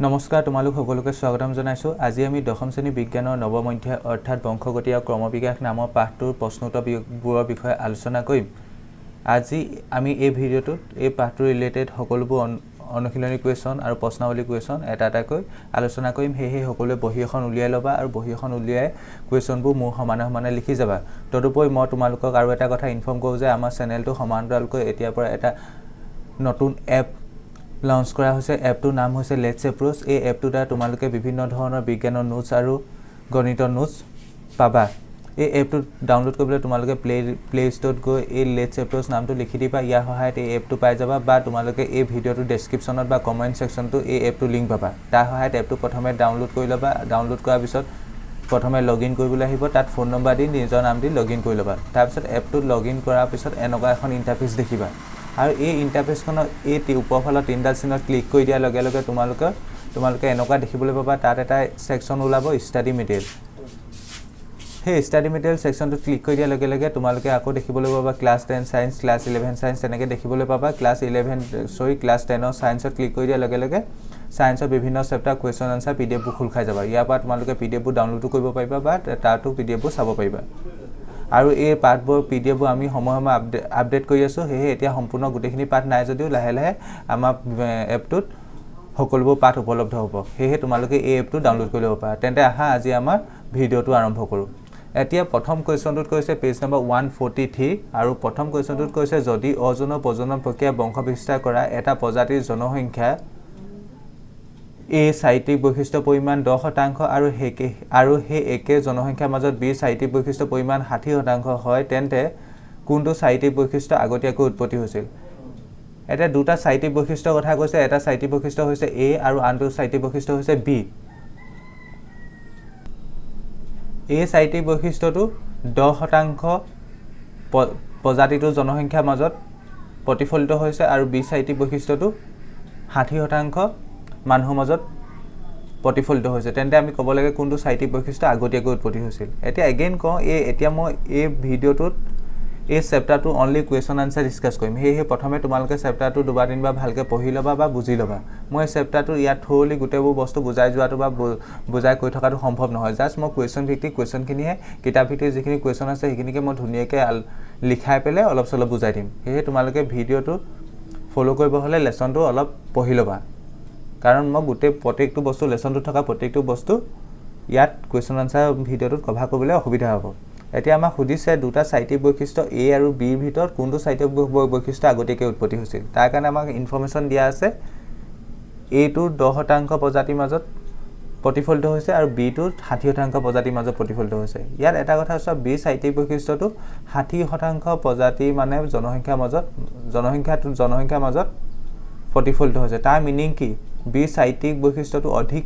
নমস্কাৰ তোমালোক সকলোকে স্বাগতম জনাইছো। আজি আমি দশম শ্ৰেণী বিজ্ঞানৰ নৱম অধ্যায় অৰ্থাৎ বংশগতি আৰু ক্ৰমবিকাশ নামৰ পাঠটোৰ প্ৰশ্নোত্তৰবোৰৰ বিষয়ে আলোচনা কৰিম। আজি আমি এই ভিডিঅ'টোত এই পাঠটোৰ ৰিলেটেড সকলোবোৰ অনুশীলনী কুৱেশ্যন আৰু প্ৰশ্নাৱলী কুৱেশ্যন এটা এটাকৈ আলোচনা কৰিম। সেয়েহে সকলোৱে বহি এখন উলিয়াই ল'বা আৰু বহি এখন উলিয়াই কুৱেশ্যনবোৰ মোৰ সমানে সমানে লিখি যাবা। তদুপৰি মই তোমালোকক আৰু এটা কথা ইনফৰ্ম কৰোঁ যে আমাৰ চেনেলটো সমান্তৰালকৈ এতিয়াৰ পৰা এটা নতুন এপ লঞ্চ কৰা হৈছে। এপটোৰ নাম হৈছে লেটছ এপ্ৰোচ। এই এপটোৰ দ্বাৰা তোমালোকে বিভিন্ন ধৰণৰ বিজ্ঞানৰ নোটছ আৰু গণিতৰ নোটছ পাবা। এই এপটো ডাউনলোড কৰিবলৈ তোমালোকে প্লে ষ্ট'ৰত গৈ এই লেটছ এপ্ৰোচ নামটো লিখি দিবা। ইয়াৰ সহায়ত এই এপটো পাই যাবা বা তোমালোকে এই ভিডিঅ'টোৰ ডেছক্ৰিপশ্যনত বা কমেণ্ট ছেকশ্যনটো এই এপটোৰ লিংক পাবা। তাৰ সহায়ত এপটো প্ৰথমে ডাউনলোড কৰি ল'বা। ডাউনলোড কৰাৰ পিছত প্ৰথমে লগ ইন কৰিবলৈ আহিব। তাত ফোন নম্বৰ দি নিজৰ নাম দি লগ ইন কৰি ল'বা। তাৰপিছত এপটোত লগ ইন কৰাৰ পিছত এনেকুৱা এখন ইণ্টাৰফেচ দেখিবা আৰু এই ইণ্টাৰফেচখনৰ এই ওপৰফালৰ তিনিডাল চিনত ক্লিক কৰি দিয়াৰ লগে লগে তোমালোকে এনেকুৱা দেখিবলৈ পাবা। তাত এটা ছেকশ্যন ওলাব ষ্টাডি মেটেৰিয়েল। সেই ষ্টাডি মেটেৰিয়েল ছেকশ্যনটোত ক্লিক কৰি দিয়াৰ লগে লগে তোমালোকে আকৌ দেখিবলৈ পাবা ক্লাছ 10 ছায়েন্স, ক্লাছ 11 ছায়েন্স তেনেকৈ দেখিবলৈ পাবা। ক্লাছ 10ৰ ছায়েন্সত ক্লিক কৰি দিয়াৰ লগে লগে ছায়েন্সৰ বিভিন্ন চেপ্টাৰ কুৱেশ্যন আনচাৰ পিডিএফবোৰ খোল খাই যাবা। ইয়াৰ পৰা তোমালোকে পিডিএফবোৰ ডাউনলোডো কৰিব পাৰিবা বা তাতো পিডিএফবোৰ চাব পাৰিবা। আৰু এই পাঠবোৰ পিডিএফবোৰ আমি সময়ে সময়ে আপডেট কৰি আছোঁ। সেয়েহে এতিয়া সম্পূৰ্ণ গোটেইখিনি পাঠ নাই যদিও লাহে লাহে আমাৰ এপটোত সকলোবোৰ পাঠ উপলব্ধ হ'ব। সেয়েহে তোমালোকে এই এপটো ডাউনলোড কৰি ল'ব পাৰা। তেন্তে আহা আজি আমাৰ ভিডিঅ'টো আৰম্ভ কৰোঁ। এতিয়া প্ৰথম কুৱেশ্যনটোত কৈছে পেজ নম্বৰ 143 আৰু প্ৰথম কুৱেশ্যনটোত কৈছে যদি অজনৰ প্ৰজনন প্ৰক্ৰিয়া বংশ বিস্তাৰ কৰা এটা প্ৰজাতিৰ জনসংখ্যা A চাৰিত্ৰিক বৈশিষ্ট্য পৰিমাণ 10% আৰু সেই একে জনসংখ্যাৰ মাজত B চাৰিত্ৰিক বৈশিষ্ট্য পৰিমাণ 60% হয়, তেন্তে কোনটো চাৰিত্ৰিক বৈশিষ্ট্য আগতীয়াকৈ উৎপত্তি হৈছিল? এতিয়া দুটা চাৰিত্ৰিক বৈশিষ্ট্যৰ কথা কৈছে। এটা চাৰিত্ৰিক বৈশিষ্ট্য হৈছে A আৰু আনটো চাৰিত্ৰিক বৈশিষ্ট্য হৈছে B। A চাৰিত্ৰিক বৈশিষ্ট্যটো 10% প্ৰজাতিটোৰ জনসংখ্যাৰ মাজত প্ৰতিফলিত হৈছে আৰু B চাৰিত্ৰিক বৈশিষ্ট্যটো 60% মানুহৰ মাজত প্ৰতিফলিত হৈছে। তেন্তে আমি ক'ব লাগে কোনটো চাৰিত্ৰিক বৈশিষ্ট্য আগতীয়াকৈ উৎপত্তি হৈছিল। এতিয়া এগেইন কওঁ এতিয়া মই এই ভিডিঅ'টোত এই চেপ্টাৰটো অনলি কুৱেশ্যন আনচাৰ ডিছকাছ কৰিম। সেয়েহে প্ৰথমে তোমালোকে চেপ্টাৰটো দুবাৰ তিনিবাৰ ভালকৈ পঢ়ি ল'বা বা বুজি ল'বা। মই এই চেপ্টাৰটো ইয়াত থ'ৰলি গোটেইবোৰ বস্তু বুজাই যোৱাটো বা বুজাই কৈ থকাটো সম্ভৱ নহয়। জাষ্ট মই কুৱেশ্যন ভিত্তিক কুৱেশ্যনখিনিহে কিতাপ ভিত্তিক যিখিনি কুৱেশ্যন আছে সেইখিনিকে মই ধুনীয়াকৈ লিখাই পেলাই অলপ চলপ বুজাই দিম। সেয়েহে তোমালোকে ভিডিঅ'টো ফ'ল' কৰিব হ'লে লেচনটো অলপ পঢ়ি ল'বা। কাৰণ মই প্ৰত্যেকটো বস্তু লেচনটোত থকা প্ৰত্যেকটো বস্তু ইয়াত কুৱেশ্যন আনচাৰ ভিডিঅ'টোত কভাৰ কৰিবলৈ অসুবিধা হ'ব। এতিয়া আমাক সুধিছে দুটা চাৰিত্ৰিক বৈশিষ্ট্য A আৰু Bৰ ভিতৰত কোনটো চাৰিত্ৰিক বৈশিষ্ট্য আগতীয়াকৈ উৎপত্তি হৈছিল। তাৰ কাৰণে আমাক ইনফৰ্মেশ্যন দিয়া আছে Aটোৰ 10% প্ৰজাতিৰ মাজত প্ৰতিফলিত হৈছে আৰু Bটোৰ 60% প্ৰজাতিৰ মাজত প্ৰতিফলিত হৈছে। ইয়াত এটা কথা হৈছে B চাৰিত্ৰিক বৈশিষ্ট্যটো 60% প্ৰজাতিৰ মানে জনসংখ্যাৰ মাজত প্ৰতিফলিত হৈছে। তাৰ মিনিং কি? B চাৰিত্ৰিক বৈশিষ্ট্যটো অধিক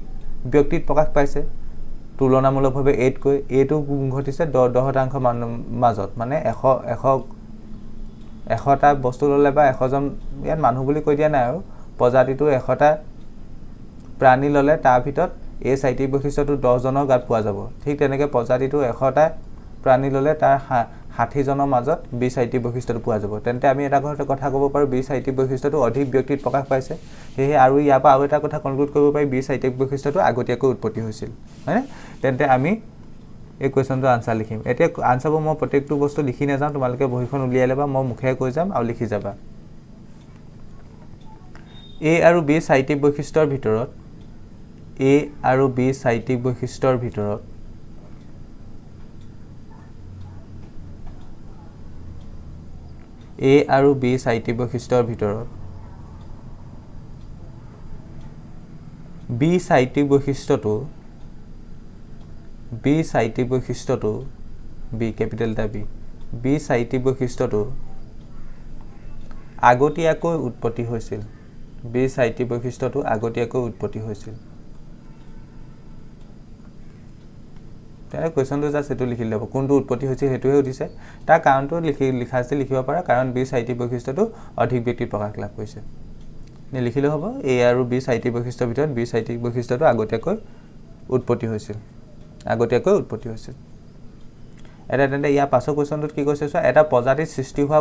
ব্যক্তিত প্ৰকাশ পাইছে তুলনামূলকভাৱে Aতকৈ। Aটো ঘটিছে 10% মাজত, মানে 100টা বস্তু ল'লে বা 100জন ইয়াত মানুহ বুলি কৈ দিয়া নাই আৰু প্ৰজাতিটো 100টা প্ৰাণী ল'লে তাৰ ভিতৰত A চাৰিত্ৰিক বৈশিষ্ট্যটো 10জনৰ গাত পোৱা যাব। ঠিক তেনেকৈ প্ৰজাতিটো 100টা প্ৰাণী ল'লে তাৰ 60জনৰ মাজত B চাৰিত্ৰিক বৈশিষ্ট্যটো পোৱা যাব। তেন্তে আমি এটা কথা ক'ব পাৰোঁ B চাৰিত্ৰিক বৈশিষ্ট্যটো অধিক ব্যক্তিত প্ৰকাশ পাইছে। সেয়েহে আৰু ইয়াৰ পৰা আৰু এটা কথা কনক্লুড কৰিব পাৰি B চাৰিত্ৰিক বৈশিষ্ট্যটো আগতীয়াকৈ উৎপত্তি হৈছিল, হয়নে? তেন্তে আমি এই কুৱেশ্যনটো আনচাৰ লিখিম। এতিয়া আনচাৰবোৰ মই প্ৰত্যেকটো বস্তু লিখি নাযাওঁ, তোমালোকে বহিখন উলিয়াই ল'বা। মই মুখেৰে কৈ যাম আৰু লিখি যাবা। A আৰু B চাৰিত্ৰিক বৈশিষ্ট্যৰ ভিতৰত A আৰু B চাৰিত্ৰিক বৈশিষ্ট্যৰ ভিতৰত A আৰু B চাৰিত্ৰিক বৈশিষ্ট্যৰ ভিতৰত B চাৰিত্ৰিক বৈশিষ্ট্যটো B কেপিটেল এটা B চাৰিত্ৰিক বৈশিষ্ট্যটো আগতীয়াকৈ উৎপত্তি হৈছিল। B চাৰিত্ৰিক বৈশিষ্ট্যটো আগতীয়াকৈ উৎপত্তি হৈছিল। তেনে কুৱেশ্যনটো জাষ্ট সেইটো লিখি ল'ব। কোনটো উৎপত্তি হৈছিল সেইটোহে সুধিছে। তাৰ কাৰণটো লিখিব পাৰা, কাৰণ B চাৰিত্ৰিক বৈশিষ্ট্যটো অধিক ব্যক্তিত প্ৰকাশ লাভ কৰিছে। লিখিলেও হ'ব A আৰু B চাৰিত্ৰিক বৈশিষ্ট্যৰ ভিতৰত B চাৰিত্ৰিক বৈশিষ্ট্যটো আগতীয়াকৈ উৎপত্তি হৈছিল। এটা তেন্তে ইয়াৰ পাছৰ কুৱেশ্যনটোত কি কৈছে চোৱা, এটা প্ৰজাতিত সৃষ্টি হোৱা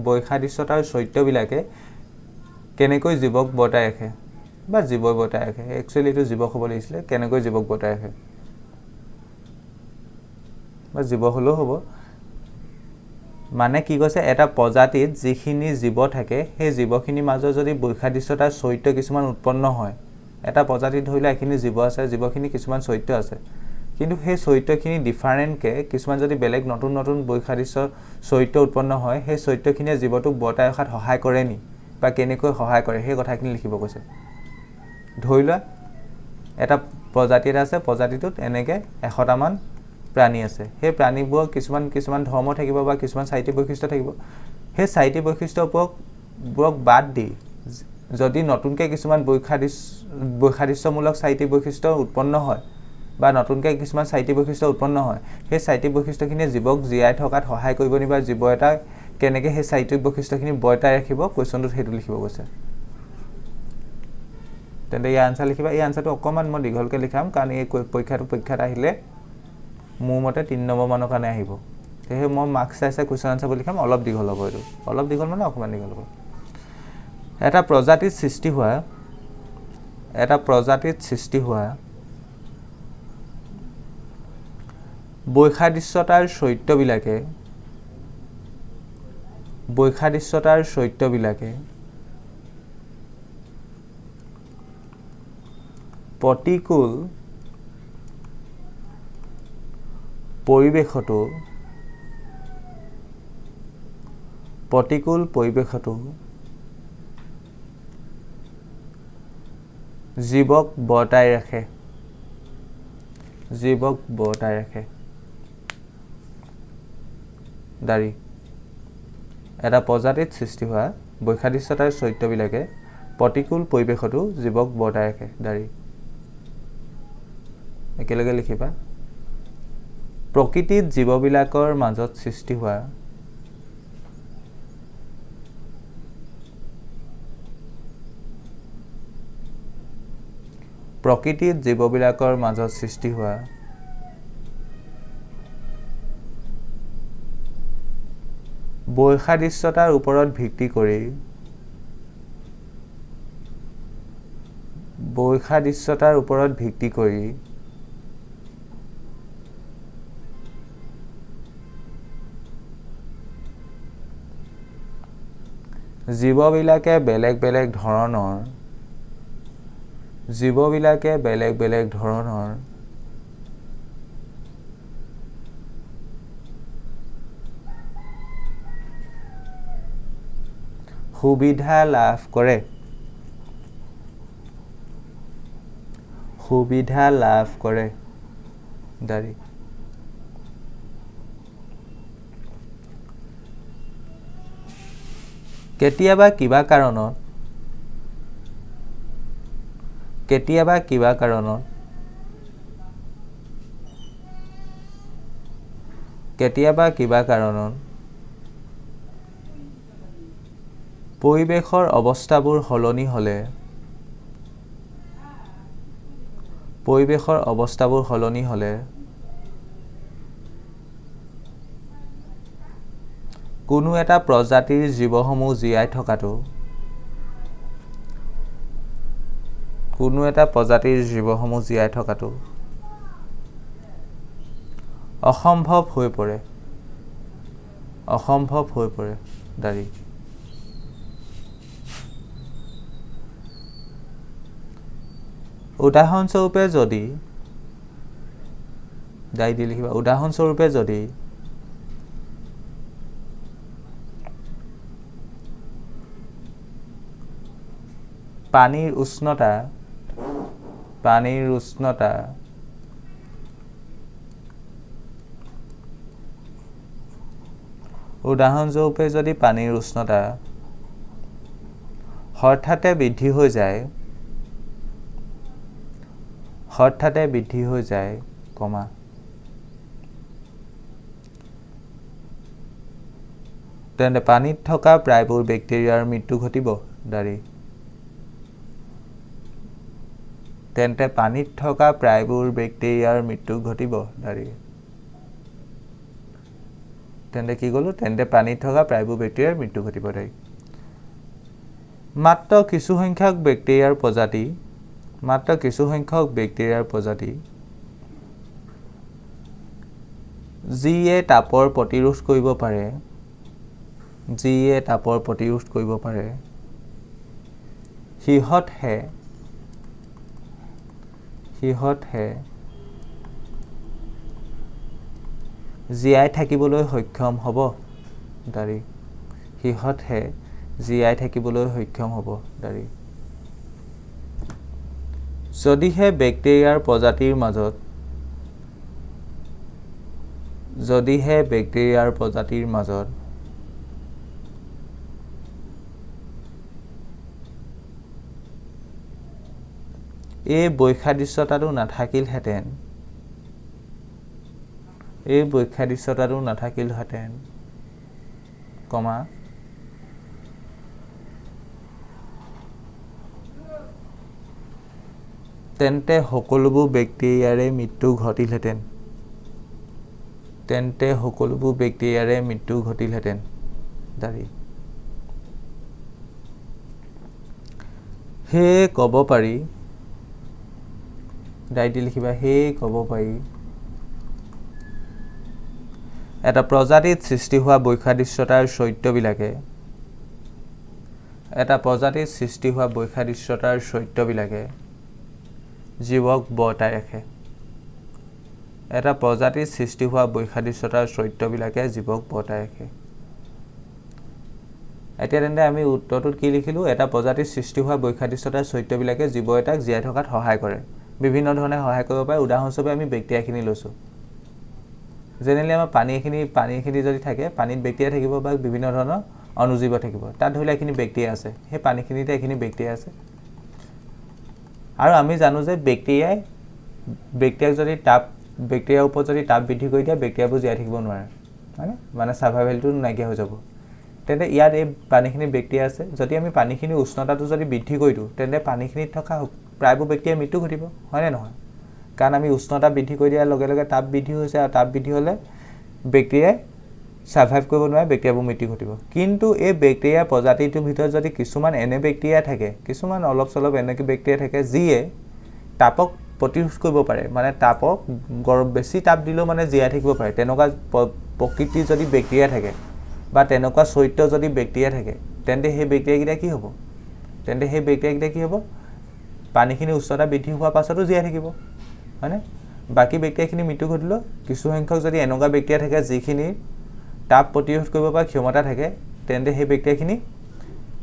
বৈসাদৃশ্যতাৰ চৰিত্ৰবিলাকে কেনেকৈ জীৱক বৰ্তাই ৰাখে। বা জীৱই বৰ্তাই ৰাখে একচুৱেলি এইটো জীৱক হ'ব লাগিছিলে কেনেকৈ জীৱক বৰ্তাই ৰাখে বা জীৱ হ'লেও হ'ব মানে কি কৈছে এটা প্ৰজাতিত যিখিনি জীৱ থাকে সেই জীৱখিনিৰ মাজত যদি বৈসাদৃশ্যতাৰ চৰিত্ৰ কিছুমান উৎপন্ন হয় এটা প্ৰজাতিত ধৰিলে এখিনি জীৱ আছে জীৱখিনি কিছুমান চৰিত্ৰ আছে কিন্তু সেই চৰিত্ৰখিনি ডিফাৰেণ্টকে কিছুমান যদি বেলেগ নতুন নতুন বৈসাদৃশ্য চৰিত্ৰ উৎপন্ন হয় সেই চৰিত্ৰখিনিয়ে জীৱটোক বৰ্তাই ৰখাত সহায় কৰে নি বা কেনেকৈ সহায় কৰে সেই কথাখিনি লিখিব কৈছে ধৰি লোৱা এটা প্ৰজাতি এটা আছে প্ৰজাতিটোত এনেকৈ 100টামান প্ৰাণী আছে সেই প্ৰাণীবোৰৰ কিছুমান ধৰ্ম থাকিব বা কিছুমান চাৰিত্ৰিক বৈশিষ্ট্য থাকিব সেই চাৰিত্ৰিক বৈশিষ্ট্যবোৰক বাদ দি যদি নতুনকৈ কিছুমান বৈসাদৃশ্যমূলক চাৰিত্ৰিক বৈশিষ্ট্য উৎপন্ন হয় বা নতুনকৈ কিছুমান চাৰিত্ৰিক বৈশিষ্ট্য উৎপন্ন হয় সেই চাৰিত্ৰিক বৈশিষ্ট্যখিনিয়ে জীৱক জীয়াই থকাত সহায় কৰিব নি বা জীৱ এটা কেনেকৈ সেই চাৰিত্ৰিক বৈশিষ্ট্যখিনি বৰ্তাই ৰাখিব কুৱেশ্যনটোত সেইটো লিখিব কৈছে তেন্তে এই আনসাৰ লিখিবা এই আনসাৰটো অকণমান মই দীঘলকৈ লিখাম কাৰণ এই পৰীক্ষাত আহিলে মোৰ মতে 3 নম্বৰ মানৰ কাৰণে আহিব সেয়ে মই মাৰ্কছ চাই কুৱেশ্যন আনসাৰ বুলি লিখাম অলপ দীঘল হ'ব এইটো অলপ দীঘল মানে অকণমান দীঘল হ'ব এটা প্ৰজাতিত সৃষ্টি হোৱা বৈসাদৃশ্যতাৰ চৰিত্ৰবিলাকে প্ৰতিকূল পৰিৱেশতো জীৱক বৰ্তাই ৰাখে দাৰি এটা প্ৰজাতিত সৃষ্টি হোৱা বৈসাদৃশ্যতাৰ চৰিত্ৰবিলাকে প্ৰতিকূল পৰিৱেশতো জীৱক বৰ্তাই ৰাখে দাৰি একেলগে লিখিবা প্ৰকৃতিত জীৱবিলাকৰ মাজত সৃষ্টি হোৱা বৈসাদৃশ্যতাৰ ওপৰত ভিত্তি কৰি জীৱবিলাকে বেলেগ বেলেগ ধৰণৰ সুবিধা লাভ কৰে দাৰি কেতিয়াবা কিবা কাৰণত পৰিৱেশৰ অৱস্থাবোৰ সলনি হ'লে কোনো এটা প্ৰজাতিৰ জীৱসমূহ জীয়াই থকাটো অসম্ভৱ হৈ পৰে দাৰি উদাহৰণস্বৰূপে যদি পানীৰ উষ্ণতা হঠাতে বৃদ্ধি হৈ যায় তেন্তে পানীত থকা প্ৰায়বোৰ বেক্টেৰিয়াৰ মৃত্যু ঘটিব দাৰি তেন্তে কি ক'লো তেন্তে পানীত থকা প্ৰায়বোৰ বেক্টেৰিয়াৰ মৃত্যু ঘটিব দাৰি মাত্ৰ কিছু সংখ্যক ব্যাকটেৰিয়াৰ প্ৰজাতি যিয়ে তাপৰ প্ৰতিৰোধ কৰিব পাৰে সিহঁতহে জীয়াই থাকিবলৈ সক্ষম হ'ব দাৰি যদিহে ব্যাকটেৰিয়াৰ প্ৰজাতিৰ মাজত এই বৈসাদৃশ্যতাটো নাথাকিলহেঁতেন কমা তেন্তে সকলোবোৰ ব্যাকটেৰিয়াৰে মৃত্যু ঘটিলহেঁতেন দাৰি সেয়ে ক'ব পাৰি ডাইটি লিখিবা সেয়ে ক'ব পাৰি এটা প্ৰজাতিত সৃষ্টি হোৱা বৈসাদৃশ্যতাৰ চৰিত্ৰবিলাকে জীৱক বৰ্তাই ৰাখে এতিয়া তেন্তে আমি উত্তৰটোত কি লিখিলো এটা প্ৰজাতিৰ সৃষ্টি হোৱা বৈসাদৃশ্যতাৰ চৰিত্ৰবিলাকে জীৱ এটাক জীয়াই থকাত সহায় কৰে বিভিন্ন ধৰণে সহায় কৰিব পাৰে উদাহৰণস্বৰূপে আমি ব্যাকটেৰিয়াখিনি লৈছো জেনেৰেলি আমাৰ পানীখিনি যদি থাকে পানীত ব্যাকটেৰিয়া থাকিব বা বিভিন্ন ধৰণৰ অনুজীৱ থাকিব তাত ধৰিলে এখিনি ব্যাকটেৰিয়া আছে সেই পানীখিনিতে এখিনি ব্যাকটেৰিয়া আছে আৰু আমি জানো যে ব্যাকটেৰিয়াৰ ওপৰত যদি তাপ বৃদ্ধি কৰি দিয়া ব্যাকটেৰিয়াবোৰ জীয়াই থাকিব নোৱাৰে মানে সাৰ্ভাইভেলটো নাইকিয়া হৈ যাব তেন্তে ইয়াত এই পানীখিনি ব্যাকটেৰিয়া আছে যদি আমি পানীখিনি উষ্ণতাটো যদি বৃদ্ধি কৰি দিওঁ তেন্তে পানীখিনিত থকা প্ৰায়বোৰ ব্যাকটেৰিয়া মৃত্যু ঘটিব হয়নে নহয় কাৰণ আমি উষ্ণতা বৃদ্ধি কৰি দিয়াৰ লগে লগে তাপ বৃদ্ধি হৈছে আৰু তাপ বৃদ্ধি হ'লে ব্যাকটেৰিয়াই সাৰ্ভাইভ কৰিব নোৱাৰে ব্যাকটেৰিয়াবোৰ মৃত্যু ঘটিব কিন্তু এই ব্যাকটেৰিয়া প্ৰজাতিটোৰ ভিতৰত যদি কিছুমান এনে ব্যাকটেৰিয়া থাকে কিছুমান অলপ চলপ এনেকৈ ব্যাকটেৰিয়া থাকে যিয়ে তাপক প্ৰতিৰোধ কৰিব পাৰে মানে তাপক বেছি তাপ দিলেও মানে জীয়াই থাকিব পাৰে তেনেকুৱা প্ৰকৃতিৰ যদি ব্যাকটেৰিয়া থাকে বা তেনেকুৱা চৰিত্ৰ যদি ব্যাকটেৰিয়া থাকে তেন্তে সেই ব্যাকটেৰিয়াকেইটা কি হ'ব পানীখিনি উষ্ণতা বৃদ্ধি হোৱাৰ পাছতো জীয়াই থাকিব হয়নে বাকি ব্যাকটেৰিয়াখিনি মৃত্যু ঘটিলেও কিছু সংখ্যক যদি এনেকুৱা ব্যাকটেৰিয়া থাকে যিখিনি তাপ প্ৰতিৰোধ কৰিব পৰা ক্ষমতা থাকে তেন্তে সেই ব্যাকটেৰিয়াখিনি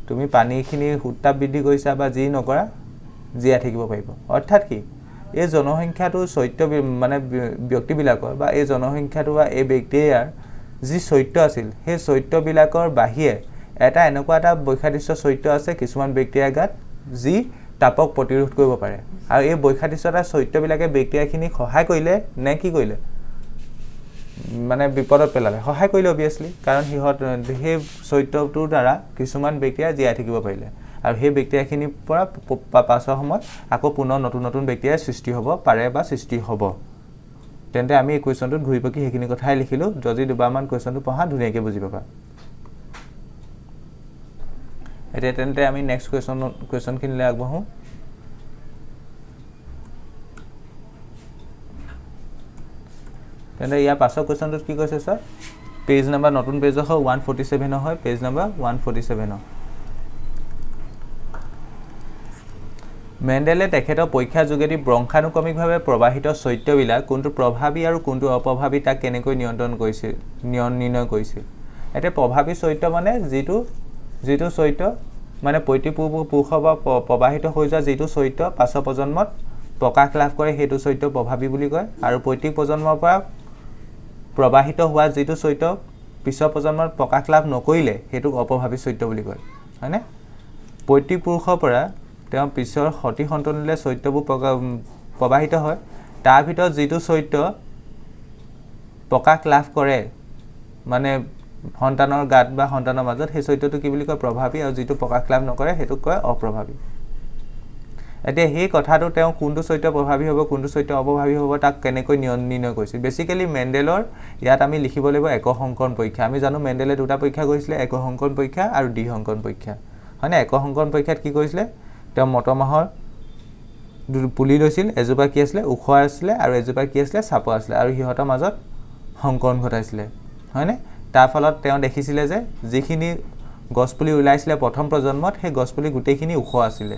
তুমি পানীখিনি উত্তাপ বৃদ্ধি কৰিছা বা যি নকৰা জীয়াই থাকিব পাৰিব অৰ্থাৎ কি এই জনসংখ্যাটো চৰিত্ৰ মানে ব্যক্তিবিলাকৰ বা এই জনসংখ্যাটো বা এই ব্যাকটেৰিয়াৰ যি চৰিত্ৰ আছিল সেই চৰিত্ৰবিলাকৰ বাহিৰে এটা এনেকুৱা এটা বৈসাদৃশ্য চৰিত্ৰ আছে কিছুমান ব্যাকটেৰিয়াৰ গাত যি তাপক প্ৰতিৰোধ কৰিব পাৰে আৰু এই বৈসাদৃশ্যতাৰ চৰিত্ৰবিলাকে ব্যাকটেৰিয়াখিনি সহায় কৰিলে নে কি কৰিলে মানে বিপদত পেলালে সহায় কৰিলে অবিয়াসলি কাৰণ সিহঁত সেই চৰিত্ৰটোৰ দ্বাৰা কিছুমান ব্যাকটেৰিয়া জীয়াই থাকিব পাৰিলে আৰু সেই ব্যাকটেৰিয়াখিনিৰ পৰা পাছৰ সময়ত আকৌ পুনৰ নতুন ব্যাকটেৰিয়াৰ সৃষ্টি হ'ব পাৰে বা সৃষ্টি হ'ব তেন্তে আমি এই কুৱেশ্যনটোত ঘূৰি পকি সেইখিনি কথাই লিখিলো যদি দুবাৰমান কুৱেশ্যনটো পঢ়া ধুনীয়াকৈ বুজি পাবা এতিয়া তেন্তে আমি নেক্সট কুৱেশ্যনখিনিলৈ আগবাঢ়ো তেন্তে ইয়াৰ পাছৰ কুৱেশ্যনটোত কি কৈছে স্যাৰ পেজ নাম্বাৰ নতুন পেজৰ হয় 147 হয় পেজ নাম্বাৰ 147 মেণ্ডেলে তেখেতৰ পৰীক্ষাৰ যোগেদি ব্ৰংশানুক্ৰমিকভাৱে প্ৰবাহিত চৰিত্ৰবিলাক কোনটো প্ৰভাৱী আৰু কোনটো অপ্ৰভাৱী তাক কেনেকৈ নিৰ্ণয় কৰিছিল এতিয়া প্ৰভাৱী চৰিত্ৰ মানে যিটো চৰিত্ৰ মানে পুৰুষৰ পৰা প্ৰবাহিত হৈ যোৱা যিটো চৰিত্ৰ পাছৰ প্ৰজন্মত প্ৰকাশ লাভ কৰে সেইটো চৰিত্ৰ প্ৰভাৱী বুলি কয় আৰু প্ৰত্যেক প্ৰজন্মৰ পৰা প্ৰবাহিত হোৱা যিটো চৰিত্ৰ পিছৰ প্ৰজন্মত প্ৰকাশ লাভ নকৰিলে সেইটোক অপ্ৰভাৱী চৰিত্ৰ বুলি কয় হয়নে প্ৰত্যেক পুৰুষৰ পৰা তেওঁ পিছৰ সতি সন্তানলৈ চৰিত্ৰবোৰ প্ৰবাহিত হয় তাৰ ভিতৰত যিটো চৰিত্ৰ প্ৰকাশ লাভ কৰে মানে সন্তানৰ গাত বা সন্তানৰ মাজত সেই চৰিত্ৰটো কি বুলি কয় প্ৰভাৱী আৰু যিটো প্ৰকাশ লাভ নকৰে সেইটোক কয় অপ্ৰভাৱী এতিয়া সেই কথাটো তেওঁ কোনটো চৰিত্ৰ প্ৰভাৱী হ'ব কোনটো চৰিত্ৰ অপ্ৰভাৱী হ'ব তাক কেনেকৈ নিৰ্ণয় কৰিছিল বেসিক্যালি মেণ্ডেলৰ ইয়াত আমি লিখিব লাগিব এক সংকৰণ পৰীক্ষা আমি জানো মেণ্ডেলে দুটা পৰীক্ষা কৰিছিল এক সংকৰণ পৰীক্ষা আৰু দ্বি সংকৰণ পৰীক্ষা হয়নে এক সংকৰণ পৰীক্ষাত কি কৰিছিলে তেওঁ মটৰমাহৰ পুলি লৈছিল এজোপা কি আছিল ওখ আছিল আৰু এজোপা কি আছিল চাপৰ আছিল আৰু হিহতৰ মাজত সংকৰণ ঘটাইছিল হয়নে তাৰ ফলত তেওঁ দেখিছিলে যে যিখিনি গছপুলি ওলাইছিল প্ৰথম প্ৰজন্মত সেই গছপুলি গুটেইখিনি ওখ আছিল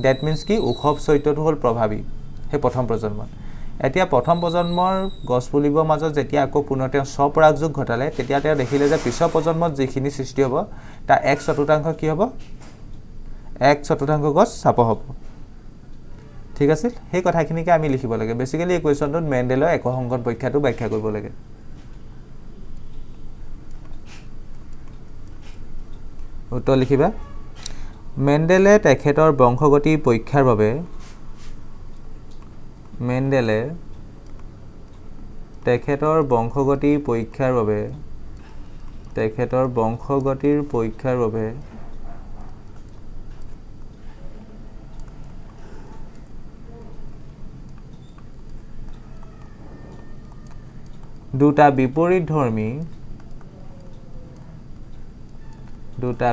দ্যাট মিন্স কি ওখ চৰিত্ৰটো হ'ল প্ৰভাৱী সেই প্ৰথম প্ৰজন্মত এতিয়া প্ৰথম প্ৰজন্মৰ গছপুলিবৰ মাজত যেতিয়া আকৌ পুনৰ তেওঁ স্বপৰাগযোগ ঘটালে তেতিয়া তেওঁ দেখিলে যে পিছৰ প্ৰজন্মত যিখিনি সৃষ্টি হ'ব তাৰ 1/4 কি হ'ব 1/4 গছ চাপৰ হ'ব ঠিক আছে সেই কথাখিনিকে আমি লিখিব লাগে বেসিক্যালি এই কোৱেশ্চনটোত মেন্ডেলৰ এক সংকৰণ পৰীক্ষাটো ব্যাখ্যা কৰিব লাগে উত্তৰ লিখিবা মেন্ডেলে তেখেতৰ বংশগতি পৰীক্ষাৰ বাবে মেন্ডেলে তেখেতৰ বংশগতিৰ পৰীক্ষাৰ বাবে দুটা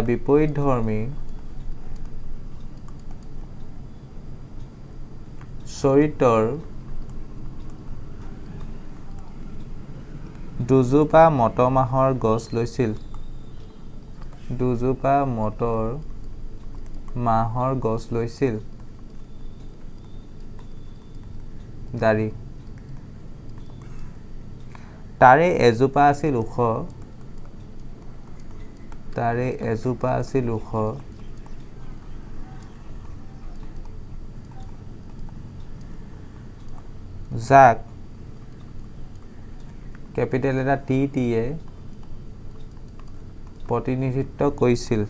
বিপৰীতধৰ্মী চৰিত্ৰৰ দুজোপা মটৰমাহৰ গছ লৈছিল দাৰি তাৰে এজোপা আছিল ওখ যাক কেপিটেল এটা টি এ প্ৰতিনিধিত্ব কৰিছিল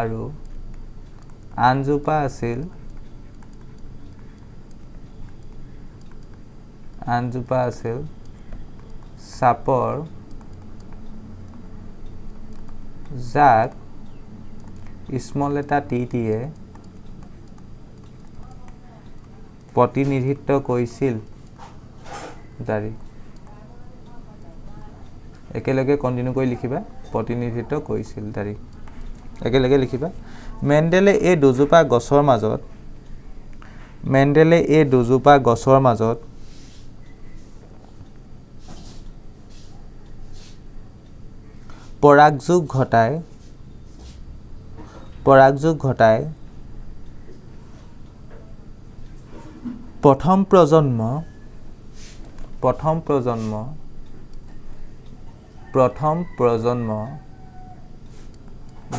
আৰু আনজোপা আছিল চাপৰ যাক স্মল এটা টি এ প্ৰতিনিধিত্ব কৰিছিল দাৰি একেলগে কন্টিনিউ কৰি লিখিবা প্ৰতিনিধিত্ব কৰিছিল দাৰি একেলগে লিখিবা মেন্ডেলে এই দুজোপা গছৰ মাজত পৰাগযোগ ঘটাই প্ৰথম প্ৰজন্ম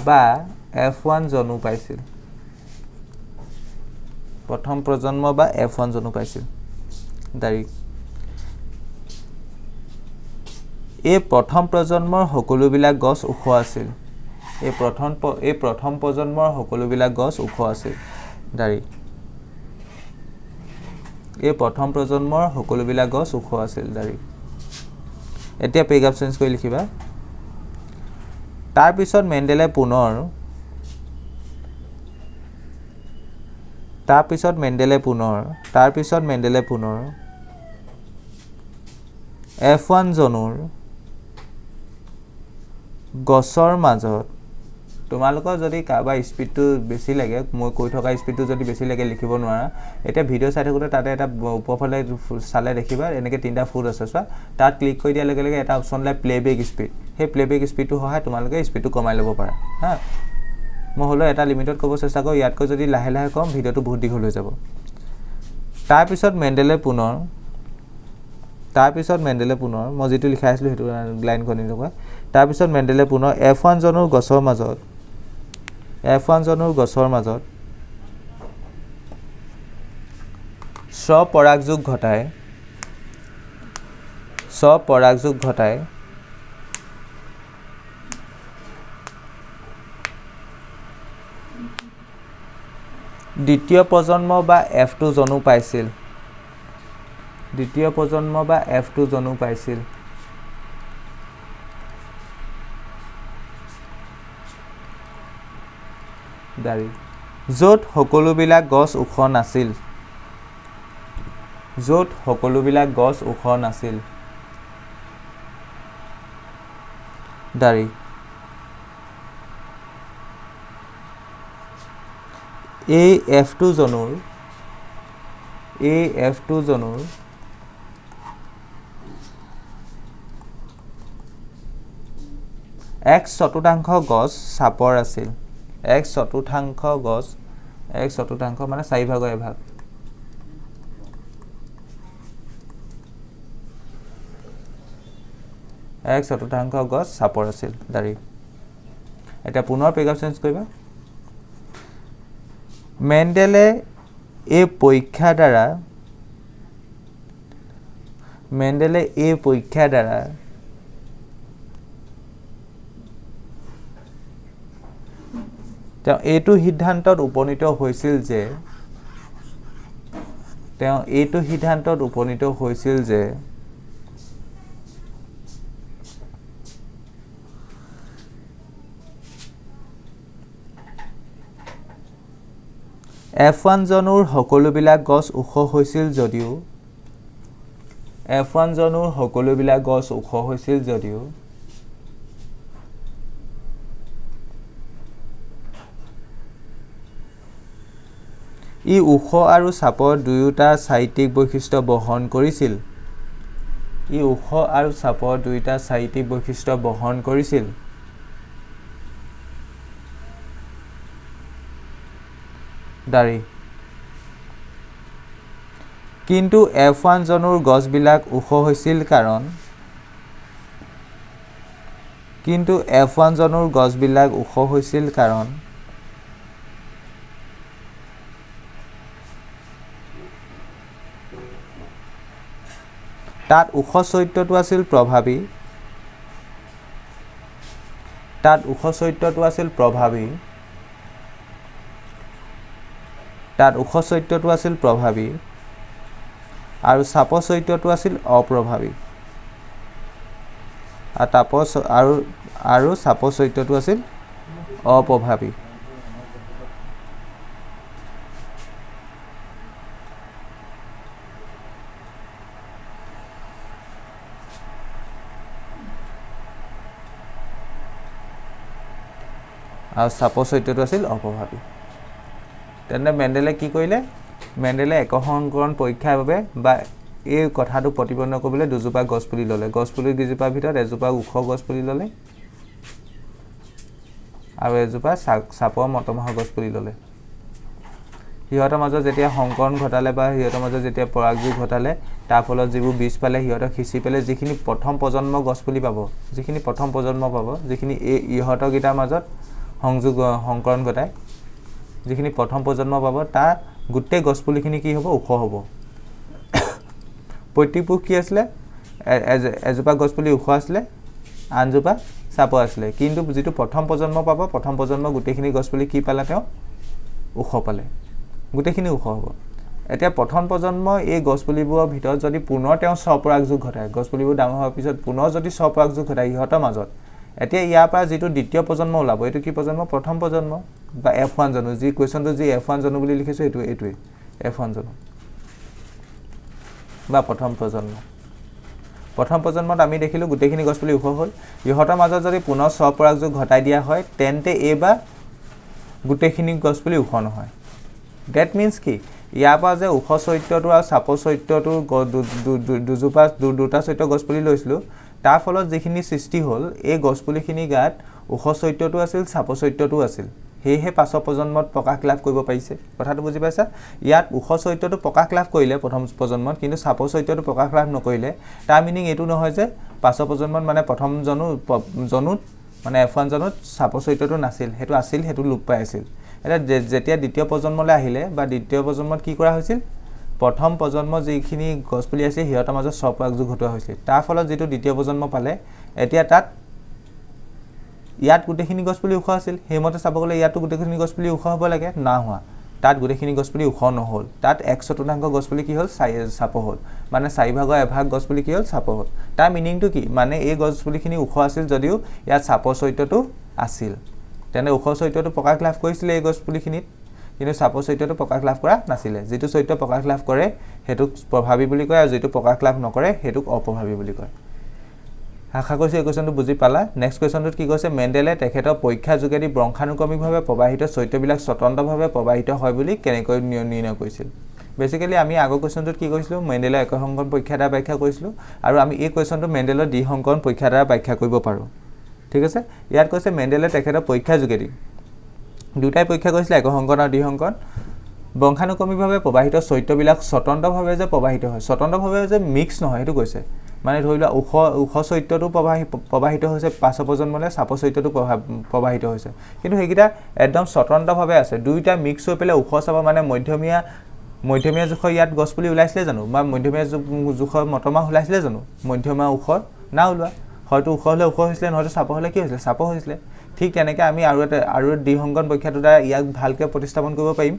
বা F1 জন্ম পাইছিল দাৰি এই প্ৰথম প্ৰজন্মৰ সকলোবিলাক গছ ওখ আছিল দাৰি এতিয়া পেগাপ চেঞ্জ কৰি লিখিবা তাৰ পিছত মেন্ডেলে পুনৰ F1 জনুৰ গছৰ মাজত তোমালোকৰ যদি কাবা স্পিডটো বেছি লাগে মই কৈ থকা স্পিডটো যদি বেছি লাগে লিখিব নোৱাৰা এটা ভিডিও চাই থাকোতে তাতে এটা উপৰফালে চালে দেখিবা এনেকে তিনটা ফুট আছে চোৱা তাত ক্লিক কৰি দিয়া লগে লগে এটা অপচন লাই প্লেবেক স্পিড সেই প্লেবেক স্পিডটো হয় তোমালোকে স্পিডটো কমাই ল'ব পাৰা হা মই হলো এটা লিমিটত ক'ব চেষ্টা কৰোঁ ইয়াতকৈ যদি লাহে লাহে কম ভিডিওটো বহুত দীঘল হৈ যাব তাৰ পিছত মেন্ডেলে পুনৰ মই যেটো লিখাই আছিলো হেতু লাইন কন্টিনিউ কৰা তাৰ পিছত মেন্ডেলে পুনৰ F1 জনৰ গছৰ মাজত স্বপৰাগযোগ ঘটাই দ্বিতীয় প্ৰজন্ম বা F2 জনো পাইছিল দাৰি য'ত সকলোবিলাক গছ ওখ নাছিল য'ত সকলোবিলাক গছ ওখ নাছিল দাৰি এই F2 জনুৰ এক চতুৰ্থাংশ গছ চাপৰ আছিল এক চতুৰ্থাংশ মানে 4 ভাগৰ এভাগ এক চতুৰ্থাংশ গছ চাপৰ আছিল দাৰি এটা পুনৰ পেগাপ চেঞ্জ কৰিবা মেণ্ডেলে এই পৰীক্ষাৰ দ্বাৰা তেওঁ এইটো সিদ্ধান্তত উপনীত হৈছিল যে F1 জনুৰ সকলোবিলাক গছ ওখ হৈছিল যদিও ই ওখ আৰু চাপৰ দুয়োটা চাৰিত্ৰিক বৈশিষ্ট্য বহন কৰিছিল দাৰি কিন্তু F1 জনুৰ গছবিলাক ওখ হৈছিল কাৰণ তাত ওখ চৰিত্ৰটো আছিল প্ৰভাৱী আৰু চাপ চৰিত্ৰটো আছিল অপ্ৰভাৱী আৰু চাপ চৰিত্ৰটো আছিল অপ্ৰভাৱী আৰু চাপ চৰিত্ৰটো আছিল অপ্ৰভাৱী তেনে মেণ্ডেলে কি কৰিলে মেণ্ডেলে একসংকৰণ পৰীক্ষাৰ বাবে বা এই কথাটো প্ৰতিপন্ন কৰিবলৈ দুজোপা গছপুলি ল'লে গছপুলি দুজোপাৰ ভিতৰত এজোপা ওখ গছপুলি ল'লে আৰু এজোপা চাপৰ মটমহা গছপুলি ল'লে সিহঁতৰ মাজত যেতিয়া সংকৰণ ঘটালে বা সিহঁতৰ মাজত যেতিয়া পৰাগযোগ ঘটালে তাৰ ফলত যিবোৰ বীজ পালে সিহঁতক সিঁচি পেলাই যিখিনি প্ৰথম প্ৰজন্ম গছপুলি পাব যিখিনি ইহঁতৰ গিটাৰ মাজত সংকৰণ ঘটায় যিখিনি প্ৰথম প্ৰজন্ম পাব তাৰ গোটেই গছপুলিখিনি কি হ'ব ওখ হ'ব প্ৰত্যেকবোৰ কি আছিলে এজোপা গছপুলি ওখ আছিলে আনজোপা চাপৰ আছিলে কিন্তু যিটো প্ৰথম প্ৰজন্ম পাব প্ৰথম প্ৰজন্ম গোটেইখিনি গছপুলি কি পালে তেওঁ ওখ পালে গোটেইখিনি ওখ হ'ব এতিয়া প্ৰথম প্ৰজন্ম এই গছপুলিবোৰৰ ভিতৰত যদি পুনৰ তেওঁ স্বপৰাগযোগ ঘটায় গছপুলিবোৰ ডাঙৰ হোৱাৰ পিছত পুনৰ যদি স্বপৰাগযোগ ঘটায় ইহঁতৰ মাজত এতিয়া ইয়াৰ পৰা যিটো দ্বিতীয় প্ৰজন্ম ওলাব এইটো কি প্ৰজন্ম প্ৰথম প্ৰজন্ম বা F1 জনু যি কোৱেশ্চনটো যি F1 জনু বুলি লিখিছো এইটোৱে F1 জনু বা প্ৰথম প্ৰজন্মত আমি দেখিলো গোটেইখিনি গছপুলি ওখ হ'ল ইহঁতৰ মাজত যদি পুনৰ স্বপৰাগযোগ ঘটাই দিয়া হয় তেন্তে এইবাৰ গোটেইখিনি গছপুলি ওখ নহয় ডেট মিন্স কি ইয়াৰ পৰা যে ওখ চৰিত্ৰটো আৰু চাপ চৰিত্ৰটো দুটা চৰিত্ৰ গছপুলি লৈছিলো তাৰ ফলত যিখিনি সৃষ্টি হ'ল এই গছপুলিখিনি গাত ওখ চৰিত্ৰটো আছিল চাপ চৰিত্ৰটো আছিল হেহে পাছৰ প্ৰজন্মত প্ৰকাশ লাভ কৰিব পাৰিছে কথাটো বুজি পাইছা ইয়াত ওখ চৰিত্ৰটো প্ৰকাশ লাভ কৰিলে প্ৰথম প্ৰজন্মত কিন্তু চাপ চৰিত্ৰটো প্ৰকাশ লাভ নকৰিলে তাৰ মিনিং এটো নহয় যে পাছৰ প্ৰজন্মত মানে প্ৰথম জনুত মানে F1 জনুত চাপ চৰিত্ৰটো নাছিল হেতু আছিল হেতু লোপ পাই আছিল এটা যেতিয়া দ্বিতীয় প্ৰজন্মলৈ আহিলে বা দ্বিতীয় প্ৰজন্মত কি কৰা হৈছিল প্ৰথম প্ৰজন্ম যিখিনি গছপুলি আছে হিহঁতৰ মাজত স্বপৰাগযোগ ঘটোৱা হৈছিল তাৰ ফলত যেটো দ্বিতীয় প্ৰজন্ম পালে এতিয়া তাত ইয়াত গোটেইখিনি গছপুলি ওখ আছিল হেমতে চাব গলে ইয়াতো গোটেইখিনি গছপুলি ওখ হ'ব লাগে না হোৱা তাত গোটেইখিনি গছপুলি ওখ নহল তাত 1/4 গছপুলি কি হ'ল চাপ হ'ল মানে 4/1 গছপুলি কি হ'ল চাপ হ'ল তাৰ মিনিংটো কি মানে এই গছপুলিখিনি ওখ আছিল যদিও ইয়াত চাপ চৰিত্ৰটো আছিল তেনে ওখ চৰিত্ৰটো প্ৰকাশ লাভ কৰিছিল এই গছপুলিখিনিত কিন্তু চাপ চৰিত্ৰটো প্ৰকাশ লাভ কৰা নাছিলে যেটো চৰিত্ৰ প্ৰকাশ লাভ কৰে হেতুক প্ৰভাৱী বুলি কয় আৰু যেটো প্ৰকাশ লাভ নকৰে হেতুক অপ্ৰভাৱী বুলি কয় আশা কৰিছো এই কোৱেশ্চনটো বুজি পালা নেক্সট কোৱেশ্চনটোত কি কৈছে মেন্ডেলে তেখেতৰ পৰীক্ষা যোগেদি ব্ৰংখানুক্ৰমিকভাৱে প্ৰবাহিত চৰিত্ৰবিলাক স্বতন্ত্ৰভাৱে প্ৰবাহিত হয় বুলি কেনেকৈ নিৰ্ণয় কৰিছিল বেসিক্যালি আমি আগৰ কোৱেশ্চনটোত কি কৈছিলো মেন্ডেলৰ একসংকৰণ পৰীক্ষা দ্বাৰা ব্যাখ্যা কৰিছিলো আৰু আমি এই কোৱেশ্চনটো মেন্ডেলৰ দ্বিসংকৰণ পৰীক্ষা দ্বাৰা ব্যাখ্যা কৰিব পাৰো ঠিক আছে ইয়াত কৈছে মেন্ডেলে তেখেতৰ পৰীক্ষা যোগেদি দুটাই পৰীক্ষা কৰিছিল একসংকৰণ আৰু দ্বিসংকৰণ ব্ৰংখানুক্ৰমিকভাৱে প্ৰবাহিত চৰিত্ৰবিলাক স্বতন্ত্ৰভাৱে যে প্ৰবাহিত হয় স্বতন্ত্ৰভাৱে যে মিক্স নহয় হেতু কৈছে মানে ধৰিলা উখ চৰিত্ৰটো প্ৰবাহিত হৈছে পাছ প্ৰজন্মলে চাপ চৰিত্ৰটো প্ৰবাহিত হৈছে কিন্তু হেকিটা একদম স্বতন্ত্ৰভাৱে আছে দুইটা মিক্স হৈ পেলে উখ চাপ মানে মধ্যমীয়া জোখৰ ইয়াত গছপুলি ওলাইছিলে জানো বা মধ্যমীয়া জোখৰ মটৰমাহ ওলাইছিলে জানো মধ্যমীয়া উখৰ না ওলোৱা হয়তো উখ হলে উখ হৈছিলে নহয়তো চাপ হলে কি হৈছিলে চাপ হৈছিলে ঠিক তেনেকৈ আমি আৰু দ্বিসংকৰণ পৰীক্ষাটো দ্বাৰা ইয়াক ভালকৈ প্ৰতিস্থাপন কৰিব পাৰিম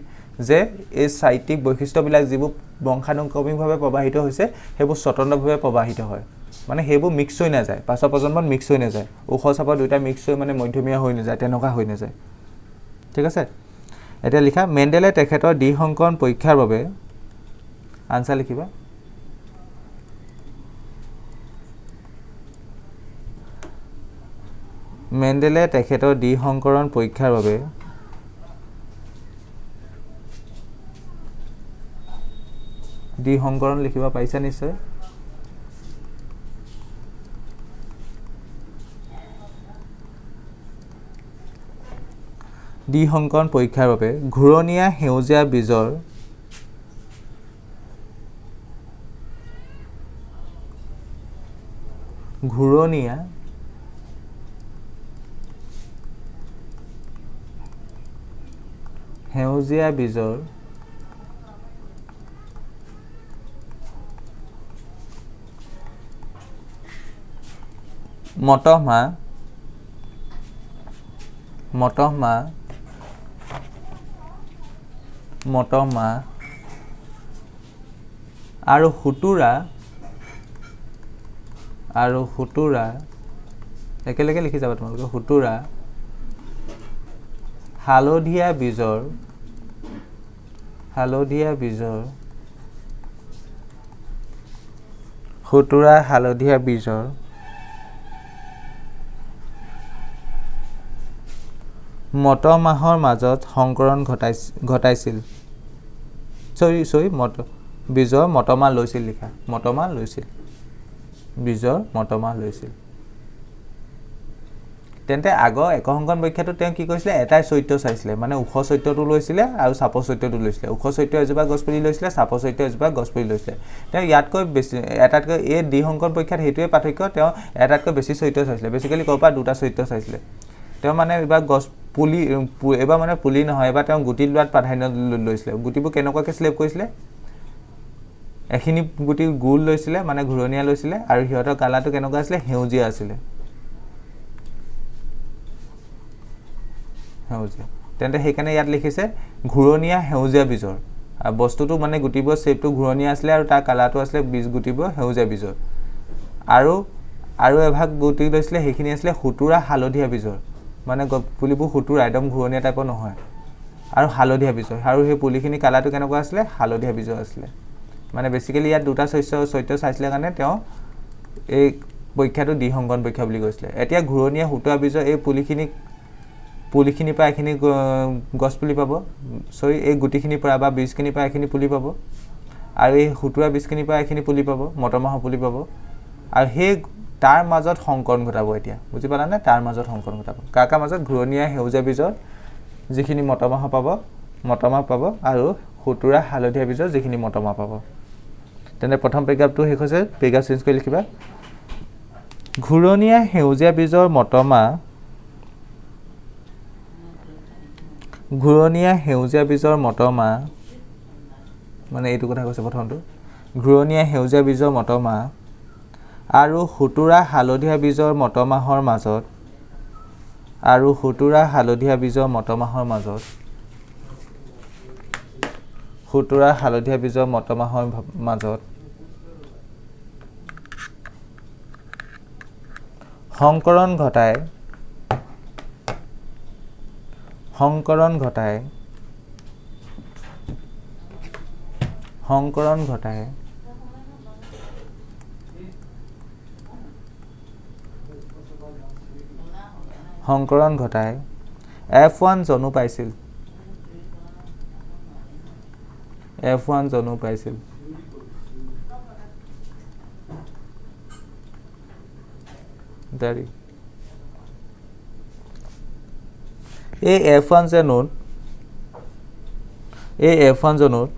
যে এই সাহিত্যিক বৈশিষ্ট্যবিলাক যিবোৰ ব্ৰংখানুক্ৰমিকভাৱে প্ৰবাহিত হৈছে হেবোৰ স্বতন্ত্ৰভাৱে প্ৰবাহিত হয় মানে হেবোৰ মিক্স হৈ নাযায় পাছৰ প্ৰজন্মত মিক্স হৈ নাযায় উখ চাপ দুটা মিক্স হৈ মানে মধ্যমীয়া হৈ নাযায় তেনেকুৱা হৈ নাযায় ঠিক আছে এটা লিখা মেন্ডেলে তেখেতৰ দ্বিসংকৰণ পৰীক্ষাৰ বাবে আনসাৰ লিখিবা মেন্ডেলে তেখেতৰ দ্বিসংকৰণ পৰীক্ষাৰ বাবে দ্বিসংকৰণ লিখিবা পাইছা নিশ্চয় দ্বিসংকৰণ পৰীক্ষাৰ বাবে ঘূৰণীয়া সেউজীয়া বীজৰ ঘূৰণীয়া সেউজীয়া বীজৰ মটৰমাহ আৰু হুতুৰা একেলগে লিখি যাবা তোমালোকে হুতুৰা হালধীয়া বীজৰ হুতুৰা হালধীয়া বীজৰ মটৰমাহৰ মাজত সংকৰণ ঘটাইছিল বীজৰ মটৰমাহ লৈছিল লিখা বীজৰ মটৰমাহ লৈছিল তেন্তে আগৰ একসংকৰণ পৰীক্ষাটো তেওঁ কি কৰিছিলে এটাই চৰিত্ৰ চাইছিলে মানে উখ চৰিত্ৰটো লৈছিলে আৰু চাপ চৰিত্ৰটো লৈছিলে উখ চৰিত্ৰ এজোপা গছপুলি লৈছিলে চাপ চৰিত্ৰ এজোপা গছপুলি লৈছিলে তেওঁ ইয়াতকৈ বেছি এটাতকৈ এই দ্বিসংকৰণ পৰীক্ষাত হেতুৱে পাৰ্থক্য তেওঁ এটাতকৈ বেছি চৰিত্ৰ চাইছিলে বেসিক্যালি ক'ৰ পৰা দুটা চৰিত্ৰ চাইছিলে তেওঁ মানে এবাৰ গছ পুলি এবাৰ মানে পুলি নহয় এবাৰ তেওঁ গুটি লোৱাত প্ৰাধান্য লৈছিলে গুটিবোৰ কেনেকুৱাকৈ স্লেপ কৰিছিলে এখিনি গুটি গোল লৈছিলে মানে ঘূৰণীয়া লৈছিলে আৰু হিহঁতৰ কালাৰটো কেনেকুৱা আছিলে সেউজীয়া আছিলে তেন্তে সেইকাৰণে ইয়াত লিখিছে ঘূৰণীয়া সেউজীয়া বীজৰ আৰু বস্তুটো মানে গুটিবোৰ শেপটো ঘূৰণীয়া আছিলে আৰু তাৰ কালাৰটো আছিলে বীজ গুটিবোৰ সেউজীয়া বীজৰ আৰু এভাগ গুটি লৈছিলে সেইখিনি আছিলে হুতুৰা হালধীয়া বীজৰ মানে পুলিবোৰ হুতুৰা একদম ঘূৰণীয়া টাইপৰ নহয় আৰু হালধীয়া বীজৰ আৰু সেই পুলিখিনি কালাৰটো কেনেকুৱা আছিলে হালধীয়া বীজৰ আছিলে মানে বেসিক্যালি ইয়াত দুটা চৰিত্ৰ চাইছিলে কাৰণে তেওঁ এই পৰীক্ষাটো দ্বিসংকৰণ পৰীক্ষা বুলি কৈছিলে এতিয়া ঘূৰণীয়া হুতুৰা বীজৰ এই পুলিখিনিৰ পৰা এখিনি গছ পুলি পাব এই গুটিখিনিৰ পৰা বা বীজখিনিৰ পৰা এখিনি পুলি পাব আৰু এই হুতুৰা বীজখিনিৰ পৰা এখিনি পুলি পাব মটৰমাহৰ পুলি পাব আৰু সেই তাৰ মাজত সংকৰণ ঘটাব এতিয়া বুজি পালানে তাৰ মাজত সংকৰণ ঘটাব কাৰ মাজত ঘূৰণীয়া সেউজীয়া বীজৰ যিখিনি মটৰমাহ পাব আৰু হুতুৰা হালধীয়া বীজৰ যিখিনি মটৰমাহ পাব তেনে প্ৰথম পেৰাগ্ৰাফটো শেষ হৈছে পেৰাগ্ৰাফ চেঞ্জ কৰি লিখিবা ঘূৰণীয়া সেউজীয়া বীজৰ মটৰমাহ মানে এইটো কথা কৈছে প্ৰথমটো ঘূৰণীয়া সেউজীয়া বীজৰ মটৰমাহ আৰু হুতুৰা হালধীয়া বীজৰ মটৰমাহৰ মাজত সংকৰণ ঘটাই সংকৰণ ঘটায় F1 জনু পাইছিল দাৰি এই F1 জনুত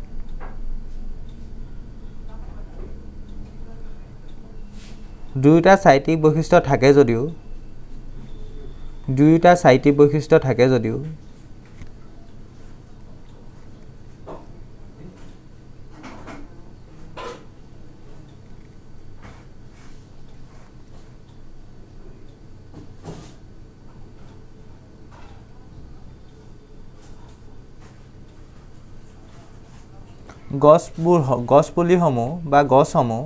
দুয়োটা সাইটিক বৈশিষ্ট্য থাকে যদিও গছপুলিসমূহ বা গছসমূহ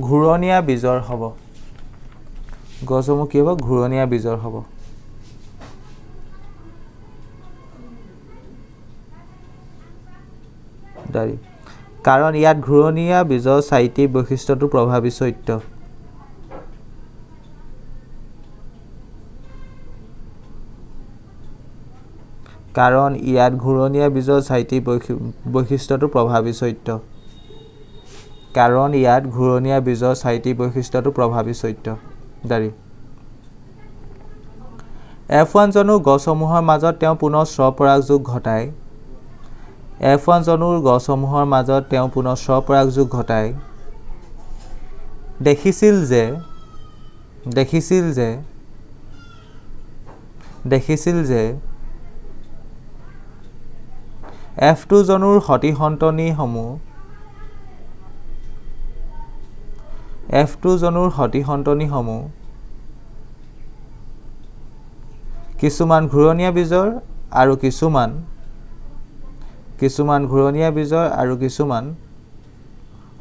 ঘূৰণীয়া বীজৰ হ'ব গছসমূহ কি হ'ব ঘূৰণীয়া বীজৰ হ'ব দাৰি কাৰণ ইয়াত ঘূৰণীয়া বীজৰ সাইটিক বৈশিষ্ট্যটো প্ৰভাৱী চৰিত্ৰ কাৰণ ইয়াত ঘূৰণীয়া বীজৰ সাইটিক বৈশিষ্ট্যটো প্ৰভাৱী চৰিত্ৰ দাৰি F1 জনুৰ গছসমূহৰ মাজত তেওঁ পুনৰ স্বপৰাগযোগ ঘটায় দেখিছিল যে F2 জনুৰ সতিসন্তনীসমূহ কিছুমান ঘূৰণীয়া বীজৰ আৰু কিছুমান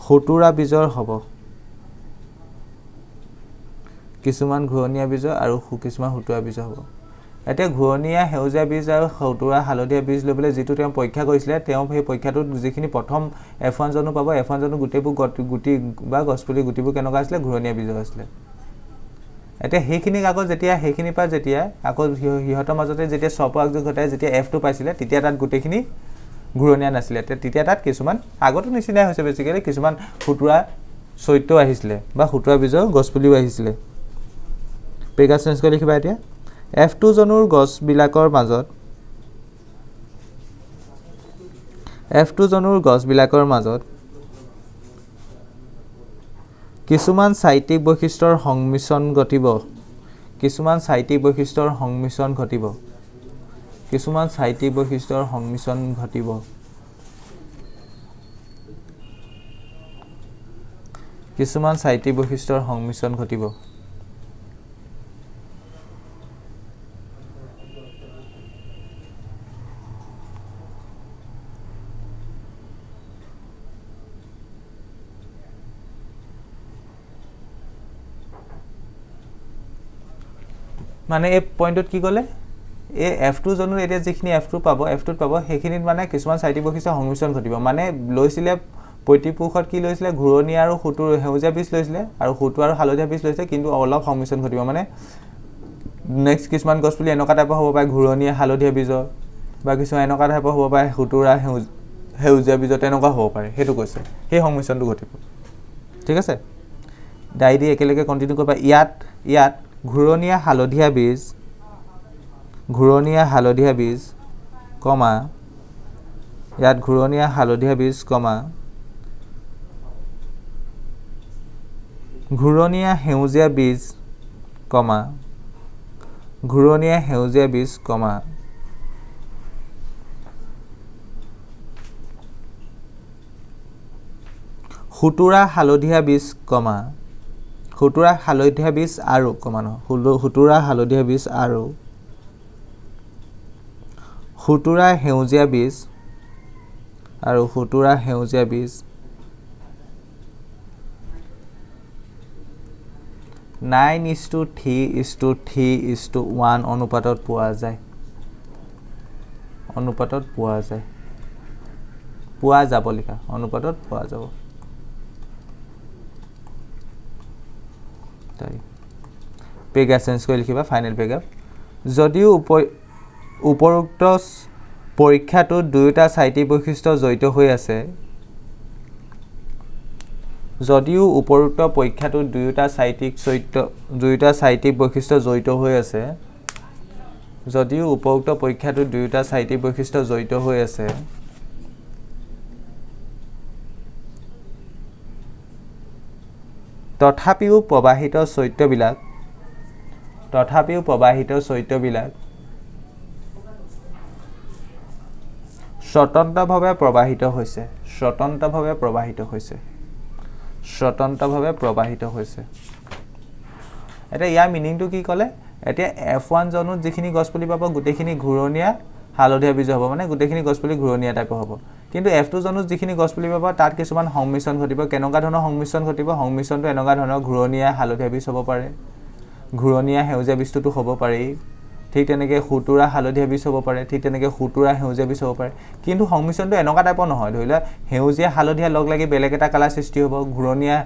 হুতুৰা বীজৰ হ'ব এতিয়া ঘূৰণীয়া সেউজীয়া বীজ আৰু হুতুৰা হালধীয়া বীজ লবলৈ যিটো তেওঁ পৰীক্ষা কৰিছিলে তেওঁ সেই পৰীক্ষাটোত যিখিনি প্ৰথম F1 জনু পাব F1 জনু গুটিবোৰ গুটি বা গছপুলি গুটিবোৰ কেনেকুৱা আছিলে ঘূৰণীয়া বীজৰ আছিলে এতিয়া সেইখিনি আকৌ যেতিয়া সেইখিনি পা যেতিয়া আকৌ হিহতৰ মাজতে যেতিয়া স্বপৰাগযোগ ঘটায় যেতিয়া F2 পাইছিলে তেতিয়া তাত গুটিখিনি ঘূৰণীয়া নাছিলে তেতিয়া তাত কিছুমান আগতো নিচিনা হৈছে বেসিক্যালি কিছুমান হুতুৰা চৰিত্ৰ আহিছিলে বা হুতুৰা বীজৰ গছপুলিও আহিছিলে পেগাছ চেঞ্জ কৰি লিখিবা এতিয়া F2 জনুৰ গছবিলাকৰ মাজত কিছুমান সাইটিক বৈশিষ্ট্যৰ সংমিশ্ৰণ ঘটিব মানে এই পইণ্টত কি ক'লে এই F2 জনুৰ এতিয়া যিখিনি F2 পাব সেইখিনিত মানে কিছুমান সাইটিক বৈশিষ্ট্যৰ সংমিশ্ৰণ ঘটিব মানে লৈছিলে প্ৰতিপুৰুষত কি লৈছিলে ঘূৰণীয়া আৰু হুতুৰ সেউজীয়া বীজ লৈছিলে আৰু হুতুৰ আৰু হালধীয়া বীজ লৈছিলে কিন্তু অলপ সংমিশ্ৰণ ঘটিব মানে নেক্সট কিছুমান গছপুলি এনেকুৱা টাইপৰ হ'ব পাৰে ঘূৰণীয়া হালধীয়া বীজৰ বা কিছুমান এনেকুৱা টাইপৰ হ'ব পাৰে হুতুৰা সেউজীয়া বীজৰ তেনেকুৱা হ'ব পাৰে সেইটো কৈছে সেই সংমিশ্ৰণটো ঘটিব ঠিক আছে ডাইডি একেলগে কন্টিনিউ কৰিবা ইয়াত ঘূৰণীয়া হালধীয়া বীজ কমা ইয়াত ঘূৰণীয়া হালধীয়া বীজ কমা ঘূৰণীয়া সেউজীয়া বীজ কমা হুতুৰা হালধীয়া বীজ কমা হুতুৰা হালধীয়া বীজ আৰু কমানো হুতুৰা হালধীয়া বীজ আৰু হুতুৰা সেউজীয়া বীজ আৰু হুতুৰা সেউজীয়া বীজ 9:3:3:1 অনুপাতত পোৱা যায় পোৱা যাব লিখা অনুপাতত পোৱা যাব পেগা চেঞ্জ কৰি লিখিবা ফাইনেল পেগা যদিও উপৰোক্ত পৰীক্ষাটোত দুয়োটা চাৰিটি বৈশিষ্ট্য জড়িত হৈ আছে যদিও উপৰোক্ত পৰীক্ষাটোত দুয়োটা চাৰিটি বৈশিষ্ট্য জড়িত হৈ আছে তথাপিও প্ৰবাহিত চৰিত্ৰবিলাক স্বতন্ত্ৰভাৱে প্ৰবাহিত হৈছে এতিয়া ইয়াৰ মিনিংটো কি ক'লে এতিয়া F1 জনত যিখিনি গছপুলি পাব গোটেইখিনি ঘূৰণীয়া হালধীয়া বীজ হ'ব মানে গোটেইখিনি গছপুলি ঘূৰণীয়া টাইপৰ হ'ব কিন্তু F2 জনত যিখিনি গছপুলি পাব তাত কিছুমান সংমিশ্ৰণ ঘটিব কেনেকুৱা ধৰণৰ সংমিশ্ৰণ ঘটিব সংমিশ্ৰণটো এনেকুৱা ধৰণৰ ঘূৰণীয়া হালধীয়া বীজ হ'ব পাৰে ঘূৰণীয়া সেউজীয়া বীজটো হ'ব পাৰে ঠিক তেনেকৈ হুতুৰা হালধীয়া বীজ হ'ব পাৰে ঠিক তেনেকৈ হুতুৰা সেউজীয়া বীজ হ'ব পাৰে কিন্তু সংমিশ্ৰণটো এনেকুৱা টাইপৰ নহয় ধৰি লোৱা সেউজীয়া হালধীয়া লগ লাগি বেলেগ এটা কালাৰ সৃষ্টি হ'ব ঘূৰণীয়া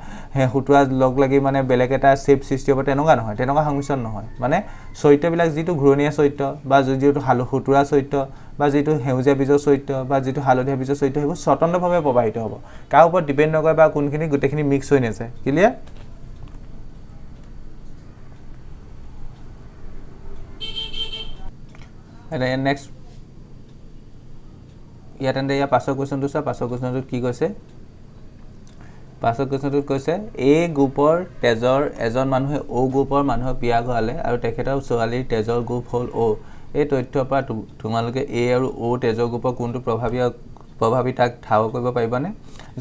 হুতুৰা লগ লাগি মানে বেলেগ এটা শেপ সৃষ্টি হ'ব তেনেকুৱা নহয় তেনেকুৱা সংমিশ্ৰণ নহয় মানে চৰিত্ৰবিলাক যিটো ঘূৰণীয়া চৰিত্ৰ বা যিটো হুতুৰা চৰিত্ৰ বা যিটো সেউজীয়া বীজৰ চৰিত্ৰ বা যিটো হালধীয়া বীজৰ চৰিত্ৰ সেইবোৰ স্বতন্ত্ৰভাৱে প্ৰবাহিত হ'ব কাৰ ওপৰত ডিপেন্ড নকৰে বা কোনখিনি গোটেইখিনি মিক্স হৈ নাযায় ক্লিয়াৰ নেক্সট ইয়াতে ইয়াৰ পাছৰ কুৱেশ্যনটো চোৱা পাছৰ কুৱেশ্যনটোত কি কৈছে পাছৰ কুৱেশ্যনটোত কৈছে এ গ্ৰুপৰ তেজৰ এজন মানুহে অ গ্ৰুপৰ মানুহক বিয়া কৰালে আৰু তেখেতৰ ছোৱালীৰ তেজৰ গ্ৰুপ হ'ল অ এই তথ্যৰ পৰা তোমালোকে এ আৰু অ তেজৰ গ্ৰুপৰ কোনটো প্ৰভাৱী তাক ঠাৱৰ কৰিব পাৰিবানে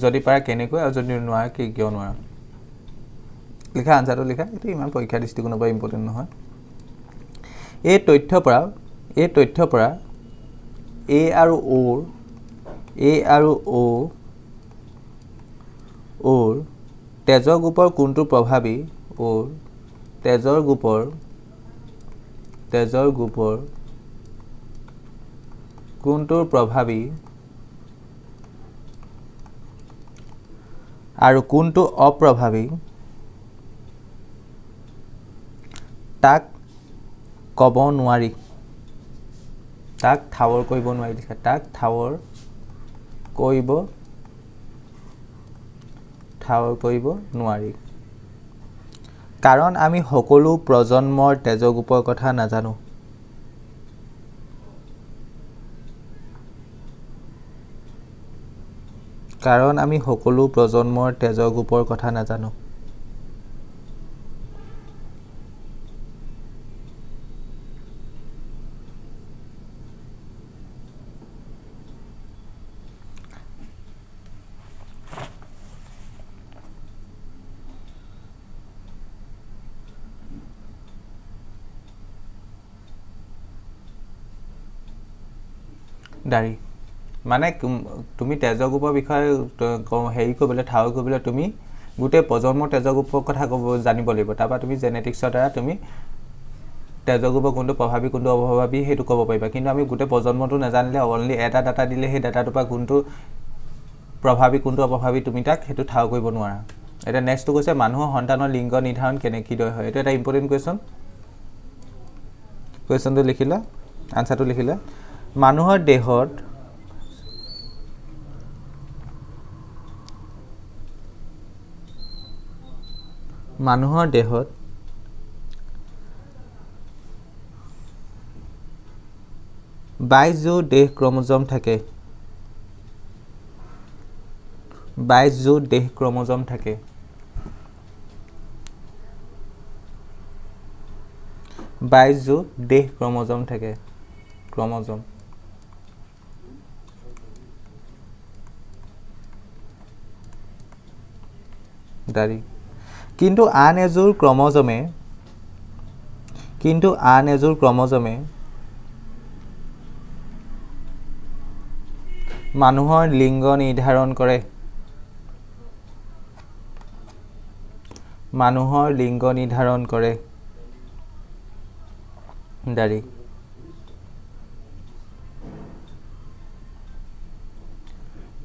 যদি পাৰা কেনেকৈ আৰু যদি নোৱাৰা কি কিয় নোৱাৰা লিখা আনসাৰটো লিখা এইটো ইমান পৰীক্ষা দৃষ্টিকোণৰ পৰা ইম্পৰ্টেণ্ট নহয় এই তথ্যৰ পৰা এ আৰু অ'ৰ তেজৰ গ্ৰুপৰ কোনটো প্ৰভাৱী তেজৰ গ্ৰুপৰ কোনটোৰ প্ৰভাৱী আৰু কোনটো অপ্ৰভাৱী তাক ক'ব নোৱাৰি তাক ঠাৱৰ কৰিব নোৱাৰি লিখা তাক ঠাৱৰ কৰিব নোৱাৰি কাৰণ আমি সকলো প্ৰজন্মৰ তেজৰ গ্ৰুপৰ কথা নাজানো দাড়ি মানে তুমি তেজৰ গ্ৰুপৰ বিষয়ে হেৰি কৰিবলৈ ঠাৱৰ কৰিবলৈ তুমি গোটেই প্ৰজন্মৰ তেজৰ গ্ৰুপৰ কথা জানিব লাগিব তাৰপৰা তুমি জেনেটিক্সৰ দ্বাৰা তুমি তেজৰ গ্ৰুপৰ কোনটো প্ৰভাৱী কোনটো অপ্ৰভাৱী সেইটো ক'ব পাৰিবা কিন্তু আমি গোটেই প্ৰজন্মটো নাজানিলে অনলি এটা ডাটা দিলে সেই ডাটাটোৰ পৰা কোনটো প্ৰভাৱী কোনটো অপ্ৰভাৱী তুমি তাক সেইটো ঠাৱৰ কৰিব নোৱাৰা এতিয়া নেক্সটটো কৈছে মানুহৰ সন্তানৰ লিংগ নিৰ্ধাৰণ কিদৰে হয় এইটো এটা ইম্পৰ্টেণ্ট কুৱেশ্যনটো লিখিলা আনসাৰটো লিখিলা মানুহৰ দেহত মানুহৰ দেহত 22 যোৰ দেহ ক্ৰমোজম থাকে 22 যোৰ দেহ ক্ৰমোজম থাকে 22 যোৰ দেহ ক্ৰমোজম থাকে ক্ৰমোজম দাড়ি কিন্তু আন এযোৰ ক্ৰমজমে মানুহৰ লিংগ নিৰ্ধাৰণ কৰে। দাৰি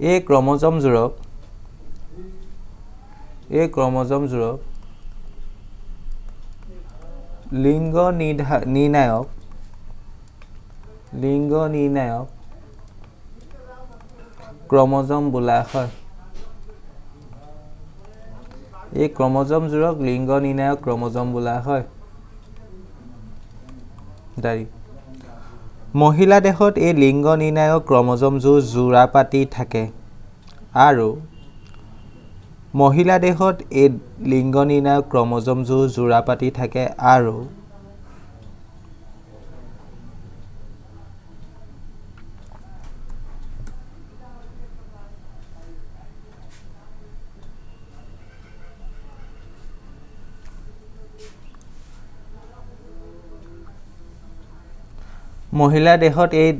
এই ক্ৰমজমজোৰক লিংগ নিৰ্ণায়ক ক্ৰমজম বোলা হয়। এই ক্ৰমজমজোৰক লিংগ নিৰ্ণায়ক ক্ৰমজম বোলা হয়। দাৰি মহিলা দেহত এই লিংগ নিৰ্ণায়ক ক্ৰমজমজোৰ যোৰাপাতি থাকে আৰু মহিলা দেহত এই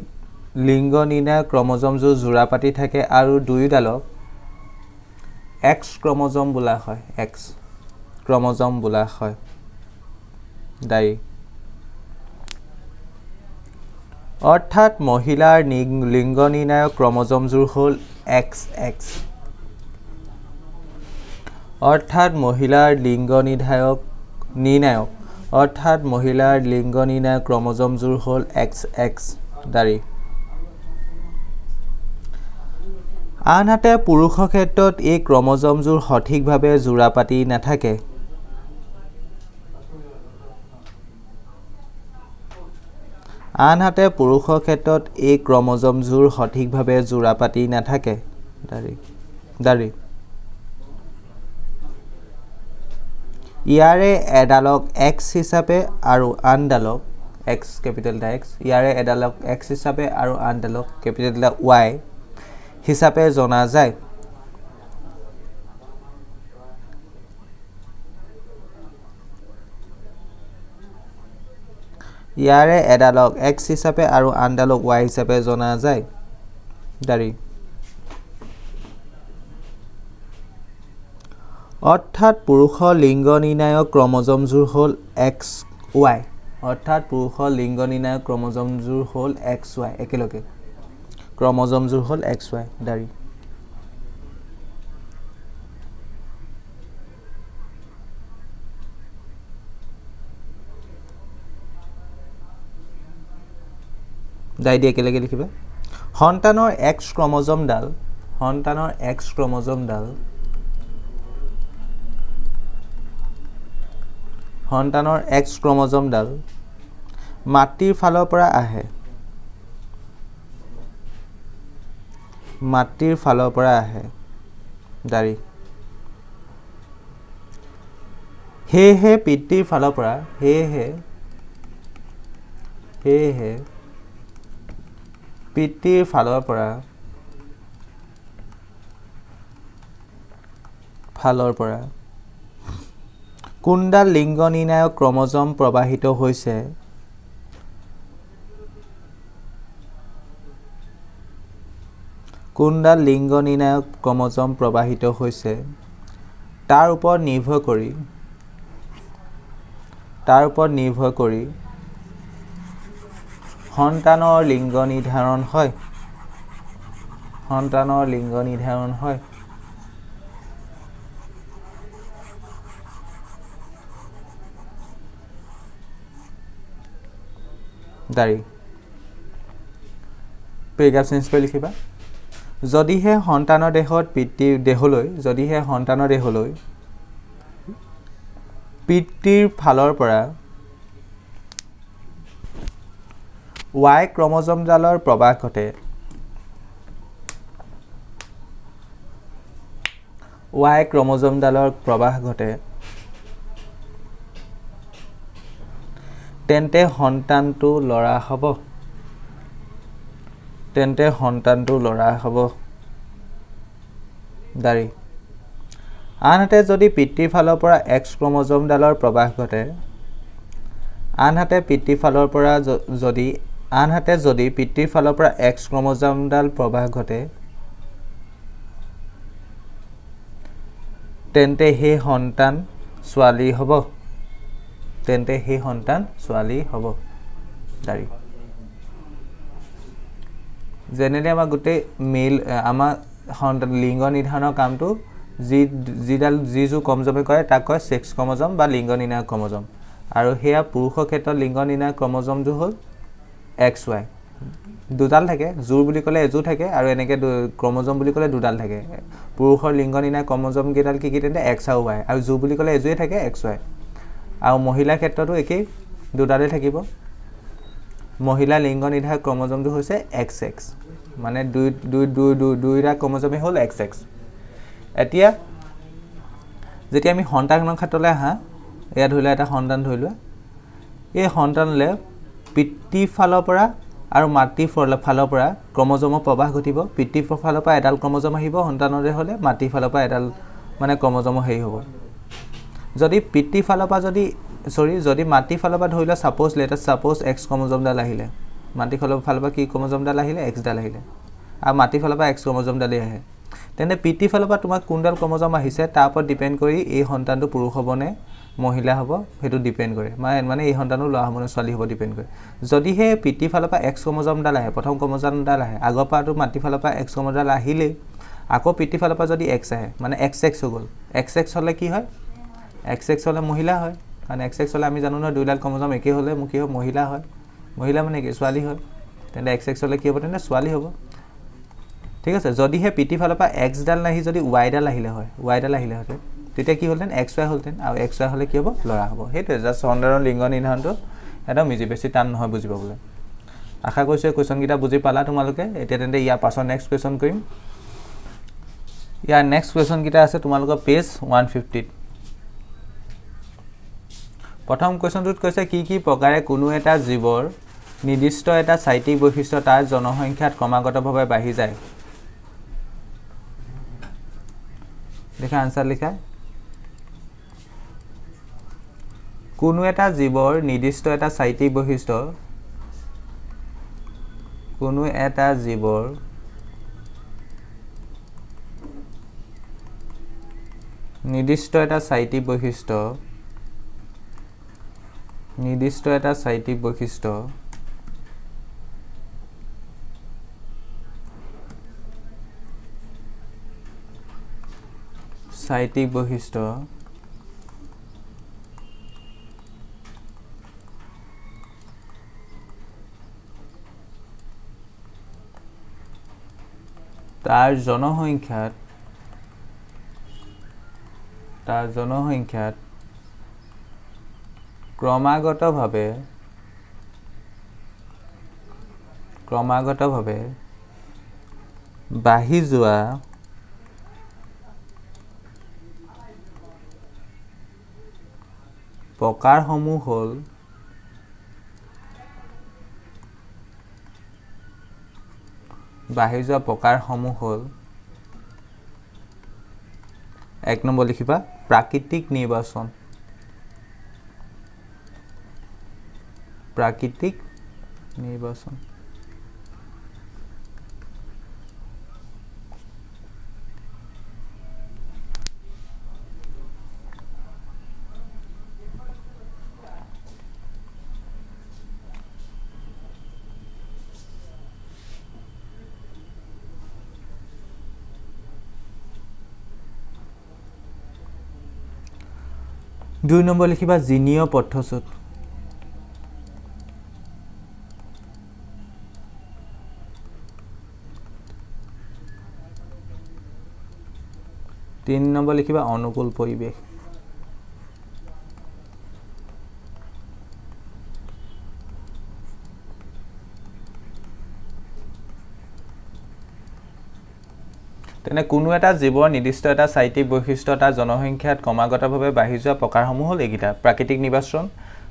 লিংগ নিৰ্ণায়ক ক্ৰমজমজোৰ যোৰাপাতি থাকে আৰু দুয়োডালক এক্স ক্ৰমজম বোলা হয়। দাৰি অৰ্থাৎ মহিলাৰ লিংগ নিৰ্ণায়ক ক্ৰমজমজোৰ হ'ল XX। অৰ্থাৎ মহিলাৰ লিংগ নিৰ্ণায়ক ক্ৰমজমজোৰ হ'ল XX। দাৰি আনহাতে পুৰুষৰ ক্ষেত্ৰত এই ক্ৰমজমজোৰ সঠিকভাৱে যোৰাপাতি নাথাকে। দাৰি ইয়াৰে এডালক X হিচাপে আৰু আনডালক X হিচাপে আৰু আনডালক Y হিচাপে জনা যায়। ইয়াৰে এডালক X হিচাপে আৰু আনডালক Y হিচাপে জনা যায়। দাৰি অৰ্থাৎ পুৰুষৰ লিংগ নিৰ্ণায়ক ক্ৰমজমজোৰ হ'ল XY। একেলগে ক্ৰমজমজোৰ হ'ল XY। দাৰি দাই দি একেলগে লিখিবা। সন্তানৰ X ক্ৰমজমডাল মাতৃৰ ফালৰ পৰা আহে। দাৰি সেয়েহে পিতৃৰ ফালৰ পৰা কোনডাল লিংগ নিৰ্ণায়ক ক্ৰমজম প্ৰবাহিত হৈছে তাৰ ওপৰত নিৰ্ভৰ কৰি সন্তানৰ লিংগ নিৰ্ধাৰণ হয়। দাৰি পেৰাগ্ৰাফ চেঞ্জ কৰি লিখিবা। যদিহে সন্তানৰ দেহলৈ পিতৃৰ ফালৰ পৰা Y ক্ৰমজমডালৰ প্ৰৱাহ ঘটে তেন্তে সন্তানটো ল'ৰা হ'ব। দাৰি আনহাতে যদি পিতৃৰ ফালৰ পৰা এক্স ক্ৰম'জমডালৰ প্ৰৱাহ ঘটে আনহাতে যদি পিতৃৰ ফালৰ পৰা এক্স ক্ৰম'জমডাল প্ৰৱাহ ঘটে তেন্তে সেই সন্তান ছোৱালী হ'ব দাৰি জেনেৰেলি আমাৰ গোটেই মেল আমাৰ সন্তান লিংগ নিৰ্ধাৰণৰ কামটো যিযোৰ ক্ৰম'জমে কৰে তাক কয় ছেক্স ক্ৰম'জম বা লিংগ নিৰ্ণায়ক ক্ৰম'জম আৰু সেয়া পুৰুষৰ ক্ষেত্ৰত লিংগ নিৰ্ণায়ক ক্ৰম'জমটো হ'ল XY দুডাল থাকে জোৰ বুলি ক'লে এযোৰ থাকে আৰু এনেকৈ ক্ৰম'জম বুলি ক'লে দুডাল থাকে পুৰুষৰ লিংগ নিৰ্ণায়ক ক্ৰম'জম কেইডাল কি তেন্তে X আৰু Y আৰু জোৰ বুলি ক'লে এযোৰে থাকে XY আৰু মহিলাৰ ক্ষেত্ৰতো একেই দুডালেই থাকিব মহিলা লিংগ নিৰ্ধাৰক ক্ৰম'জমটো হৈছে XX মানে দুইটা ক্ৰম'জমেই হ'ল XX এতিয়া যেতিয়া আমি সন্তানৰ ক্ষেত্ৰলৈ আহা এয়া ধৰি লোৱা এটা সন্তান ধৰি লোৱা এই সন্তানলৈ পিতৃৰ ফালৰ পৰা আৰু মাতৃৰ ফালৰ পৰা ক্ৰম'জমৰ প্ৰৱাহ ঘটিব পিতৃৰ ফালৰ পৰা এডাল ক্ৰম'জম আহিব সন্তানৰে হ'লে মাতৃৰ ফালৰ পৰা এডাল মানে ক্ৰম'জমৰ হেৰি হ'ব যদি পিতৃৰ ফালৰ পৰা যদি মাতৃৰ ফালৰ পৰা ধৰি লোৱা ছাপ'জ X ক্ৰম'জমডাল আহিলে মাতৃৰ ফালৰ পৰা কি ক্ৰম'জমডাল আহিলে Xডাল আহিলে আৰু মাতৃৰ ফালৰ পৰা X ক্ৰম'জমডালেই আহে তেন্তে পিতৃৰ ফালৰ পৰা তোমাক কোনডাল ক্ৰম'জম আহিছে তাৰ ওপৰত ডিপেণ্ড কৰি এই সন্তানটো পুৰুষ হ'বনে মহিলা হ'ব সেইটো ডিপেণ্ড কৰে মানে এই সন্তানো ল'ৰা হ'ব নে ছোৱালী হ'ব ডিপেণ্ড কৰে যদিহে পিতৃৰ ফালৰ পৰা X ক্ৰম'জমডাল আহে প্ৰথম ক্ৰম'জমডাল আহে আগৰ পৰাতো মাতৃৰ ফালৰ পৰা X ক্ৰম'জমডাল আহিলেই আকৌ পিতৃৰ ফালৰ পৰা যদি X আহে মানে XX হৈ গ'ল XX হ'লে কি হয় XX হ'লে মহিলা হয় কাৰণ XX হ'লে আমি জানো নহয় দুইডাল ক্ৰম'জম একেই হ'লে কি হয় মহিলা হয় মহিলা মানে কি ছোৱালী হয় তেন্তে XX হ'লে কি হ'ব তেন্তে ছোৱালী হ'ব ঠিক আছে যদিহে পিতৃৰ ফালৰ পৰা Xডাল নাহি যদি Yডাল আহিলে হয় তেতিয়া কি হ'লহেঁতেন XY হ'লহেঁতেন আৰু XY হ'লে কি হ'ব ল'ৰা হ'ব সেইটোৱে জাষ্ট সন্তানৰ লিংগ নিৰ্ধাৰণটো একদম ইজি বেছি টান নহয় বুজি পাবলৈ আশা কৰিছোঁ এই কুৱেশ্যনকেইটা বুজি পালা তোমালোকে এতিয়া তেন্তে ইয়াৰ পাছত নেক্সট কুৱেশ্যন কৰিম ইয়াৰ নেক্সট কুৱেশ্যনকেইটা আছে তোমালোকৰ পেজ 150 প্ৰথম কুৱেশ্যনটোত কৈছে কি প্ৰকাৰে কোনো এটা জীৱৰ নিৰ্দিষ্ট এটা চাৰিত্ৰিক বৈশিষ্ট্য তাৰ জনসংখ্যাত ক্ৰমাগতভাৱে বাঢ়ি যায় লিখা আনসাৰ লিখা কোনো এটা জীৱৰ নিৰ্দিষ্ট এটা চাৰিত্ৰিক বৈশিষ্ট্য কোনো এটা জীৱৰ নিৰ্দিষ্ট এটা চাৰিত্ৰিক বৈশিষ্ট্য তাৰ জনসংখ্যাত ক্ৰমাগতভাৱে বাঢ়ি যোৱা প্ৰকাৰসমূহ হ'ল এক নম্বৰ লিখিবা প্ৰাকৃতিক নিৰ্বাচন দুই নম্বৰ লিখিবা জিনীয় পথ্যচ্যুত তিন নম্বৰ লিখিবা অনুকূল পৰিৱেশ তেনে কোনো এটা জীৱৰ নিৰ্দিষ্ট এটা চাৰিত্ৰিক বৈশিষ্ট্য তাৰ জনসংখ্যাত ক্ৰমাগতভাৱে বাঢ়ি যোৱা প্ৰকাৰসমূহ হ'ল এইকেইটা প্ৰাকৃতিক নিৰ্বাচন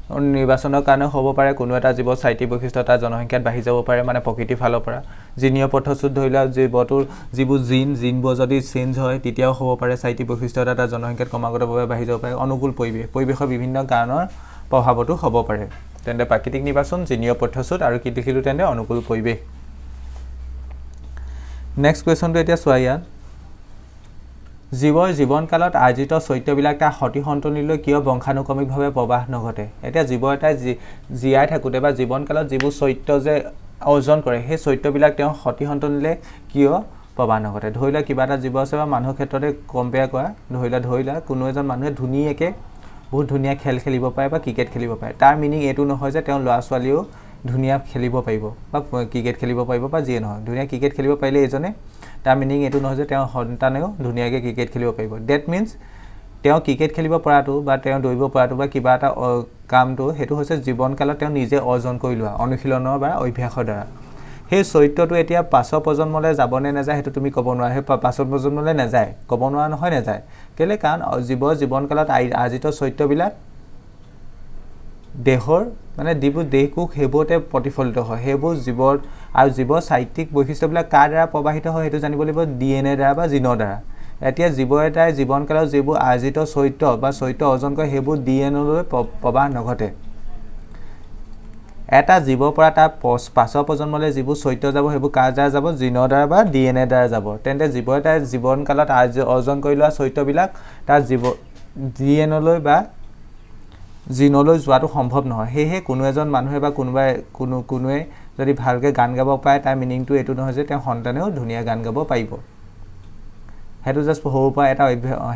নিৰ্বাচনৰ কাৰণে হ'ব পাৰে কোনো এটা জীৱ চাৰিটি বৈশিষ্ট্য তাৰ জনসংখ্যাত বাঢ়ি যাব পাৰে মানে প্ৰকৃতিৰ ফালৰ পৰা জিনীয় পদ্ধতিত ধৰি লোৱা জীৱটোৰ যিবোৰ জিনবোৰ যদি চেঞ্জ হয় তেতিয়াও হ'ব পাৰে চাৰিটি বৈশিষ্ট্য এটা তাৰ জনসংখ্যাত ক্ৰমাগতভাৱে বাঢ়ি যাব পাৰে অনুকূল পৰিৱেশৰ বিভিন্ন কাৰণৰ প্ৰভাৱতো হ'ব পাৰে তেন্তে প্ৰাকৃতিক নিৰ্বাচন জিনীয় পদ্ধতিত আৰু কি দেখিলোঁ তেন্তে অনুকূল পৰিৱেশ নেক্সট কুৱেশ্যনটো এতিয়া চোৱা ইয়াত জীৱৰ জীৱনকালত আৰ্জিত চৰিত্ৰবিলাক তাৰ সতি সন্ততিলৈ কিয় বংশানুক্ৰমিকভাৱে প্ৰবাহ নঘটে এতিয়া জীৱ এটাই জীয়াই থাকোঁতে বা জীৱনকালত যিবোৰ চৰিত্ৰ যে অৰ্জন কৰে সেই চৰিত্ৰবিলাক তেওঁ সতি সন্ততিলৈ কিয় প্ৰবাহ নঘটে ধৰি লোৱা কিবা এটা জীৱ আছে বা মানুহৰ ক্ষেত্ৰতে কম্পেয়াৰ কৰা ধৰি লোৱা কোনো এজন মানুহে ধুনীয়াকৈ বহুত ধুনীয়া খেল খেলিব পাৰে বা ক্ৰিকেট খেলিব পাৰে তাৰ মিনিং এইটো নহয় যে তেওঁ ল'ৰা ছোৱালীও ধুনীয়া খেলিব পাৰিব বা ক্ৰিকেট খেলিব পাৰিব বা যিয়ে নহয় ধুনীয়া ক্ৰিকেট খেলিব পাৰিলে এজনে তাৰ মিনিং এইটো নহয় যে তেওঁৰ সন্তানেও ধুনীয়াকৈ ক্ৰিকেট খেলিব পাৰিব ডেট মিনছ তেওঁ ক্ৰিকেট খেলিব পৰাটো বা তেওঁ দৌৰিব পৰাটো বা কিবা এটা কামটো সেইটো হৈছে জীৱনকালত তেওঁ নিজে অৰ্জন কৰি লোৱা অনুশীলনৰ বা অভ্যাসৰ দ্বাৰা সেই চৰিত্ৰটো এতিয়া পাছৰ প্ৰজন্মলৈ যাবনে নাযায় সেইটো তুমি ক'ব নোৱাৰা সেই পাছৰ প্ৰজন্মলৈ নাযায় ক'ব নোৱাৰা নহয় নাযায় কেলৈ কাৰণ জীৱনকালত আৰ্জিত চৰিত্ৰবিলাক দেহৰ মানে যিবোৰ দেহকোষ সেইবোৰতে প্ৰতিফলিত হয় সেইবোৰ জীৱৰ আৰু জীৱৰ চাৰিত্ৰিক বৈশিষ্ট্যবিলাক কাৰ দ্বাৰা প্ৰবাহিত হয় সেইটো জানিব লাগিব DNA দ্বাৰা বা জিনৰ দ্বাৰা এতিয়া জীৱ এটাই জীৱনকালত যিবোৰ আৰ্জিত চৰিত্ৰ বা চৰিত্ৰ অৰ্জন কৰে সেইবোৰ DNA-লৈ প্ৰবাহ নঘটে এটা জীৱৰ পৰা তাৰ পাছৰ প্ৰজন্মলৈ যিবোৰ চৰিত্ৰ যাব সেইবোৰ কাৰ দ্বাৰা যাব জিনৰ দ্বাৰা বা DNA দ্বাৰা যাব তেন্তে জীৱ এটাই জীৱনকালত অৰ্জন কৰি লোৱা চৰিত্ৰবিলাক তাৰ DNA-লৈ বা জিনলৈ যোৱাটো সম্ভৱ নহয় সেয়েহে কোনো এজন মানুহে বা কোনোৱে যদি ভালকৈ গান গাব পাৰে তাৰ মিনিংটো এইটো নহয় যে তেওঁ সন্তানেও ধুনীয়া গান গাব পাৰিব সেইটো জাষ্ট সৰুৰ পৰা এটা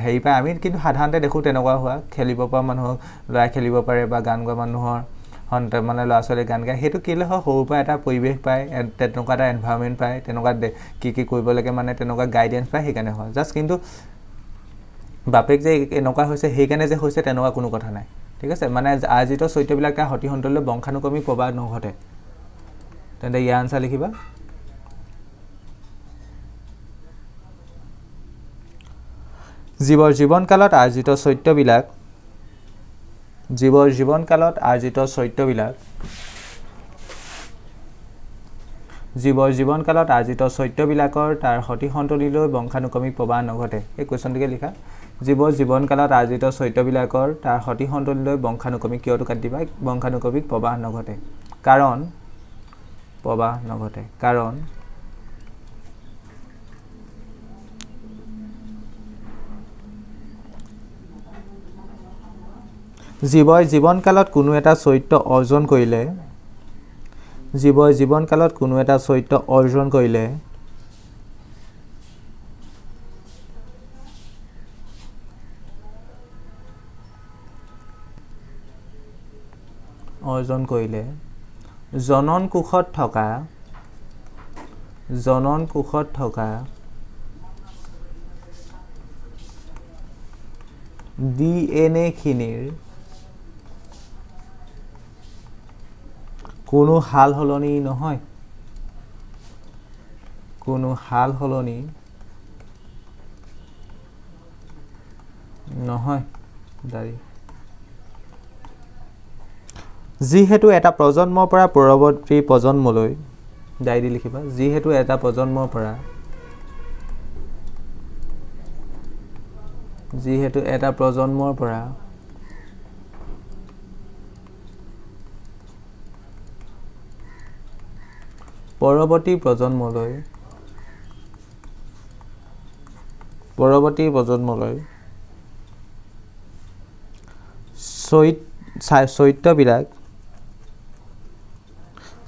হেৰি পায় আমি কিন্তু সাধাৰণতে দেখোঁ তেনেকুৱা হোৱা খেলিব পৰা মানুহক ল'ৰাই খেলিব পাৰে বা গান গোৱা মানুহৰ সন্তান মানে ল'ৰা ছোৱালীয়ে গান গায় সেইটো কেলৈ হয় সৰুৰ পৰা এটা পৰিৱেশ পায় তেনেকুৱা এটা এনভাইৰনমেণ্ট পায় তেনেকুৱা কি কৰিব লাগে মানে তেনেকুৱা গাইডেঞ্চ পায় সেইকাৰণে হয় জাষ্ট কিন্তু বাপেক যে এনেকুৱা হৈছে সেইকাৰণে যে হৈছে তেনেকুৱা কোনো কথা নাই ঠিক আছে মানে আৰ্জিত চৰিত্ৰবিলাক তাৰ সতি সন্ততিলৈ বংশানুক্ৰমিক প্ৰবাহ নঘটে তেন্তে ইয়াৰ আনচাৰ লিখিবা জীৱৰ জীৱনকালত আৰ্জিত চৰিত্ৰবিলাকৰ তাৰ সতি সন্ততিলৈ বংশানুক্ৰমিক প্ৰবাহ নঘটে এই কুৱেশ্যনটোকে লিখা জীৱৰ জীৱনকালত আৰ্জিত চৰিত্ৰবিলাকৰ তাৰ সতি সন্ততিলৈ বংশানুক্ৰমিক কিয়টো কাটি দিবা বংশানুক্ৰমিক প্ৰবাহ নঘটে কাৰণ জীৱই জীৱনকালত কোনো এটা চৰিত্ৰ অৰ্জন কৰিলে জনন কোষত থকা DNA খিনিৰ কোনো হাল সলনি নহয় যিহেতু এটা প্ৰজন্মৰ পৰা পৰৱৰ্তী প্ৰজন্মলৈ ডায়েৰী লিখিবা যিহেতু এটা প্ৰজন্মৰ পৰা পৰৱৰ্তী প্ৰজন্মলৈ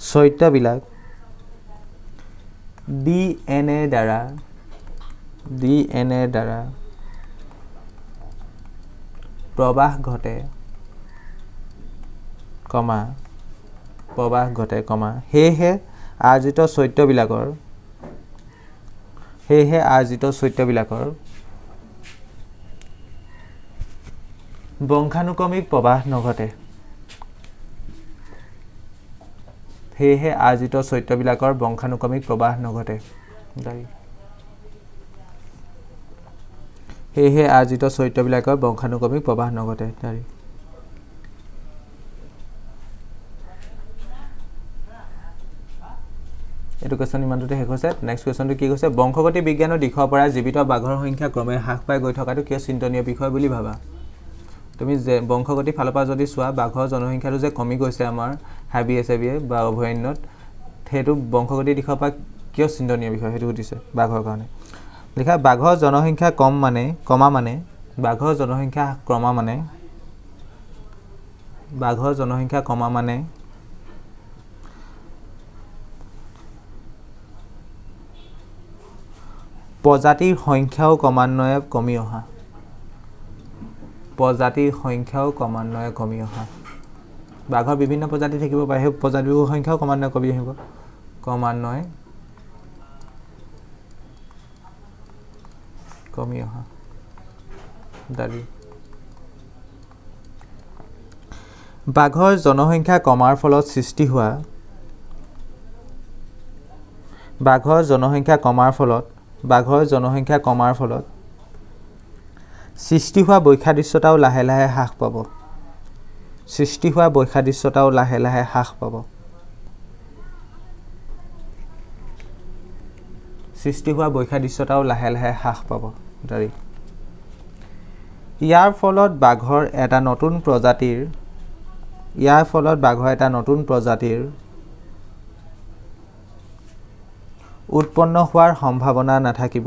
চৰিত্ৰবিলাক DNA দ্বাৰা প্ৰবাহ ঘটে সেয়েহে আৰ্জিত চৰিত্ৰবিলাকৰ বংশানুক্ৰমিক প্ৰবাহ নঘটে সেয়েহে আৰ্জিত চৰিত্ৰবিলাকৰ বংশানুক্ৰমিক প্ৰবাহ নঘটে এইটো কোৱেশ্চন ইমানটোতে শেষ হৈছে নেক্সট কোৱেশ্চনটো কি কৈছে বংশগতি বিজ্ঞানৰ দিশৰ পৰা জীৱিত বাঘৰ সংখ্যা ক্ৰমে হ্ৰাস পাই গৈ থকাটো কিয় চিন্তনীয় বিষয় বুলি ভাবা তুমি যে বংশগতি ফালৰ পৰা যদি চোৱা বাঘৰ জনসংখ্যাটো যে কমি গৈছে আমাৰ হাবিয়ে বা অভয়াৰণ্যত সেইটো বংশগতিৰ দিশৰ পৰা কিয় চিন্তনীয় বিষয় সেইটো সুধিছে বাঘৰ কাৰণে লিখা বাঘৰ জনসংখ্যা কমা মানে বাঘৰ জনসংখ্যা কমা মানে প্ৰজাতিৰ সংখ্যাও ক্ৰমান্বয়ে কমি অহা বাঘৰ বিভিন্ন প্ৰজাতি থাকিব পাৰে সেই প্ৰজাতিৰ সংখ্যাও ক্ৰমান্বয়ে কমি অহা দাবী বাঘৰ জনসংখ্যা কমাৰ ফলত সৃষ্টি হোৱা বাঘৰ জনসংখ্যা কমাৰ ফলত সৃষ্টি হোৱা বৈসাদৃশ্যতাও লাহে লাহে হ্ৰাস পাব ইয়াৰ ফলত বাঘৰ এটা নতুন প্ৰজাতিৰ উৎপন্ন হোৱাৰ সম্ভাৱনা নাথাকিব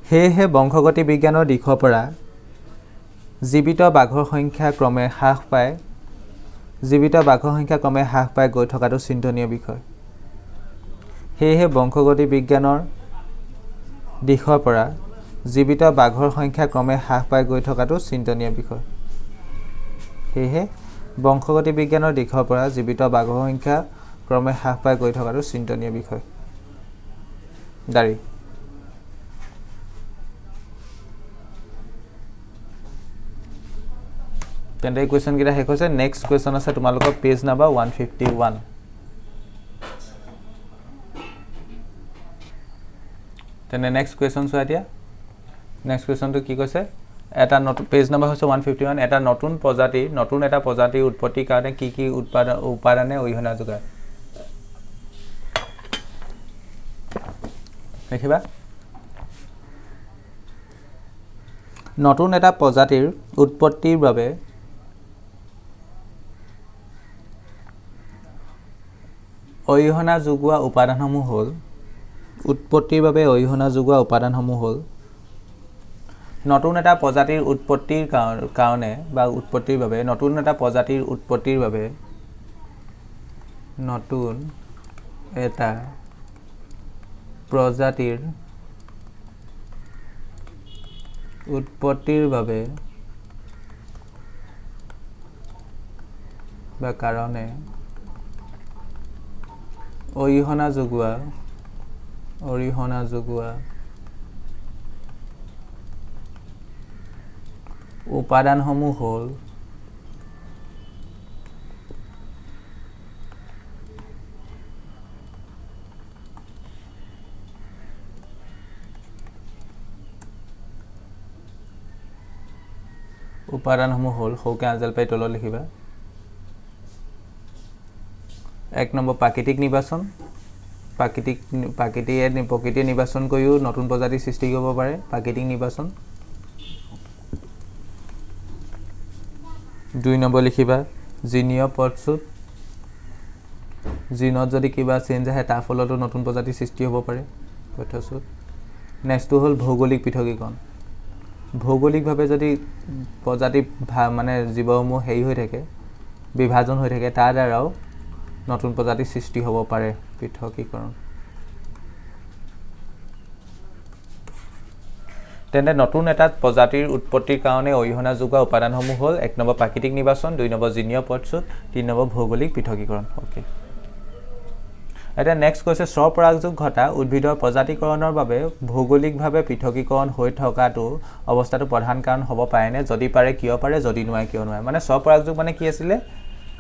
সেয়েহে বংশগতি বিজ্ঞানৰ দিশৰ পৰা জীৱিত বাঘৰ সংখ্যা ক্ৰমে হ্ৰাস পাই গৈ থকাটো চিন্তনীয় বিষয় সেয়েহে বংশগতি বিজ্ঞানৰ দিশৰ পৰা জীৱিত বাঘৰ সংখ্যা ক্ৰমে হ্ৰাস পাই গৈ থকাটো চিন্তনীয় বিষয় দাৰি তেন্তে এই কুৱেশ্যন কেইটা শেষ হৈছে নেক্সট কুৱেশ্যন আছে তোমালোকৰ পেজ নাম্বাৰ 151 তেনে নেক্সট কুৱেশ্যন চোৱা এতিয়া নেক্সট কুৱেশ্যনটো কি কৈছে এটা নতুন পেজ নাম্বাৰ হৈছে 151 এটা নতুন এটা প্ৰজাতিৰ উৎপত্তিৰ কাৰণে কি কি উপাদানে অৰিহণা যোগায় দেখিবা নতুন এটা প্ৰজাতিৰ উৎপত্তিৰ বাবে অৰিহণা যোগোৱা উপাদানসমূহ হ'ল নতুন এটা প্ৰজাতিৰ উৎপত্তিৰ কাৰণে বা উৎপত্তিৰ বাবে নতুন এটা প্ৰজাতিৰ উৎপত্তিৰ বাবে বা কাৰণে অৰিহণা যোগোৱা উপাদানসমূহ হ'ল সৌকে আঞ্জাল পাই তলত লিখিবা 1 নম্বৰ প্ৰাকৃতিক নিৰ্বাচন প্ৰকৃতিয়ে নিৰ্বাচন কৰিও নতুন প্ৰজাতিৰ সৃষ্টি কৰিব পাৰে প্ৰাকৃতিক নিৰ্বাচন 2 নম্বৰ লিখিবা জিনীয় পদচ্যুত জিনত যদি কিবা চেঞ্জ আহে তাৰ ফলতো নতুন প্ৰজাতিৰ সৃষ্টি হ'ব পাৰে পদচ্যুত নেক্সটটো হ'ল ভৌগোলিক পৃথকীকৰণ ভৌগোলিকভাৱে যদি প্ৰজাতি মানে জীৱসমূহ হেৰি হৈ থাকে বিভাজন হৈ থাকে তাৰ দ্বাৰাও নতুন প্ৰজাতিৰ সৃষ্টি হ'ব পাৰে পৃথকীকৰণ তেনে নতুন এটা প্ৰজাতিৰ উৎপত্তিৰ কাৰণে অৰিহণা যোগোৱা উপাদানসমূহ হ'ল 1 নম্বৰ প্ৰাকৃতিক নিৰ্বাচন 2 নম্বৰ জিনীয় পদচ্যুত 3 নম্বৰ ভৌগোলিক পৃথকীকৰণ ওকে এটা নেক্সট কৈছে স্বপৰাগযোগ ঘটা উদ্ভিদৰ প্ৰজাতিকৰণৰ বাবে ভৌগোলিকভাৱে পৃথকীকৰণ হৈ থকাটো অৱস্থাটো প্ৰধান কাৰণ হ'ব পাৰেনে যদি পাৰে কিয় পাৰে যদি নোৱাৰে কিয় নোৱাৰে মানে স্বপৰাগযোগ মানে কি আছিলে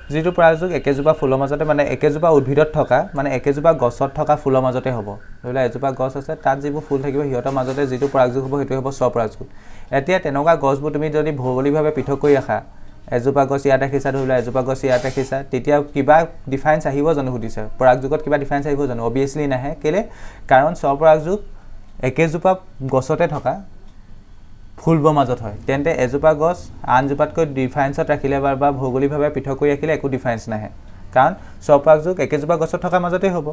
যিটো পৰাগযোগ একেজোপা ফুলৰ মাজতে মানে একেজোপা উদ্ভিদত থকা মানে একেজোপা গছত থকা ফুলৰ মাজতে হ'ব ধৰি লওক এজোপা গছ আছে তাত যিবোৰ ফুল থাকিব সিহঁতৰ মাজতে যিটো পৰাগযোগ হ'ব সেইটো হ'ব স্বপৰাগযোগ এতিয়া তেনেকুৱা গছবোৰ তুমি যদি ভৌগোলিকভাৱে পৃথক কৰি ৰাখা এজোপা গছ ইয়াত ৰাখিছা ধৰি লোৱা এজোপা গছ ইয়াত ৰাখিছা তেতিয়া কিবা ডিফাৰেঞ্চ আহিব জানো সুধিছে পৰাগযোগত কিবা ডিফাৰেঞ্চ আহিব জানো অবভিয়াছলি নাহে কেলে কাৰণ স্বপৰাগযোগ একেজোপা গছতে থকা ফুলবৰ মাজত হয় তেন্তে এজোপা গছ আনজোপাতকৈ ডিফাৰেঞ্চত ৰাখিলে বা ভৌগোলিকভাৱে পৃথক কৰি ৰাখিলে একো ডিফাৰেঞ্চ নাহে কাৰণ স্বপৰাগযোগ একেজোপা গছত থকাৰ মাজতে হ'ব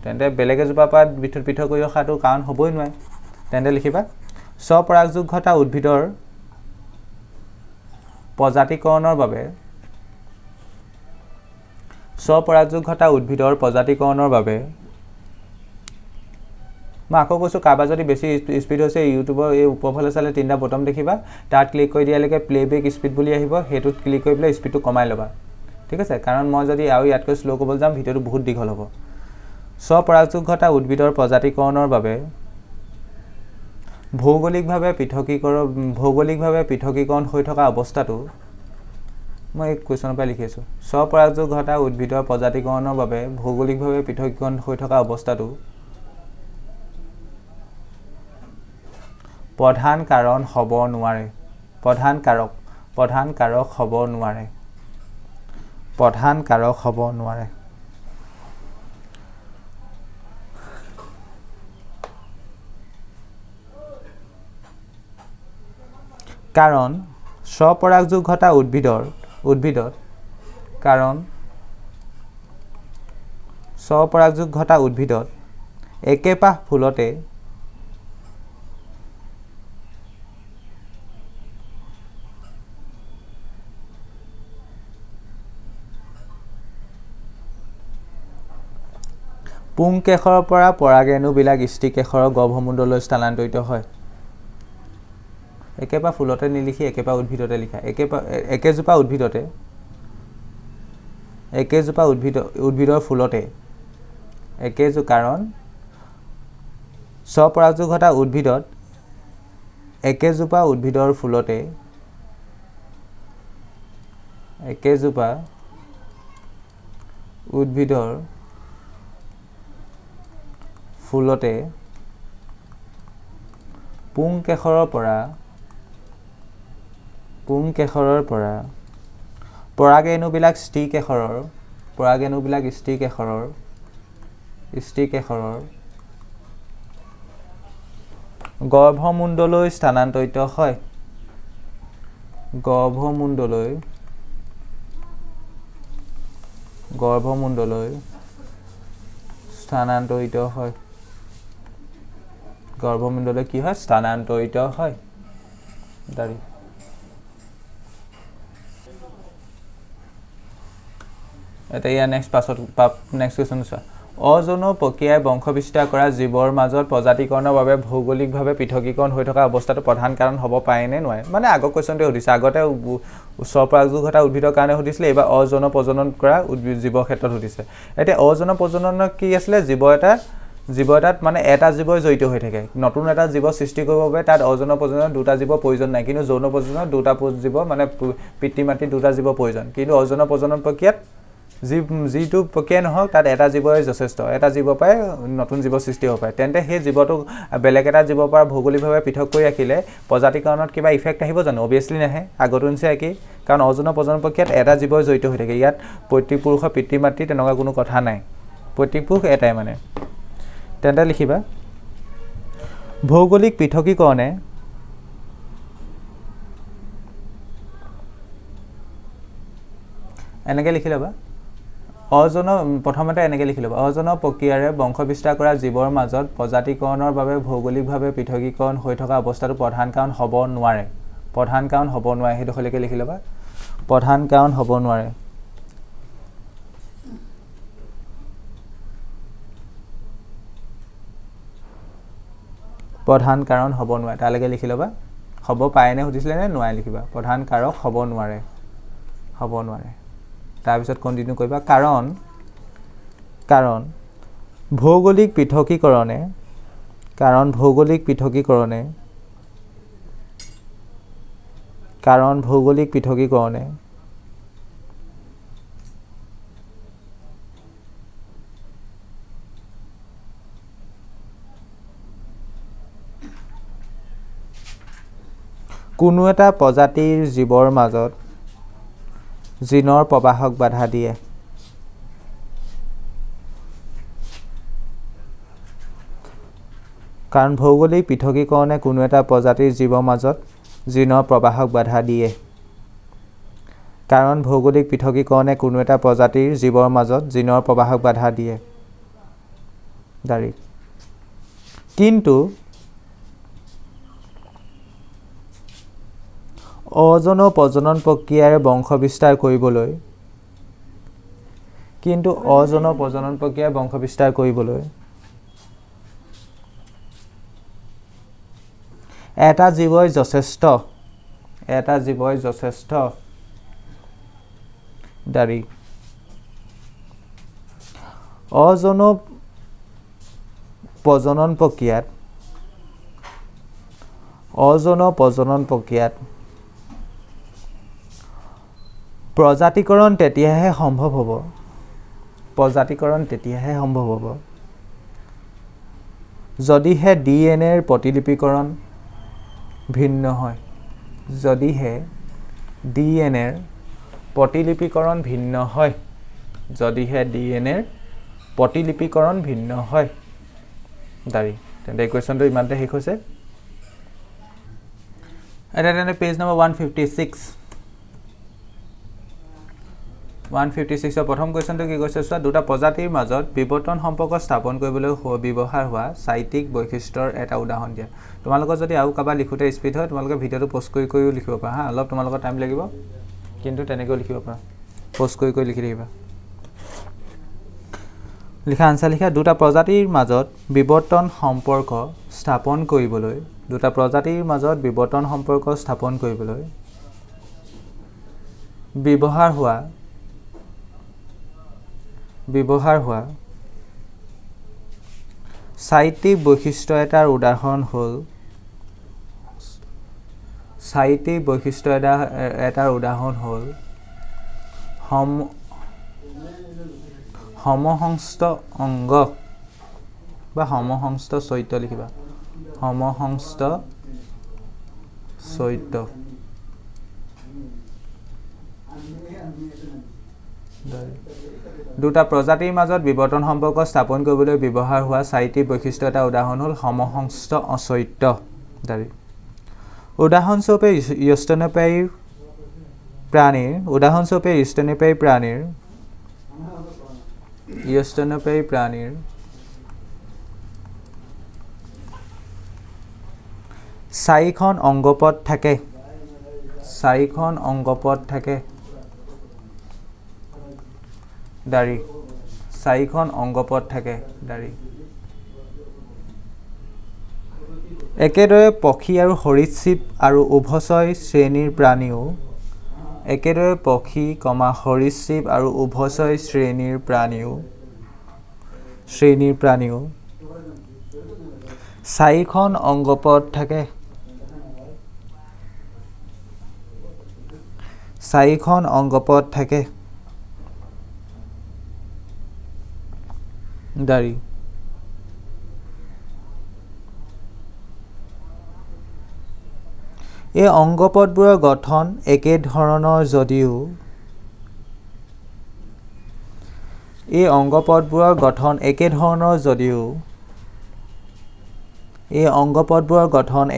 তেন্তে বেলেগ এজোপাৰ পৰা পৃথক কৰি ৰখাটো কাৰণ হ'বই নোৱাৰে তেন্তে লিখিবা স্বপৰাগযোগ ঘটা উদ্ভিদৰ প্ৰজাতিকৰণৰ বাবে স্বপৰাগযোগ ঘটা উদ্ভিদৰ প্ৰজাতিকৰণৰ বাবে মই আকৌ কৈছোঁ কাৰোবাৰ যদি বেছি স্পীড হৈছে ইউটিউবৰ এই ওপৰফালে চালে তিনিটা বটম দেখিবা তাত ক্লিক কৰি দিয়ালৈকে প্লেবেক স্পীড বুলি আহিব সেইটোত ক্লিক কৰি পেলাই স্পীডটো কমাই ল'বা ঠিক আছে কাৰণ মই যদি আৰু ইয়াতকৈ শ্ল' কৰিবলৈ যাম ভিডিঅ'টো বহুত দীঘল হ'ব স্বপৰাগযোগ ঘটা উদ্ভিদৰ প্ৰজাতিকৰণৰ বাবে ভৌগোলিকভাৱে পৃথকীকৰণ হৈ থকা অৱস্থাটো মই এই কুৱেশ্যনৰ পৰা লিখি আছোঁ স্বপৰাগযোগ ঘটা উদ্ভিদৰ প্ৰজাতিকৰণৰ বাবে ভৌগোলিকভাৱে পৃথকীকৰণ হৈ থকা অৱস্থাটো প্ৰধান কাৰণ হ'ব নোৱাৰে প্ৰধান কাৰক হ'ব নোৱাৰে কাৰণ স্বপৰাগযোগ ঘটা উদ্ভিদত একেপাহ ফুলতে পুংকেশৰৰ পৰা পৰাগৰেণুবিলাক ষ্টিকেশৰৰ গৰ্ভমুণ্ডলৈ স্থানান্তৰিত হয় একেপাহ ফুলতে নিলিখি একেপাহ উদ্ভিদতে লিখা একেজোপা উদ্ভিদৰ ফুলতে কাৰণ স্বপৰাগযোগ ঘটা উদ্ভিদত একেজোপা উদ্ভিদৰ ফুলতে পুংকেশৰৰ পৰা পৰাগৰেণুবিলাক ষ্টিকেশৰৰ গৰ্ভমুণ্ডলৈ স্থানান্তৰিত হয় গৰ্ভমুণ্ডলৈ কি হয় স্থানান্তৰিত হয় দাঁড়ি এটা ইয়াৰ নেক্সট কুৱেশ্যন চোৱা অযৌন প্ৰক্ৰিয়াই বংশ বিস্তাৰ কৰা জীৱৰ মাজত প্ৰজাতিকৰণৰ বাবে ভৌগোলিকভাৱে পৃথকীকৰণ হৈ থকা অৱস্থাটো প্ৰধান কাৰণ হ'ব পাৰে নে নোৱাৰে মানে আগৰ কুৱেশ্যনটোৱে সুধিছে আগতে স্বপৰাগযোগ ঘটা উদ্ভিদৰ কাৰণে সুধিছিলে এইবাৰ অযৌন প্ৰজনন কৰা জীৱৰ ক্ষেত্ৰত সুধিছে এতিয়া অযৌন প্ৰজননৰ কি আছিলে জীৱ এটাত মানে এটা জীৱই জড়িত হৈ থাকে নতুন এটা জীৱ সৃষ্টি কৰিবৰ বাবে তাত অযৌন প্ৰজননৰ দুটা জীৱৰ প্ৰয়োজন নাই কিন্তু যৌন প্ৰজননৰ দুটা জীৱ মানে পিতৃ মাতৃ দুটা জীৱৰ প্ৰয়োজন কিন্তু অযৌন প্ৰজনন প্ৰক্ৰিয়াত যিটো প্ৰক্ৰিয়া নহওক তাত এটা জীৱই যথেষ্ট এটা জীৱৰ পৰাই নতুন জীৱ সৃষ্টি হ'ব পাৰে তেন্তে সেই জীৱটোক বেলেগ এটা জীৱৰ পৰা ভৌগোলিকভাৱে পৃথক কৰি ৰাখিলে প্ৰজাতিকৰণত কিবা ইফেক্ট আহিব জানো অবভিয়াছলি নাহে আগতো নিচিনা একেই কাৰণ অযৌন প্ৰজনন প্ৰক্ৰিয়াত এটা জীৱই জড়িত হৈ থাকে ইয়াত পৈতৃক পুৰুষৰ পিতৃ মাতৃ তেনেকুৱা কোনো কথা নাই পৈতৃক পুৰুষ এটাই মানে তেন্তে লিখিবা ভৌগোলিক পৃথকীকৰণে এনেকৈ লিখি ল'বা প্ৰথমতে এনেকৈ লিখি ল'বা অযৌন প্ৰক্ৰিয়াৰে বংশ বিস্তাৰ কৰা জীৱৰ মাজত প্ৰজাতিকৰণৰ বাবে ভৌগোলিকভাৱে পৃথকীকৰণ হৈ থকা অৱস্থাটো প্ৰধান কাৰণ হ'ব নোৱাৰে সেইডোখৰলৈকে লিখি ল'বা প্ৰধান কাৰণ হ'ব নোৱাৰে তালৈকে লিখি ল'বা হ'ব পাৰেনে সুধিছিলে নে নোৱাৰে লিখিবা প্ৰধান কাৰক হ'ব নোৱাৰে তাৰপিছত কণ্টিনিউ কৰিবা কাৰণ ভৌগোলিক পৃথকীকৰণে কোনো এটা প্ৰজাতিৰ জীৱৰ মাজত জিনৰ প্ৰবাহক বাধা দিয়ে কাৰণ ভৌগোলিক পৃথকীকৰণে কোনো এটা প্ৰজাতিৰ জীৱৰ মাজত জিনৰ প্ৰবাহক বাধা দিয়ে কাৰণ ভৌগোলিক পৃথকীকৰণে কোনো এটা প্ৰজাতিৰ জীৱৰ মাজত জিনৰ প্ৰবাহক বাধা দিয়ে দাৰি কিন্তু অজন প্ৰজনন প্ৰক্ৰিয়াৰ বংশ বিস্তাৰ কৰিবলৈ এটা জীৱই যথেষ্ট দাৰি অজন প্ৰজনন প্ৰক্ৰিয়াত প্ৰজাতিকৰণ তেতিয়াহে সম্ভৱ হ'ব যদিহে ডিএনএৰ প্ৰতিলিপিকৰণ ভিন্ন হয় দাৰি তেন্তে কোৱেশ্চনটো ইমানতে শেষ হৈছে এটা তেন্তে পেজ নম্বৰ 156 প্ৰথম কোৱেশ্চনটো কি কৈছে চোৱা দুটা প্ৰজাতিৰ মাজত বিবৰ্তন সম্পৰ্ক স্থাপন কৰিবলৈ ব্যৱহাৰ হোৱা সাইটিক বৈশিষ্ট্যৰ এটা উদাহৰণ দিয়া তোমালোকৰ যদি আৰু কাবা লিখোতে স্পিড হয় তোমালোকে ভিডিওটো পোষ্ট কৰিও লিখিব পাৰা হা অলপ তোমালোকৰ টাইম লাগিব কিন্তু তেনেকৈ লিখিব পাৰা পোষ্ট কৰি লিখি দিবা লিখা আনসাৰ লিখা দুটা প্ৰজাতিৰ মাজত বিবৰ্তন সম্পৰ্ক স্থাপন কৰিবলৈ ব্যৱহাৰ হোৱা সাইটিক বৈশিষ্ট্য এটাৰ উদাহৰণ হ'ল সমসংস্থ অংগ বা সমসংস্থ চৈত্য লিখিবা সমসংস্থ চৈত্য দুটা প্ৰজাতিৰ মাজত বিবৰ্তন সম্পৰ্ক স্থাপন কৰিবলৈ ব্যৱহাৰ হোৱা সাইটিক বৈশিষ্ট্য এটা উদাহৰণ হ'ল সমসংস্থ অচৈত্য দাৰি উদাহৰণস্বৰূপে স্তন্যপায়ী প্ৰাণীৰ চাৰিখন অংগপদ থাকে দাৰি একেদৰে পক্ষী আৰু সৰীসৃপ আৰু উভচৰ শ্ৰেণীৰ প্ৰাণীও চাৰিখন অংগপদ থাকে দাৰি এই অংগপদবোৰৰ গঠন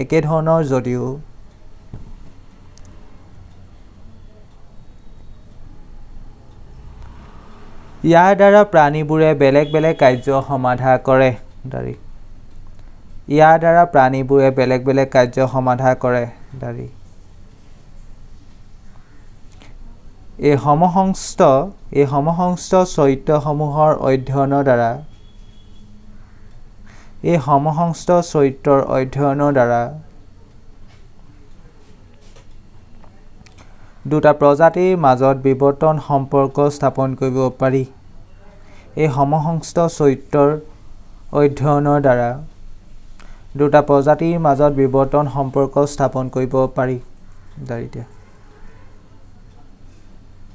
একে ধৰণৰ যদিও ইয়াৰ দ্বাৰা প্ৰাণীবোৰে বেলেগ বেলেগ কাৰ্য সমাধা কৰে দাৰি এই সমসংস্থ চৰিত্ৰসমূহৰ অধ্যয়নৰ দ্বাৰা দুটা প্ৰজাতিৰ মাজত বিবৰ্তন সম্পৰ্ক স্থাপন কৰিব পাৰি এই সমসংস্থ চৰিত্ৰৰ অধ্যয়নৰ দ্বাৰা দুটা প্ৰজাতিৰ মাজত বিবৰ্তন সম্পৰ্ক স্থাপন কৰিব পাৰি দাৰিতিয়া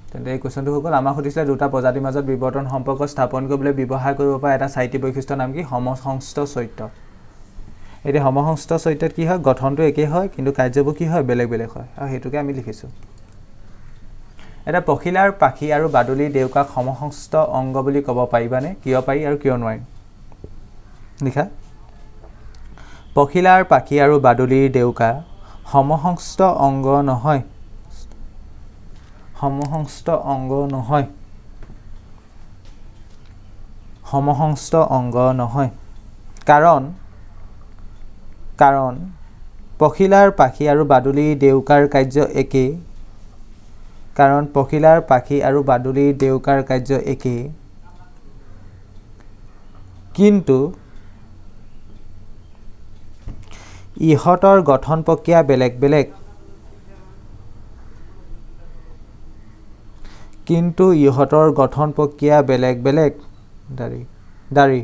তেন্তে এই কোৱেশ্চনটো হ'ল আমাক সুধিছে দুটা প্ৰজাতিৰ মাজত বিবৰ্তন সম্পৰ্ক স্থাপন কৰিবলৈ ব্যৱহাৰ কৰিব পৰা এটা সাইটিক বৈশিষ্ট্য নাম কি সমসংস্থ চৰিত্ৰ এতিয়া সমসংস্থ চৰিত্ৰত কি হয় গঠনটো একেই হয় কিন্তু কাৰ্যবোৰ কি হয় বেলেগ বেলেগ হয় আৰু হেতুকে আমি লিখিছো এটা পখিলাৰ পাখি আৰু বাদুলি দেউকাক সমসংস্থ অংগ বুলি ক'ব পাৰিবানে কিয় পাৰি আৰু কিয় নোৱাৰি লিখা পখিলাৰ পাখি আৰু বাদুলিৰ দেউকা সমসংস্থ অংগ নহয় সমসংস্থ অংগ নহয় সমসংস্থ অংগ নহয় কাৰণ পখিলাৰ পাখি আৰু বাদুলিৰ দেউকাৰ কাৰ্য একেই কাৰণ পখিলাৰ পাখি আৰু বাদুলিৰ দেউকাৰ কাৰ্য একেই কিন্তু ইহঁতৰ গঠন প্ৰক্ৰিয়া বেলেগ বেলেগ কিন্তু ইহঁতৰ গঠন প্ৰক্ৰিয়া বেলেগ বেলেগ দাৰি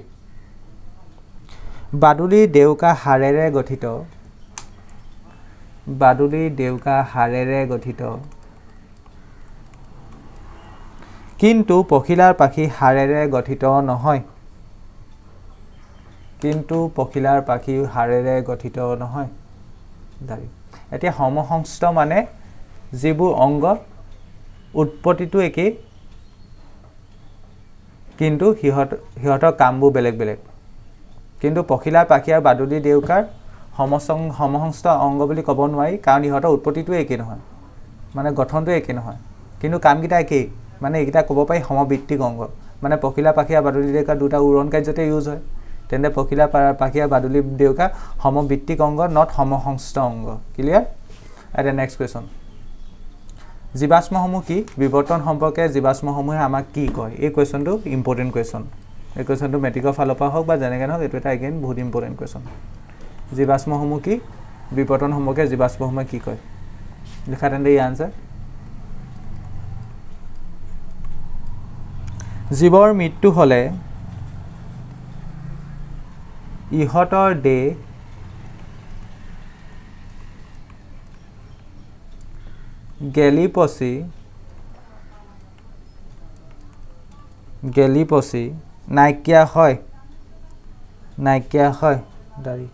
বাদুলিৰ দেউকা হাড়েৰে গঠিত বাদুলিৰ দেউকা হাড়েৰে গঠিত কিন্তু পখিলাৰ পাখি হাড়েৰে গঠিত নহয় কিন্তু পখিলাৰ পাখি হাড়েৰে গঠিত নহয় দাৰি এতিয়া সমসংস্থ মানে যিবোৰ অংগ উৎপত্তিটো একেই কিন্তু সিহঁতৰ কামবোৰ বেলেগ বেলেগ কিন্তু পখিলাৰ পাখি আৰু বাদুলিৰ দেউকাৰ সমসংস্থ অংগ বুলি ক'ব নোৱাৰি কাৰণ ইহঁতৰ উৎপত্তিটো একেই নহয় মানে গঠনটো একেই নহয় কিন্তু কামকেইটা একেই মানে এইকেইটা ক'ব পাৰি সমবৃত্তিক অংগ মানে পখিলা পাখি আৰু বাদুলিৰ দেউকা দুটা উৰণ কাৰ্যতে ইউজ হয় তেন্তে পখিলা পাখি আৰু বাদুলিৰ দেউকা সমবৃত্তিক অংগ নট সমসংস্থ অংগ ক্লিয়াৰ এটা নেক্সট কুৱেশ্যন জীৱাশ্মসমূহ কি বিৱৰ্তন সম্পৰ্কে জীৱাশ্মসমূহে আমাক কি কয় এই কুৱেশ্যনটো ইম্পৰ্টেণ্ট কুৱেশ্যন এই কুৱেশ্যনটো মেট্ৰিকৰ ফালৰ পৰা হওক বা যেনেকৈ নহওক এইটো এটা এগেইন বহুত ইম্পৰ্টেণ্ট কুৱেশ্যন জীৱাশ্মসমূহ কি বিৱৰ্তন সম্পৰ্কে জীৱাশ্মসমূহে কি কয় লিখা তেন্তে এই আনচাৰ জীৱৰ মৃত্যু হ'লে ইহঁতৰ দেহ গেলি পচি নাইকিয়া হয় দাৰি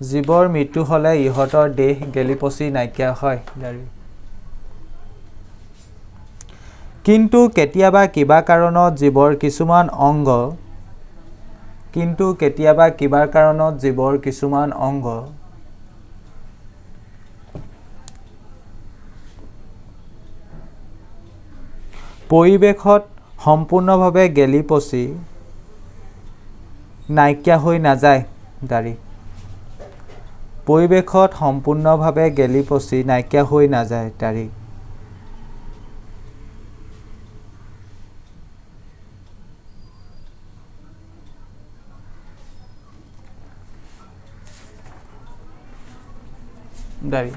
জীৱৰ মৃত্যু হ'লে ইহঁতৰ দেহ গেলি পচি নাইকিয়া হয় দাৰি কিন্তু কেতিয়াবা কিবা কাৰণত জীৱৰ কিছুমান অংগ পৰিৱেশত সম্পূৰ্ণভাৱে গেলি পচি নাইকিয়া হৈ নাযায় দাৰি পৰিৱেশত সম্পূৰ্ণভাৱে গেলি পচি নাইকিয়া হৈ নাযায় দাৰি দাৰি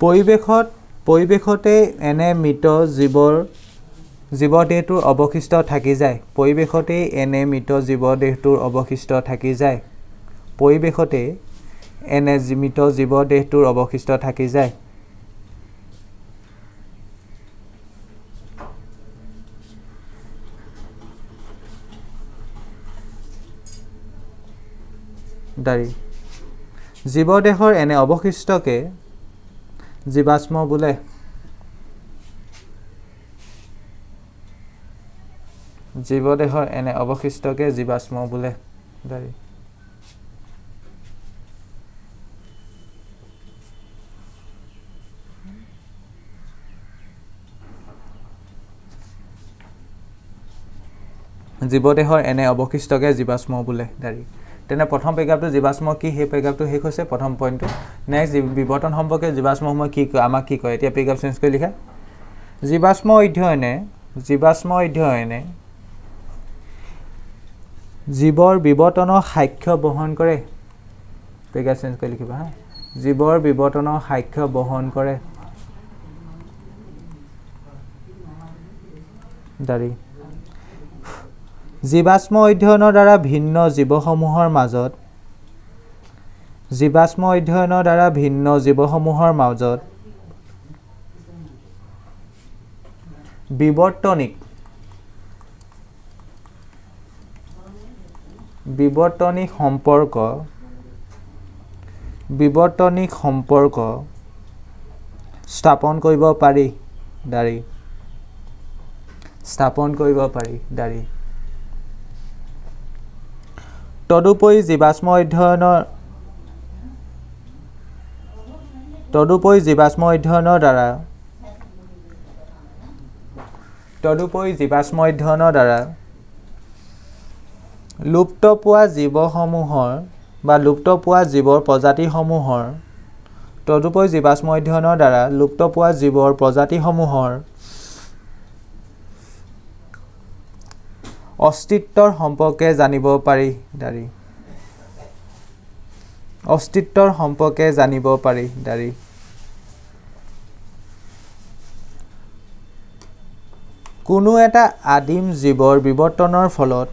পৰিৱেশতে এনে মৃত জীৱদেহটোৰ অৱশিষ্ট থাকি যায় পৰিৱেশতে এনে মৃত জীৱদেহটোৰ অৱশিষ্ট থাকি যায় পৰিৱেশতে এনে মৃত জীৱদেহটোৰ অৱশিষ্ট থাকি যায় দাৰি জীৱদেহৰ এনে অৱশিষ্টকে জীৱাশ্ম বোলে জীৱদেহৰ এনে অৱশিষ্টকে জীৱাশ্ম বোলে দাৰি জীৱদেহৰ এনে অৱশিষ্টকে জীৱাশ্ম বোলে দাৰি তেনে প্ৰথম পেৰেগ্ৰাফটো জীৱাশ্ম কি সেই পেৰেগ্ৰাফটো শেষ হৈছে প্ৰথম পইণ্টটো নেক্সট বিৱৰ্তন সম্পৰ্কে জীৱাশ্মসমূহে কি কয় আমাক কি কয় এতিয়া পেৰেগ্ৰাফ চেঞ্জ কৰি লিখা জীৱাশ্ম অধ্যয়নে জীৱৰ বিৱৰ্তনৰ সাক্ষ্য বহন কৰে পেৰেগ্ৰাফ চেঞ্জ কৰি লিখিবা হা জীৱৰ বিৱৰ্তনৰ সাক্ষ্য বহন কৰে দাৰি জীৱাশ্ম অধ্যয়নৰ দ্বাৰা ভিন্ন জীৱসমূহৰ মাজত জীৱাশ্ম অধ্যয়নৰ দ্বাৰা ভিন্ন জীৱসমূহৰ মাজত বিৱৰ্তনিক সম্পৰ্ক স্থাপন কৰিব পাৰি তদুপৰি জীৱাশ্ম অধ্যয়নৰ দ্বাৰা লুপ্তপ্ৰায় জীৱৰ প্ৰজাতিসমূহৰ অস্তিত্বৰ সম্পৰ্কে জানিব পাৰি কোনো এটা আদিম জীৱৰ বিৱৰ্তনৰ ফলত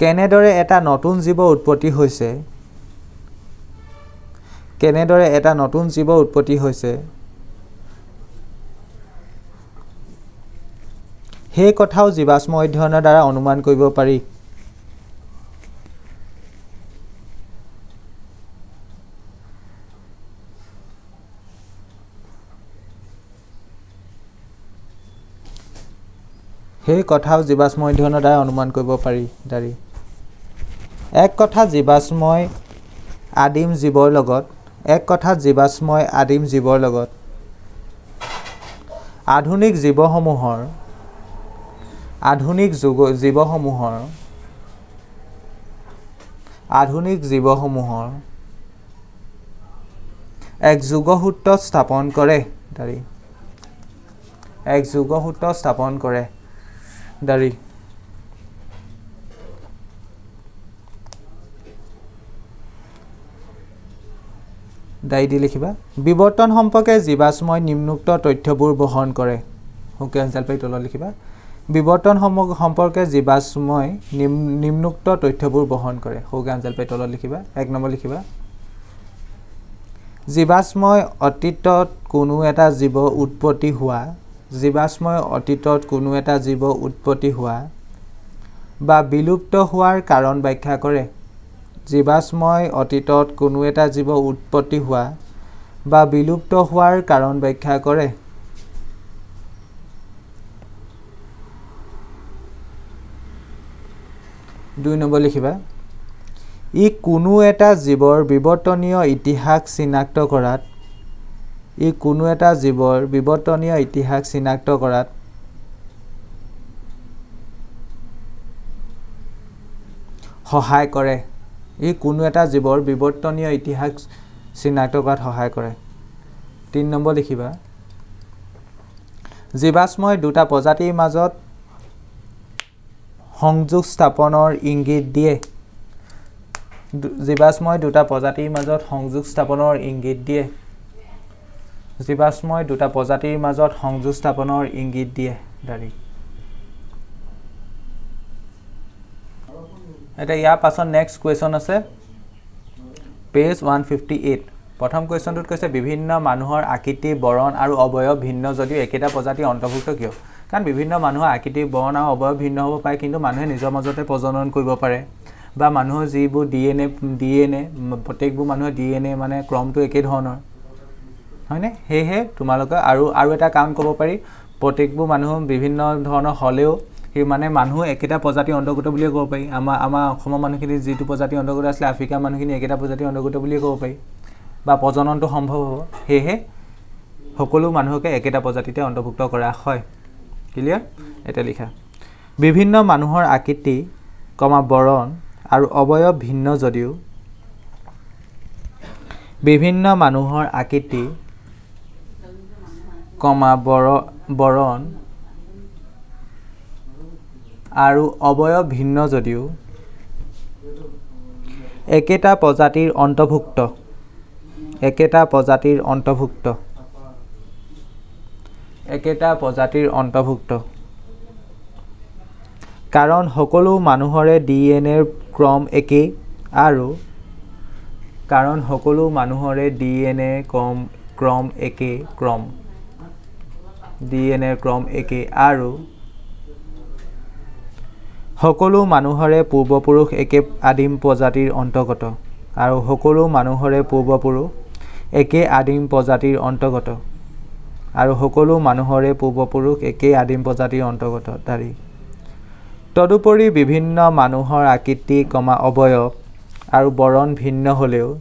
কেনেদৰে এটা নতুন জীৱ উৎপত্তি হৈছে সেই কথাও জীৱাশ্ম অধ্যয়নৰ দ্বাৰা অনুমান কৰিব পাৰি এক কথাত জীৱাশ্মই আদিম জীৱৰ লগত আধুনিক জীৱসমূহৰ এক যোগসূত্ৰ স্থাপন কৰে লিখিবা বিৱৰ্তন সম্পৰ্কে জীৱাশ্মই নিম্নোক্ত তথ্যবোৰ বহন কৰে ওকে আনসাৰ পাই তলত লিখিবা বিৱৰ্তন সম্পৰ্কে জীৱাশ্মই নিম্নোক্ত তথ্যবোৰ বহন কৰে ওকে আনসাৰ পাই তলত লিখিবা 1 নম্বৰ লিখিবা জীৱাশ্মই অতীতত কোনো এটা জীৱ উৎপত্তি হোৱা বা বিলুপ্ত হোৱাৰ কাৰণ ব্যাখ্যা কৰে 2 নম্বৰ লিখিবা ই কোনো এটা জীৱৰ বিৱৰ্তনীয় ইতিহাস চিনাক্ত কৰাত সহায় কৰে 3 নম্বৰ লিখিবা জীৱাশ্মই দুটা প্ৰজাতিৰ মাজত সংযোগ স্থাপনৰ ইংগিত দিয়ে এটা ইয়াৰ পাছত নেক্সট কোৱেশ্চন আছে পেজ 158 প্ৰথম কোৱেশ্চনটোত কৈছে বিভিন্ন মানুহৰ আকৃতি বৰণ আৰু অবয়ব ভিন্ন যদিও একেটা প্ৰজাতি অন্তৰ্ভুক্ত কিয় কাৰণ বিভিন্ন মানুহৰ আকৃতি বৰণ আৰু অবয়ব ভিন্ন হ'ব পাৰে কিন্তু মানুহে নিজৰ মাজতে প্ৰজনন কৰিব পাৰে বা মানুহৰ যিবোৰ ডিএনএ প্ৰত্যেকবোৰ মানুহৰ ডিএনএ মানে ক্ৰমটো একে ধৰণৰ হয়নে হেহে তোমালোকে আৰু এটা কাম কৰিব পাৰি প্ৰত্যেকবোৰ মানুহ বিভিন্ন ধৰণৰ হলেও সেই মানে মানুহ একেটা প্ৰজাতি অন্তৰ্গত বুলি ক'ব পাৰি আমাৰ অসমৰ মানুহখিনি যেটো প্ৰজাতি অন্তৰ্গত আছিল আফ্ৰিকাৰ মানুহখিনি একেটা প্ৰজাতি অন্তৰ্গত বুলি ক'ব পাৰি বা প্ৰজননটো সম্ভৱ হ'ব হেহে সকলো মানুহকে একেটা প্ৰজাতিতে অন্তৰ্ভুক্ত কৰা হয় ক্লিয়াৰ এটা লিখা বিভিন্ন মানুহৰ আকৃতি বৰণ আৰু অবয়ব ভিন্ন যদিও বিভিন্ন মানুহৰ আকৃতি বৰণ আৰু অবয়ব ভিন্ন যদিও একেটা প্ৰজাতিৰ অন্তৰ্ভুক্ত একেটা প্ৰজাতিৰ অন্তৰ্ভুক্ত একেটা প্ৰজাতিৰ অন্তৰ্ভুক্ত কাৰণ সকলো মানুহৰে ডিএনএৰ ক্ৰম একেই আৰু কাৰণ সকলো মানুহৰে ডিএনএ ক্ৰম একেই ডিএনএৰ ক্ৰম একেই আৰু সকলো মানুহৰে পূৰ্বপুৰুষ একে আদিম প্ৰজাতিৰ অন্তৰ্গত আৰু সকলো মানুহৰে পূৰ্বপুৰুষ একে আদিম প্ৰজাতিৰ অন্তৰ্গত আৰু সকলো মানুহৰে পূৰ্বপুৰুষ একে আদিম প্ৰজাতিৰ অন্তৰ্গত দাৰি তদুপৰি বিভিন্ন মানুহৰ আকৃতি অৱয়ব আৰু বৰণ ভিন্ন হ'লেও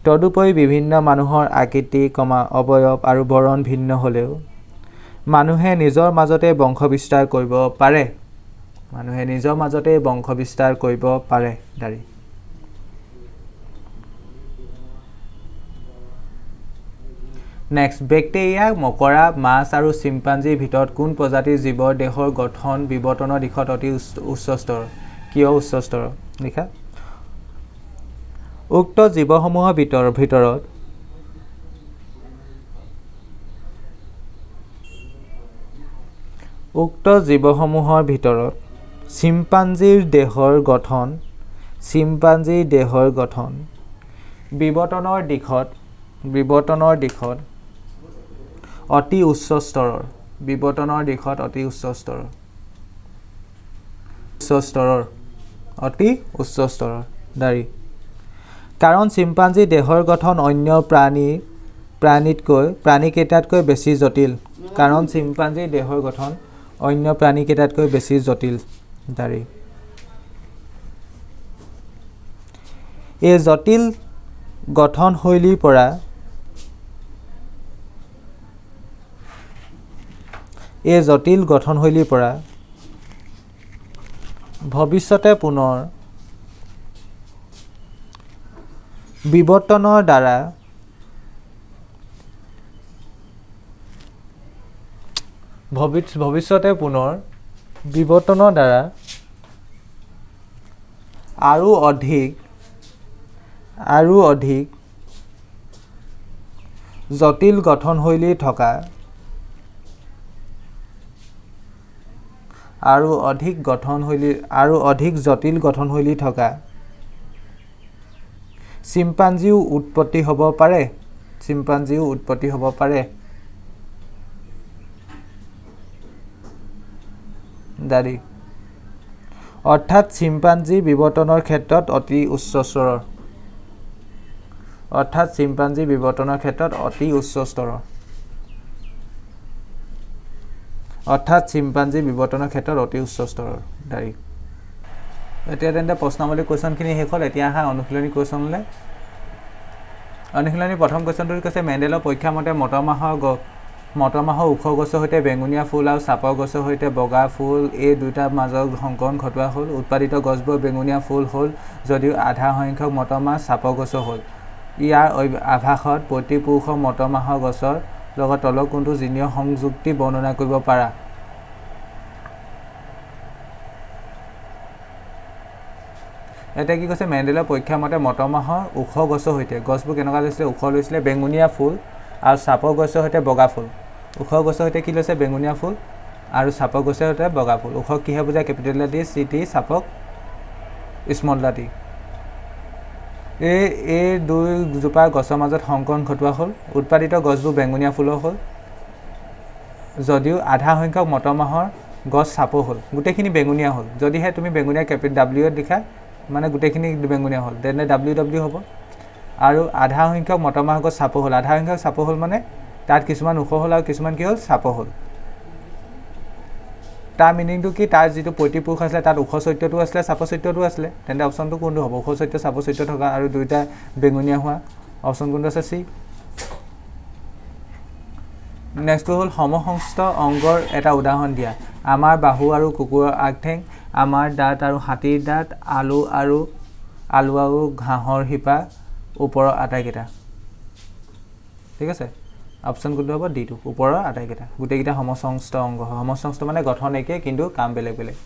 তদুপৰি বিভিন্ন মানুহৰ আকৃতি অৱয়ব আৰু বৰণ ভিন্ন হ'লেও মানুহে নিজৰ মাজতে বংশ বিস্তাৰ কৰিব পাৰে দাৰি নেক্সট বেক্টেৰিয়া মকৰা মাছ আৰু চিম্পাঞ্জিৰ ভিতৰত কোন প্ৰজাতিৰ জীৱৰ দেহৰ গঠন বিৱৰ্তনৰ দিশত অতি উচ্চস্তৰ কিয় উচ্চস্তৰ লিখা উক্ত জীৱসমূহৰ ভিতৰত চিম্পাঞ্জিৰ দেহৰ গঠন বিৱৰ্তনৰ দিশত অতি উচ্চস্তৰৰ দাৰি কাৰণ চিম্পাঞ্জিৰ দেহৰ গঠন অন্য প্ৰাণীকেইটাতকৈ বেছি জটিল দাৰি এই জটিল গঠনশৈলীৰ পৰা ভৱিষ্যতে পুনৰ বিৱৰ্তনৰ দ্বাৰা আৰু অধিক জটিল গঠনশৈলী থকা চিম্পাঞ্জিও উৎপত্তি হ'ব পাৰে দাৰি অৰ্থাৎ চিম্পাঞ্জি বিৱৰ্তনৰ ক্ষেত্ৰত অতি উচ্চস্তৰৰ দাৰি এতিয়া তেন্তে প্ৰশ্নাৱলী কুৱেশ্যনখিনি শেষ হ'ল এতিয়া আহা অনুশীলনী কুৱেশ্যনলৈ অনুশীলনী প্ৰথম কুৱেশ্যনটোত কৈছে মেণ্ডেলৰ পৰীক্ষা মতে মটৰ মাহৰ ওখ গছৰ সৈতে বেঙুনীয়া ফুল আৰু চাপৰ গছৰ সৈতে বগা ফুল এই দুটাৰ মাজত সংকৰণ ঘটোৱা হ'ল উৎপাদিত গছবোৰ বেঙুনীয়া ফুল হ'ল যদিও আধা সংখ্যক মটৰ মাহ চাপৰ গছৰ হ'ল ইয়াৰ আভাসত প্ৰতিপুৰুষৰ মটৰ মাহৰ গছৰ লগত তলৰ কোনটো জিনীয় সংযুক্তি বৰ্ণনা কৰিব পাৰা এতিয়া কি কৈছে মেণ্ডেলৰ পৰীক্ষা মতে মটৰ মাহৰ ওখ গছৰ সৈতে গছবোৰ কেনেকুৱা লৈছিলে ওখ লৈছিলে বেঙুনীয়া ফুল আৰু চাপৰ গছৰ সৈতে বগা ফুল ওখ গছৰ সৈতে কি লৈছে বেঙুনীয়া ফুল আৰু চাপৰ গছৰ সৈতে বগা ফুল ওখ কিহে বুজায় কেপিটেল টি চিটি চাপক স্মল টি এই দুইজোপা গছৰ মাজত সংকৰণ ঘটোৱা হ'ল উৎপাদিত গছবোৰ বেঙুনীয়া ফুলৰ হ'ল যদিও আধা সংখ্যক মটৰ মাহৰ গছ চাপৰ হ'ল গোটেইখিনি বেঙুনীয়া হ'ল যদিহে তুমি বেঙুনীয়া ডাব্লিউত লিখা মানে গোটেইখিনি বেঙুনীয়া হ'ল তেনে ডাব্লিউ হ'ব আৰু আধা সংখ্যক মটৰ মাহৰ গছ চাপৰ হ'ল আধা সংখ্যক চাপৰ হ'ল মানে তাত কিছুমান ওখ হ'ল আৰু কিছুমান কি হ'ল চাপৰ হ'ল তাৰ মিনিংটো কি তাৰ যিটো প্ৰতিপুৰুষ আছিলে তাত ওখ চৰিত্ৰটো আছিলে চাপৰ চৰিত্ৰটো আছিলে তেন্তে অপশ্যনটো কোনটো হ'ব ওখ চৰিত্ৰ চাপৰ চৰিত্ৰ থকা আৰু দুইটা বেঙুনীয়া হোৱা অপশ্যন কোনটো আছে চি নেক্সটটো হ'ল সমসংস্থ অংগৰ এটা উদাহৰণ দিয়া আমাৰ বাহু আৰু কুকুৰৰ আগঠেং আমাৰ দাঁত আৰু হাতীৰ দাঁত আলু আৰু ঘাঁহৰ শিপা ওপৰৰ আটাইকেইটা ঠিক আছে অপশ্যন কোনটো হ'ব ডিটো ওপৰৰ আটাইকেইটা গোটেইকেইটা সমসংস্থ অংগ সমসংস্থ মানে গঠন একে কিন্তু কাম বেলেগ বেলেগ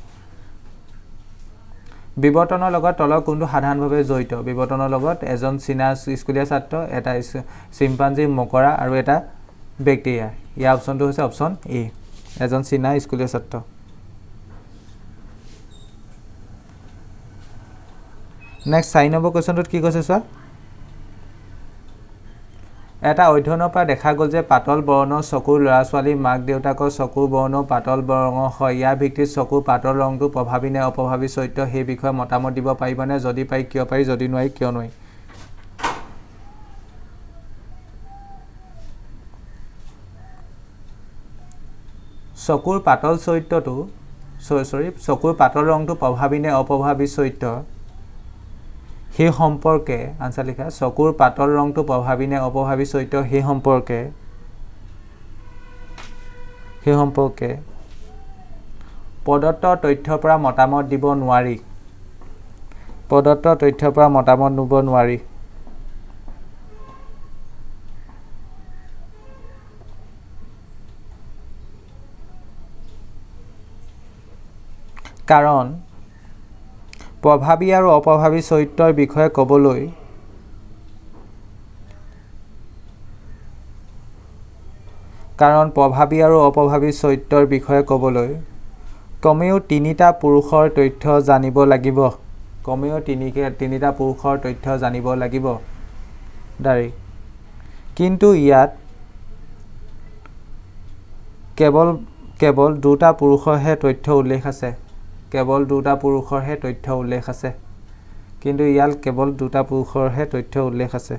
বিবৰ্তনৰ লগত তলৰ কোনটো সাধাৰণভাৱে জড়িত বিবৰ্তনৰ লগত এজন চীনা স্কুলীয়া ছাত্ৰ এটা চিম্পাঞ্জী মকৰা আৰু এটা বেক্টেৰিয়া ইয়াৰ অপচনটো হৈছে অপচন এ এজন চীনা স্কুলীয়া ছাত্ৰ নেক্সট 4 নম্বৰ কোৱেশ্চনটোত কি কৈছে চোৱা এটা অধ্যয়নৰ পৰা দেখা গ'ল যে পাতল বৰ্ণৰ চকুৰ ল'ৰা-ছোৱালী মাক দেউতাকৰ চকুৰ বৰ্ণ পাতল বৰ্ণৰ হয় ইয়াৰ ভিত্তিত চকুৰ পাতল ৰংটো প্ৰভাৱী নে অপ্ৰভাৱী চৰিত্ৰ সেই বিষয়ে মতামত দিব পাৰিবনে যদি পাৰি কিয় পাৰি যদি নোৱাৰি কিয় নোৱাৰি চকুৰ পাতল চৰিত্ৰটো চকুৰ পাতল ৰংটো প্ৰভাৱী নে অপ্ৰভাৱী চৰিত্ৰ সেই সম্পৰ্কে আনসাৰ লিখা চকুৰ পাতল ৰংটো প্ৰভাৱী নে অপ্ৰভাৱী চৰিত্ৰ সেই সম্পৰ্কে প্ৰদত্ত তথ্যৰ পৰা মতামত দিব নোৱাৰি কাৰণ প্ৰভাৱী আৰু অপ্ৰভাৱী চৰিত্ৰৰ বিষয়ে ক'বলৈ কমেও তিনিটা পুৰুষৰ তথ্য জানিব লাগিব কিন্তু ইয়াত কেৱল দুটা পুৰুষৰহে তথ্য উল্লেখ আছে কিন্তু ইয়াত কেৱল দুটা পুৰুষৰহে তথ্য উল্লেখ আছে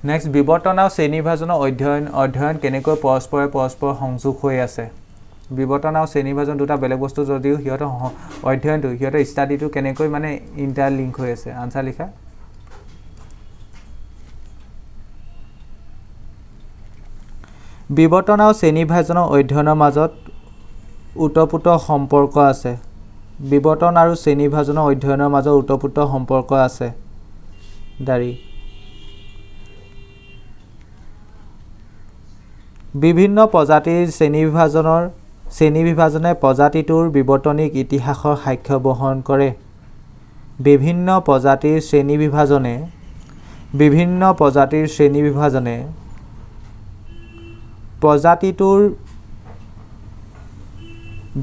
নেক্সট বিবৰ্তন আৰু শ্ৰেণীবিভাজনৰ অধ্যয়ন কেনেকৈ পৰস্পৰ সংযোগ হৈ আছে বিবৰ্তন আৰু শ্ৰেণীবিভাজন দুটা বেলেগ বস্তু যদিও সিহঁতৰ অধ্যয়নটো সিহঁতৰ ষ্টাডিটো কেনেকৈ মানে ইণ্টাৰলিংক হৈ আছে আনসাৰ লিখা বিবৰ্তন আৰু শ্ৰেণীবিভাজনৰ অধ্যয়নৰ মাজত ওতঃপ্ৰোত সম্পৰ্ক আছে বিভিন্ন প্ৰজাতিৰ শ্ৰেণীবিভাজনে প্ৰজাতিটোৰ বিবৰ্তনিক ইতিহাসৰ সাক্ষ্য বহন কৰে বিভিন্ন প্ৰজাতিৰ শ্ৰেণীবিভাজনে প্ৰজাতিটোৰ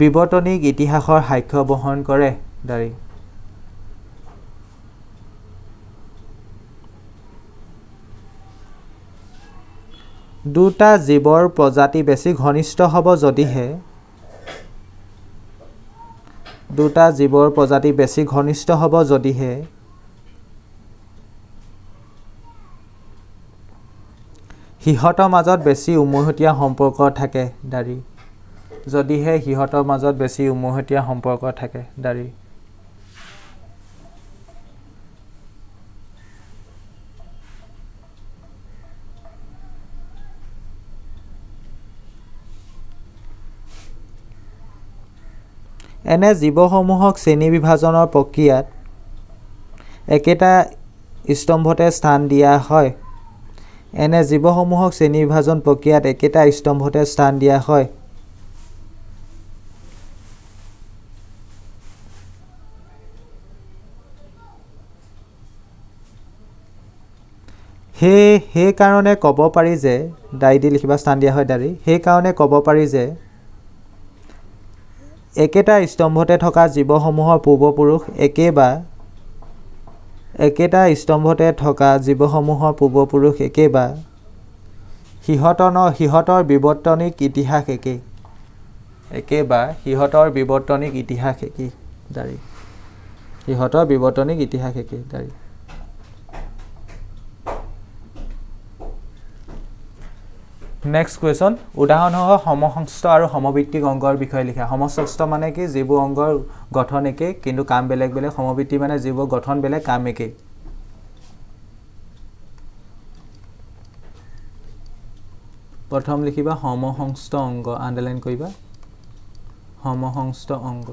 বিবৰ্তনিক ইতিহাসৰ সাক্ষ্য বহন কৰে দুটা জীৱৰ প্ৰজাতি বেছি ঘনিষ্ঠ হ'ব যদিহে সিহঁতৰ মাজত বেছি উমৈহতীয়া সম্পৰ্ক থাকে এনে জীৱসমূহক শ্ৰেণীবিভাজনৰ প্ৰক্ৰিয়াত একেটা স্তম্ভতে স্থান দিয়া হয় সেইকাৰণে ক'ব পাৰি যে একেটা স্তম্ভতে থকা জীৱসমূহৰ পূৰ্বপুৰুষ একে বা সিহঁতৰ বিবৰ্তনিক ইতিহাস একেই নেক্সট কুৱেশ্যন উদাহৰণসহ সমষ্টি আৰু সমভিত্তিক অংগৰ বিষয়ে লিখা সমষ্টি মানে কি যিবোৰ অংগৰ গঠন একে কিন্তু কাম বেলেগ বেলেগ সমভিত্তি মানে যিবোৰ গঠন বেলেগ কাম একে প্ৰথম লিখিবা সমষ্টি অংগ আন্ডাৰলাইন কৰিবা সমষ্টি অংগ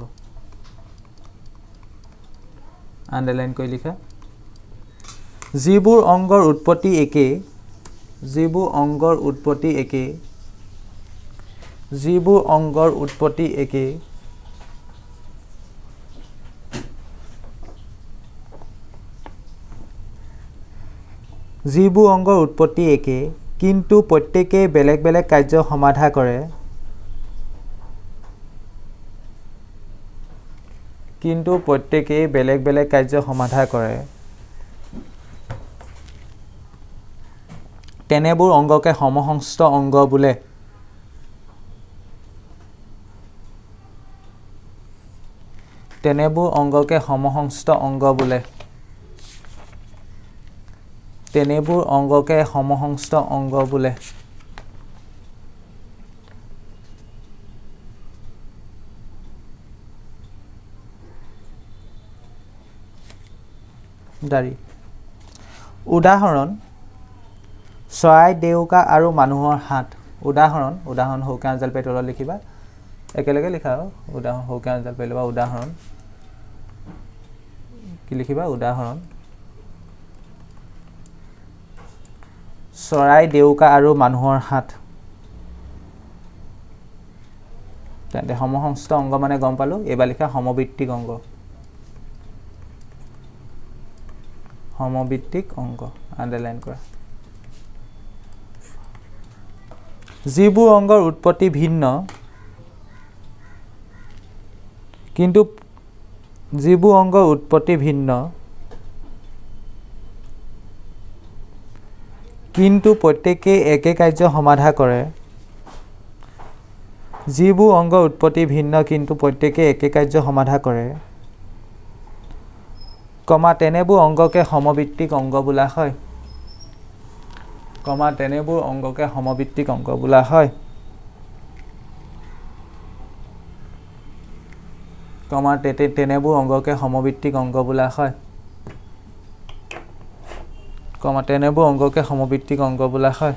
আন্ডাৰলাইন কৰি লিখা যিবোৰ অংগৰ উৎপত্তি একে, যিবোৰ অংগৰ উৎপত্তি একে, যিবোৰ অংগৰ উৎপত্তি একে, যিবোৰ অংগৰ উৎপত্তি একে কিন্তু প্ৰত্যেকেই বেলেগ বেলেগ কাৰ্য সমাধা কৰে, কিন্তু প্ৰত্যেকেই বেলেগ বেলেগ কাৰ্য সমাধা কৰে, তেনেবোৰ অংগকে সমসংস্থ অংগ বোলে। তেনেবোৰ অংগকে সমসংস্থ অংগ বোলে। তেনেবোৰ অংগকে সমসংস্থ অংগ বোলে। দাড়ি। উদাহৰণ চৰাই দেউকা আৰু মানুহৰ হাত। উদাহৰণ সৌকে আঞ্জাল পাই তলত লিখিবা, একেলগে লিখা আৰু উদাহৰণ সৌকে আঞ্জাল পাই ল'বা। উদাহৰণ কি লিখিবা? উদাহৰণ চৰাই দেউকা আৰু মানুহৰ হাত। তেন্তে সমসংস্থ অংগ মানে গম পালোঁ। এইবাৰ লিখা সমভিত্তিক অংগ। সমভিত্তিক অংগ আণ্ডাৰলাইন কৰা। যিবোৰ অংগৰ উৎপত্তি ভিন্ন কিন্তু যিবোৰ অংগৰ উৎপত্তি ভিন্ন কিন্তু প্ৰত্যেকেই একে কাৰ্য সমাধা কৰে, যিবোৰ অংগৰ উৎপত্তি ভিন্ন কিন্তু প্ৰত্যেকেই একে কাৰ্য সমাধা কৰে, তেনেবোৰ অংগকে সমভিত্তিক অংগ বোলা হয়। তেনেবোৰ অংগকে সমভিত্তিক অংগ বোলা হয়। তেনেবোৰ অংগকে সমভিত্তিক অংগ বোলা হয়। তেনেবোৰ অংগকে সমভিত্তিক অংগ বোলা হয়।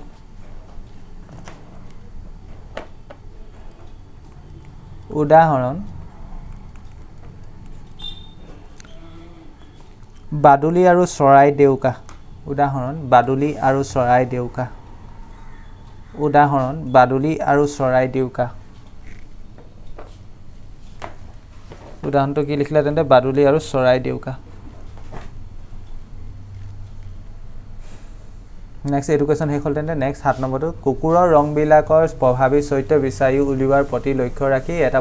উদাহৰণ বাদুলি আৰু চৰাই দেউকা। উদাহৰণ বাদুলি আৰু চৰাই দেউকা। উদাহৰণ বাদুলি আৰু চৰাই দেউকা। উদাহৰণটো কি লিখিলা তেন্তে? বাদুলি আৰু চৰাই দেউকা। নেক্সট এডুকেশ্যন শেষ হ'ল তেন্তে নেক্সট 7 নম্বৰটো কুকুৰৰ ৰংবিলাকৰ প্ৰভাৱী চৰিত্ৰ বিচাৰি উলিওৱাৰ প্ৰতি লক্ষ্য ৰাখি এটা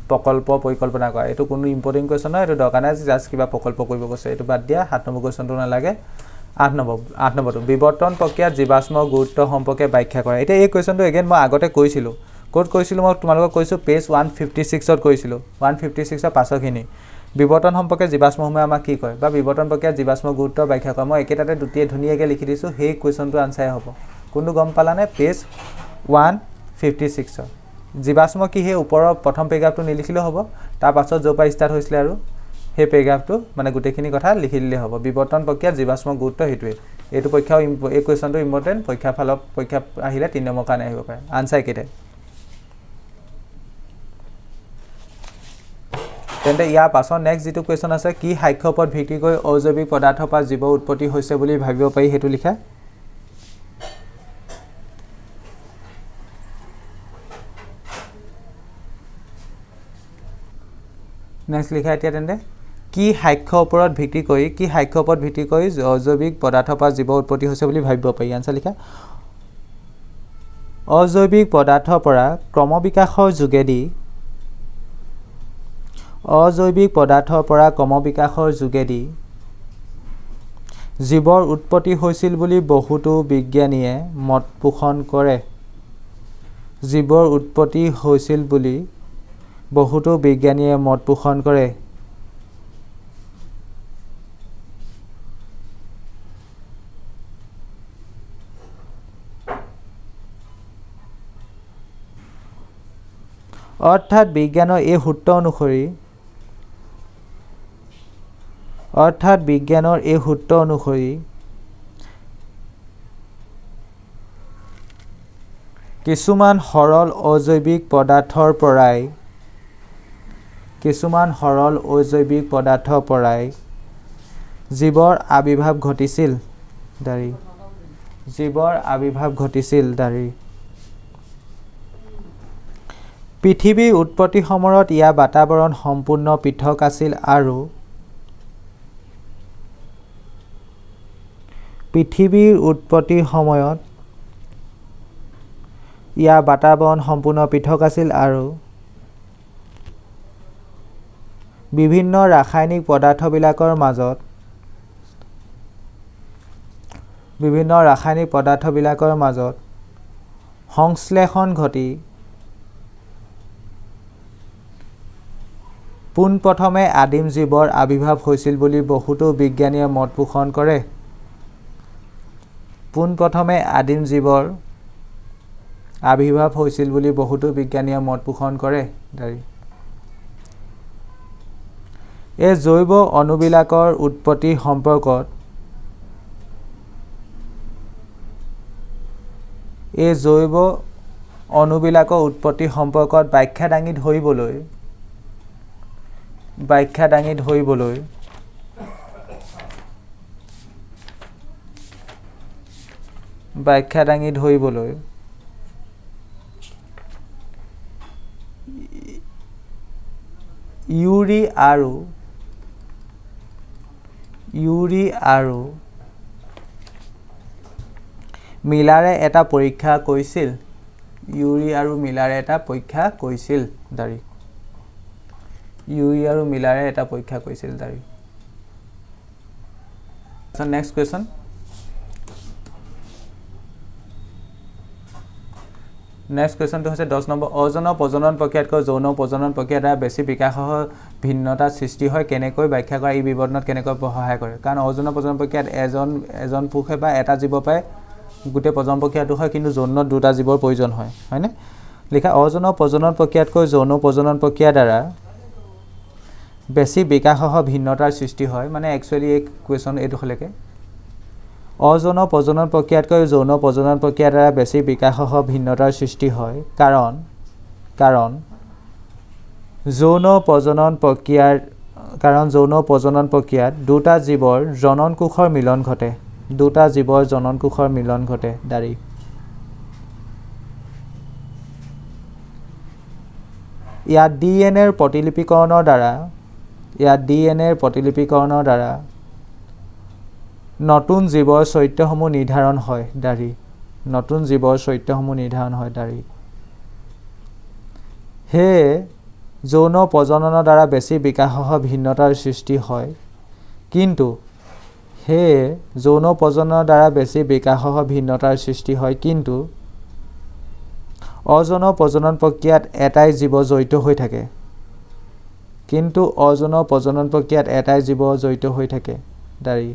প্ৰকল্প পৰিকল্পনা কৰা। এইটো কোনো ইম্পৰ্টেণ্ট কুৱেশ্যন নহয়, এইটো দৰকাৰ নাই, জাষ্ট কিবা প্ৰকল্প কৰিব কৈছে। এইটো বাদ দিয়া, 7 নম্বৰ কুৱেশ্যনটো নালাগে। 8 নম্বৰটো বিৱৰ্তন প্ৰক্ৰিয়াত জীৱাশ্মৰ গুৰুত্ব সম্পৰ্কে ব্যাখ্যা কৰা। এতিয়া এই কুৱেশ্যনটো এগেইন মই আগতে কৈছিলোঁ। ক'ত কৈছিলোঁ? মই তোমালোকক কৈছোঁ পেজ 156ত কৈছিলোঁ। 156ৰ পাছৰখিনি বিৱৰ্তন সম্পৰ্কে জীৱাশ্মসমূহে আমাক কি কয় বা বিৱৰ্তন প্ৰক্ৰিয়াত জীৱাশ্মৰ গুৰুত্ব ব্যাখ্যা কৰে। মই একেটাতে ধুনীয়াকৈ লিখি দিছোঁ, সেই কুৱেশ্যনটো আনচাৰে হ'ব। কোনটো গম পালানে? পেজ 156ৰ জীৱাশ্ম কি সেই ওপৰৰ প্ৰথম পেৰাগ্ৰাফটো নিলিখিলেও হ'ব, তাৰ পাছত য'ৰ পৰা ষ্টাৰ্ট হৈছিলে আৰু সেই পেৰাগ্ৰাফটো মানে গোটেইখিনি কথা লিখি দিলেই হ'ব। বিৱৰ্তন প্ৰক্ৰিয়াত জীৱাশ্মৰ গুৰুত্ব সেইটোৱে। এইটো পৰীক্ষাও এই কুৱেশ্যনটো ইম্পৰ্টেণ্ট, পৰীক্ষা আহিলে 3 নম্বৰ কাৰণে আহিব পাৰে। আনচাৰ কেইটাই তেন্তে ইয়াৰ পাছত নেক্সট যিটো কুৱেশ্যন আছে, কি সাক্ষ্যৰ ওপৰত ভিত্তি কৰি অজৈৱিক পদাৰ্থৰ পৰা জীৱৰ উৎপত্তি হৈছে বুলি ভাবিব পাৰি, সেইটো লিখা। নেক্সট লিখা এতিয়া তেন্তে কি সাক্ষ্যৰ ওপৰত ভিত্তি কৰি অজৈৱিক পদাৰ্থৰ পৰা জীৱৰ উৎপত্তি হৈছে বুলি ভাবিব পাৰি। আনচাৰ লিখা। অজৈৱিক পদাৰ্থৰ পৰা ক্ৰমবিকাশৰ যোগেদি জীৱৰ উৎপত্তি হৈছিল বুলি বহুতো বিজ্ঞানীয়ে মত পোষণ কৰে। জীৱৰ উৎপত্তি হৈছিল বুলি বহুতো বিজ্ঞানীয়ে মত পোষণ কৰে। অৰ্থাৎ বিজ্ঞানৰ এই সূত্ৰ অনুসৰি কিছুমান সৰল অজৈৱিক পদাৰ্থৰ পৰাই জীৱৰ আবিৰ্ভাৱ ঘটিছিল। দাৰি জীৱৰ আবিৰ্ভাৱ ঘটিছিল দাৰি পৃথিৱীৰ উৎপত্তি সময়ত ইয়াৰ বাতাবৰণ সম্পূৰ্ণ পৃথক আছিল আৰু পৃথিৱীৰ উৎপত্তিৰ সময়ত ইয়াৰ বাতাবৰণ সম্পূৰ্ণ পৃথক আছিল আৰু বিভিন্ন ৰাসায়নিক পদাৰ্থবিলাকৰ মাজত সংশ্লেষণ ঘটি পোনপ্ৰথমে আদিম জীৱৰ আবিৰ্ভাৱ হৈছিল বুলি বহুতো বিজ্ঞানীয়ে মত পোষণ কৰে পোনপ্ৰথমে আদিম জীৱৰ আবিৰ্ভাৱ হৈছিল বুলি বহুতো বিজ্ঞানীয়ে মত পোষণ কৰে এই জৈৱ অণুবিলাকৰ উৎপত্তি সম্পৰ্কত ব্যাখ্যা দাঙি ধৰিবলৈ ইউৰি আৰু মিলাৰে এটা পৰীক্ষা কৰিছিল দাৰি So next question to হৈছে 10 নম্বৰ অজনৰ প্ৰজনন প্ৰক্ৰিয়াতকৈ যৌন প্ৰজনন প্ৰক্ৰিয়া দ্বাৰা বেছি বিকাশৰ ভিন্নতাৰ সৃষ্টি হয় কেনেকৈ ব্যাখ্যা কৰা এই বিৱৰণত কেনেকৈ সহায় কৰে কাৰণ অজনৰ প্ৰজনন প্ৰক্ৰিয়াত এজন পুৰুষে বা এটা জীৱ পায় গোটেই প্ৰজনন প্ৰক্ৰিয়াটো হয় কিন্তু যৌনত দুটা জীৱৰ প্ৰয়োজন হয় হয়নে লিখা অজনৰ প্ৰজনন প্ৰক্ৰিয়াতকৈ যৌন প্ৰজনন প্ৰক্ৰিয়া দ্বাৰা বেছি বিকাশৰ ভিন্নতাৰ সৃষ্টি হয় মানে একচুয়ালি এক কোৱেশ্চন এটো হলেকে অজনৰ প্ৰজনন প্ৰক্ৰিয়াতকৈ যৌন প্ৰজনন প্ৰক্ৰিয়া দ্বাৰা বেছি বিকাশৰ ভিন্নতাৰ সৃষ্টি হয় কাৰণ যৌন প্ৰজনন প্ৰক্ৰিয়াত দুটা জীৱৰ জনন কোষৰ মিলন ঘটে দাৰি ইয়াত ডিএনএৰ প্ৰতিলিপিকৰণৰ দ্বাৰা নতুন জীৱৰ চৰিত্ৰসমূহ নিৰ্ধাৰণ হয় দাৰি হে যৌন প্ৰজননৰ দ্বাৰা বেছি বিকাশৰ ভিন্নতাৰ সৃষ্টি হয় কিন্তু অজনৰ প্ৰজনন প্ৰক্ৰিয়াত এটাই জীৱ জড়িত হৈ থাকে দাৰি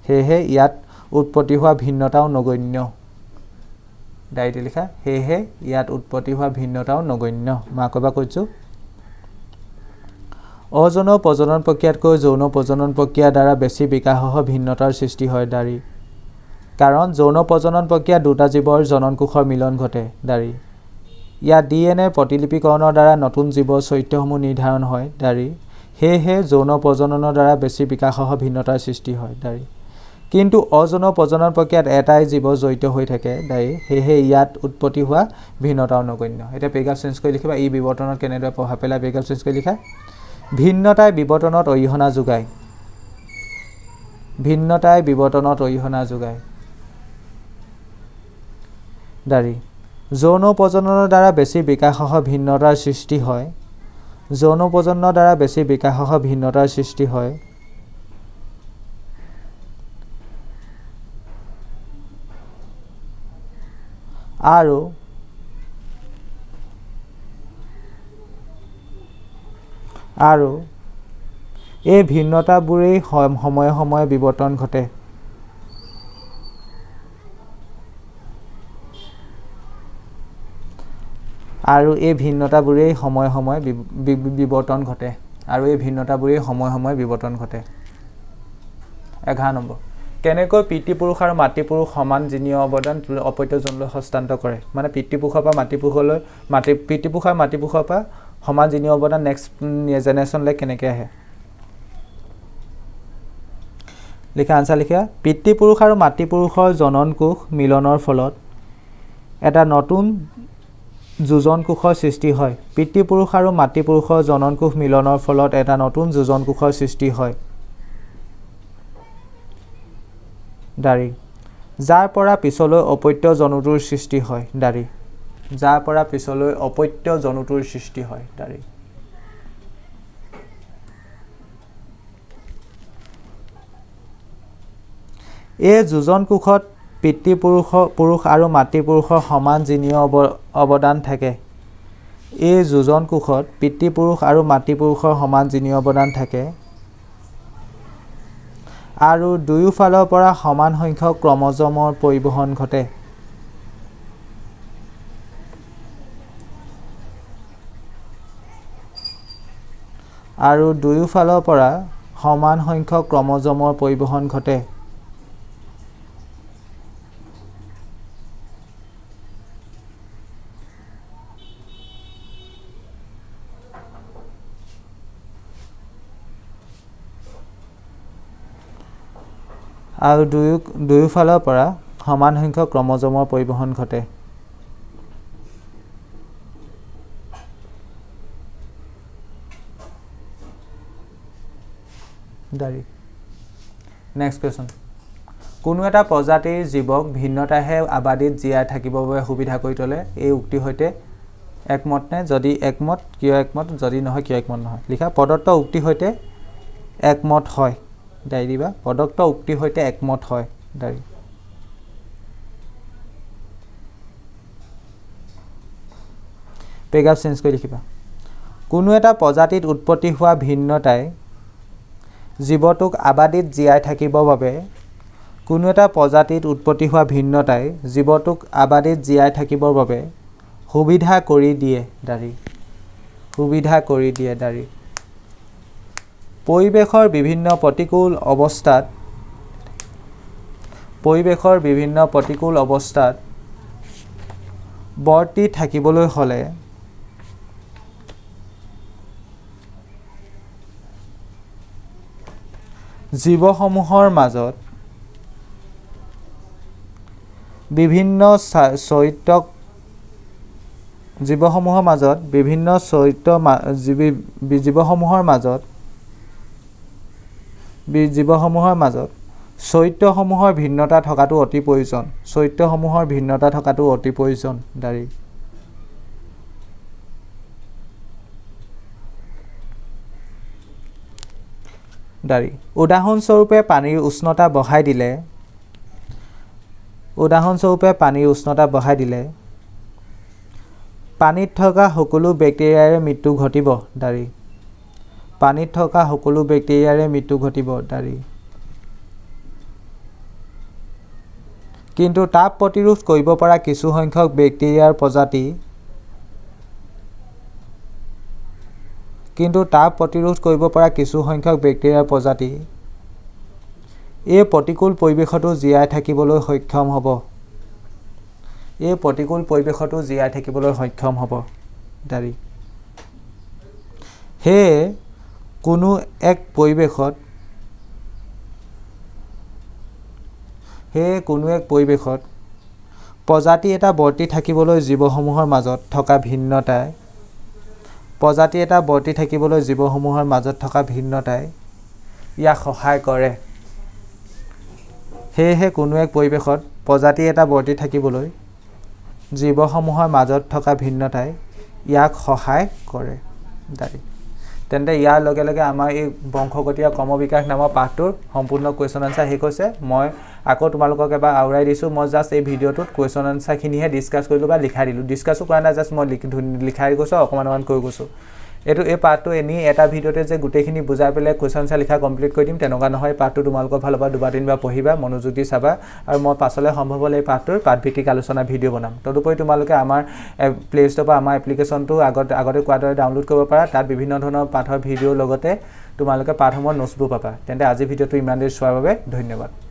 হেহে ইয়াত উৎপত্তি হোৱা ভিন্নতাও নগণ্য দাইতে লিখা হেহে ইয়াত উৎপত্তি হোৱা ভিন্নতাও নগণ্য মা কবা কৈছো অজনৰ প্ৰজনন প্ৰক্ৰিয়াতকৈ যৌন প্ৰজনন প্ৰক্ৰিয়া দ্বাৰা বেছি বিকাশৰ ভিন্নতাৰ সৃষ্টি হয় দাৰি কাৰণ যৌন প্ৰজনন প্ৰক্ৰিয়া দুটা জীৱৰ জনন কোষৰ মিলন ঘটে দাৰি ইয়াত ডিএনএ প্ৰতিলিপিকৰণৰ দ্বাৰা নতুন জীৱৰ চৰিত্ৰসমূহ নিৰ্ধাৰণ হয় দাৰি হেহে যৌন প্ৰজননৰ দ্বাৰা বেছি বিকাশৰ ভিন্নতাৰ সৃষ্টি হয় দাৰি কিন্তু অজনৰ প্ৰজনন প্ৰক্ৰিয়াত এটাই জীৱ জড়িত হৈ থাকে দাৰি হেহে ইয়াত উৎপত্তি হোৱা ভিন্নতাও নগণ্য এটা পেগাপ চেঞ্জ কৰি লিখিবা এই বিৱৰ্তনত কেনেদৰে প্ৰভাৱ পেলাই পেগাপ চেঞ্জ কৰি লিখা ভিন্নতাই বিৱৰ্তনত অৰিহণা যোগায় দাৰি যৌন প্ৰজননৰ দ্বাৰা বেছি বিকাশৰ ভিন্নতাৰ সৃষ্টি হয় আৰু এই ভিন্নতাবোৰেই সময়ে সময়ে বিৱৰ্তন ঘটে আৰু এই ভিন্নতাবোৰেই সময়ে সময়ে বিৱৰ্তন ঘটে 11 নম্বৰ কেনেকৈ পিতৃপুৰুষ আৰু মাতৃপুৰুষ সমান জিনীয় অৱদান অপত্যজনলৈ হস্তান্তৰ কৰে মানে পিতৃপুৰুষৰ পৰা মাতৃপুৰুষৰ পৰা সমান জিনীয় অৱদান নেক্সট জেনেৰেশ্যনলৈ কেনেকৈ আহে লিখা আনসাৰ লিখা পিতৃপুৰুষ আৰু মাতৃপুৰুষৰ জনন কোষ মিলনৰ ফলত এটা নতুন যোজন কোষৰ সৃষ্টি হয় পিতৃপুৰুষ আৰু মাতৃপুৰুষৰ জনন কোষ মিলনৰ ফলত এটা নতুন যোজন কোষৰ সৃষ্টি হয় দাৰি যাৰ পৰা পিছলৈ অপত্য জনুটোৰ সৃষ্টি হয় দাৰি যাৰ পৰা পিছলৈ অপত্য জনুটোৰ সৃষ্টি হয় দাৰি এই যোজন কোষত পিতৃপুৰুষ আৰু মাতৃপুৰুষৰ সমান জিনীয় অৱদান থাকে এই যোজন কোষত পিতৃপুৰুষ আৰু মাতৃপুৰুষৰ সমান জিনীয় অৱদান থাকে আৰু দুয়োফালৰ পৰা সমান সংখ্যক ক্ৰমজমৰ পৰিবহন ঘটে আৰু দুয়োফালৰ পৰা সমান সংখ্যক ক্ৰমজমৰ পৰিবহন ঘটে আৰু দুয়োফালৰ পৰা সমান সংখ্যক ক্ৰমজমৰ পৰিবহন ঘটে দাৰি নেক্সট কোৱেশ্চন কোনো এটা প্ৰজাতিৰ জীৱক ভিন্নতাহে আবাদীত জীয়াই থাকিবৰ বাবে সুবিধা কৰি তোলে এই উক্তিৰ সৈতে একমত নে যদি একমত কিয় একমত যদি নহয় কিয় একমত নহয় লিখা প্ৰদত্ত উক্তিৰ সৈতে একমত হয় দাৰি দিবা প্ৰদত্ত উক্তিৰ সৈতে একমত হয় দাৰি পেগাপ চেঞ্জ কৰি লিখিবা কোনো এটা প্ৰজাতিত উৎপত্তি হোৱা ভিন্নতাই জীৱটোক আবাদীত জীয়াই থাকিবৰ বাবে কোনো এটা প্ৰজাতিত উৎপত্তি হোৱা ভিন্নতাই জীৱটোক আবাদীত জীয়াই থাকিবৰ বাবে সুবিধা কৰি দিয়ে দাৰি সুবিধা কৰি দিয়ে দাৰি পৰিৱেশৰ বিভিন্ন প্ৰতিকূল অৱস্থাত বৰ্তি থাকিবলৈ হ'লে জীৱসমূহৰ মাজত বিভিন্ন চৰিত্ৰক জীৱসমূহৰ মাজত চৰিত্ৰসমূহৰ ভিন্নতা থকাটো অতি প্ৰয়োজন দাৰি দাৰি উদাহৰণস্বৰূপে পানীৰ উষ্ণতা বঢ়াই দিলে পানীত থকা সকলো বেক্টেৰিয়াৰে মৃত্যু ঘটিব দাৰি কিন্তু তাপ প্ৰতিৰোধ কৰিব পৰা কিছু সংখ্যক বেক্টেৰিয়াৰ প্ৰজাতি এই প্ৰতিকূল পৰিৱেশতো জীয়াই থাকিবলৈ সক্ষম হ'ব দাৰি সেয়ে কোনো এক পৰিৱেশত প্ৰজাতি এটা বৰ্তি থাকিবলৈ জীৱসমূহৰ মাজত থকা ভিন্নতাই ইয়াক সহায় কৰে সেয়েহে কোনো এক পৰিৱেশত প্ৰজাতি এটা বৰ্তি থাকিবলৈ জীৱসমূহৰ মাজত থকা ভিন্নতাই ইয়াক সহায় কৰে দাৰি তেন্তে ইয়াৰ লগে লগে আমাৰ এই বংশগতি আৰু ক্ৰমবিকাশ নামৰ পাঠটোৰ সম্পূৰ্ণ কুৱেশ্যন আনসাৰ শেষ হৈছে মই আকৌ তোমালোকক এবাৰ আওৰাই দিছোঁ মই জাষ্ট এই ভিডিঅ'টোত কুৱেশ্যন আনসাৰখিনিহে ডিছকাছ কৰিলোঁ বা লিখাই দিলোঁ ডিছকাছো কৰা নাই জাষ্ট মই লিখাই গৈছোঁ অকণমান কৈ গৈছোঁ এই পাঠটো এনেই এটা ভিডিঅ'তে যে গোটেইখিনি বুজাই পেলাই কুৱেশ্যন আনসাৰ লিখা কমপ্লিট কৰি দিম তেনেকুৱা নহয় পাঠটো তোমালোকৰ ফালৰ পৰা দুবাৰ তিনিবাৰ পঢ়িবা মনোযোগ দি চাবা আৰু মই পাছলৈ সম্ভৱ হ'লে এই পাঠটোৰ পাঠভিত্তিক আলোচনা ভিডিঅ' বনাম তদুপৰি তোমালোকে আমাৰ প্লে ষ্ট'ৰৰ পৰা আমাৰ এপ্লিকেশ্যনটো আগতে কোৱাৰ দৰে ডাউনলোড কৰিব পাৰা তাত বিভিন্ন ধৰণৰ পাঠৰ ভিডিঅ'ৰ লগতে তোমালোকে পাঠসমূহৰ নোটছবোৰ পাবা তেন্তে আজি ভিডিঅ'টো ইমান দেৰি চোৱাৰ বাবে ধন্যবাদ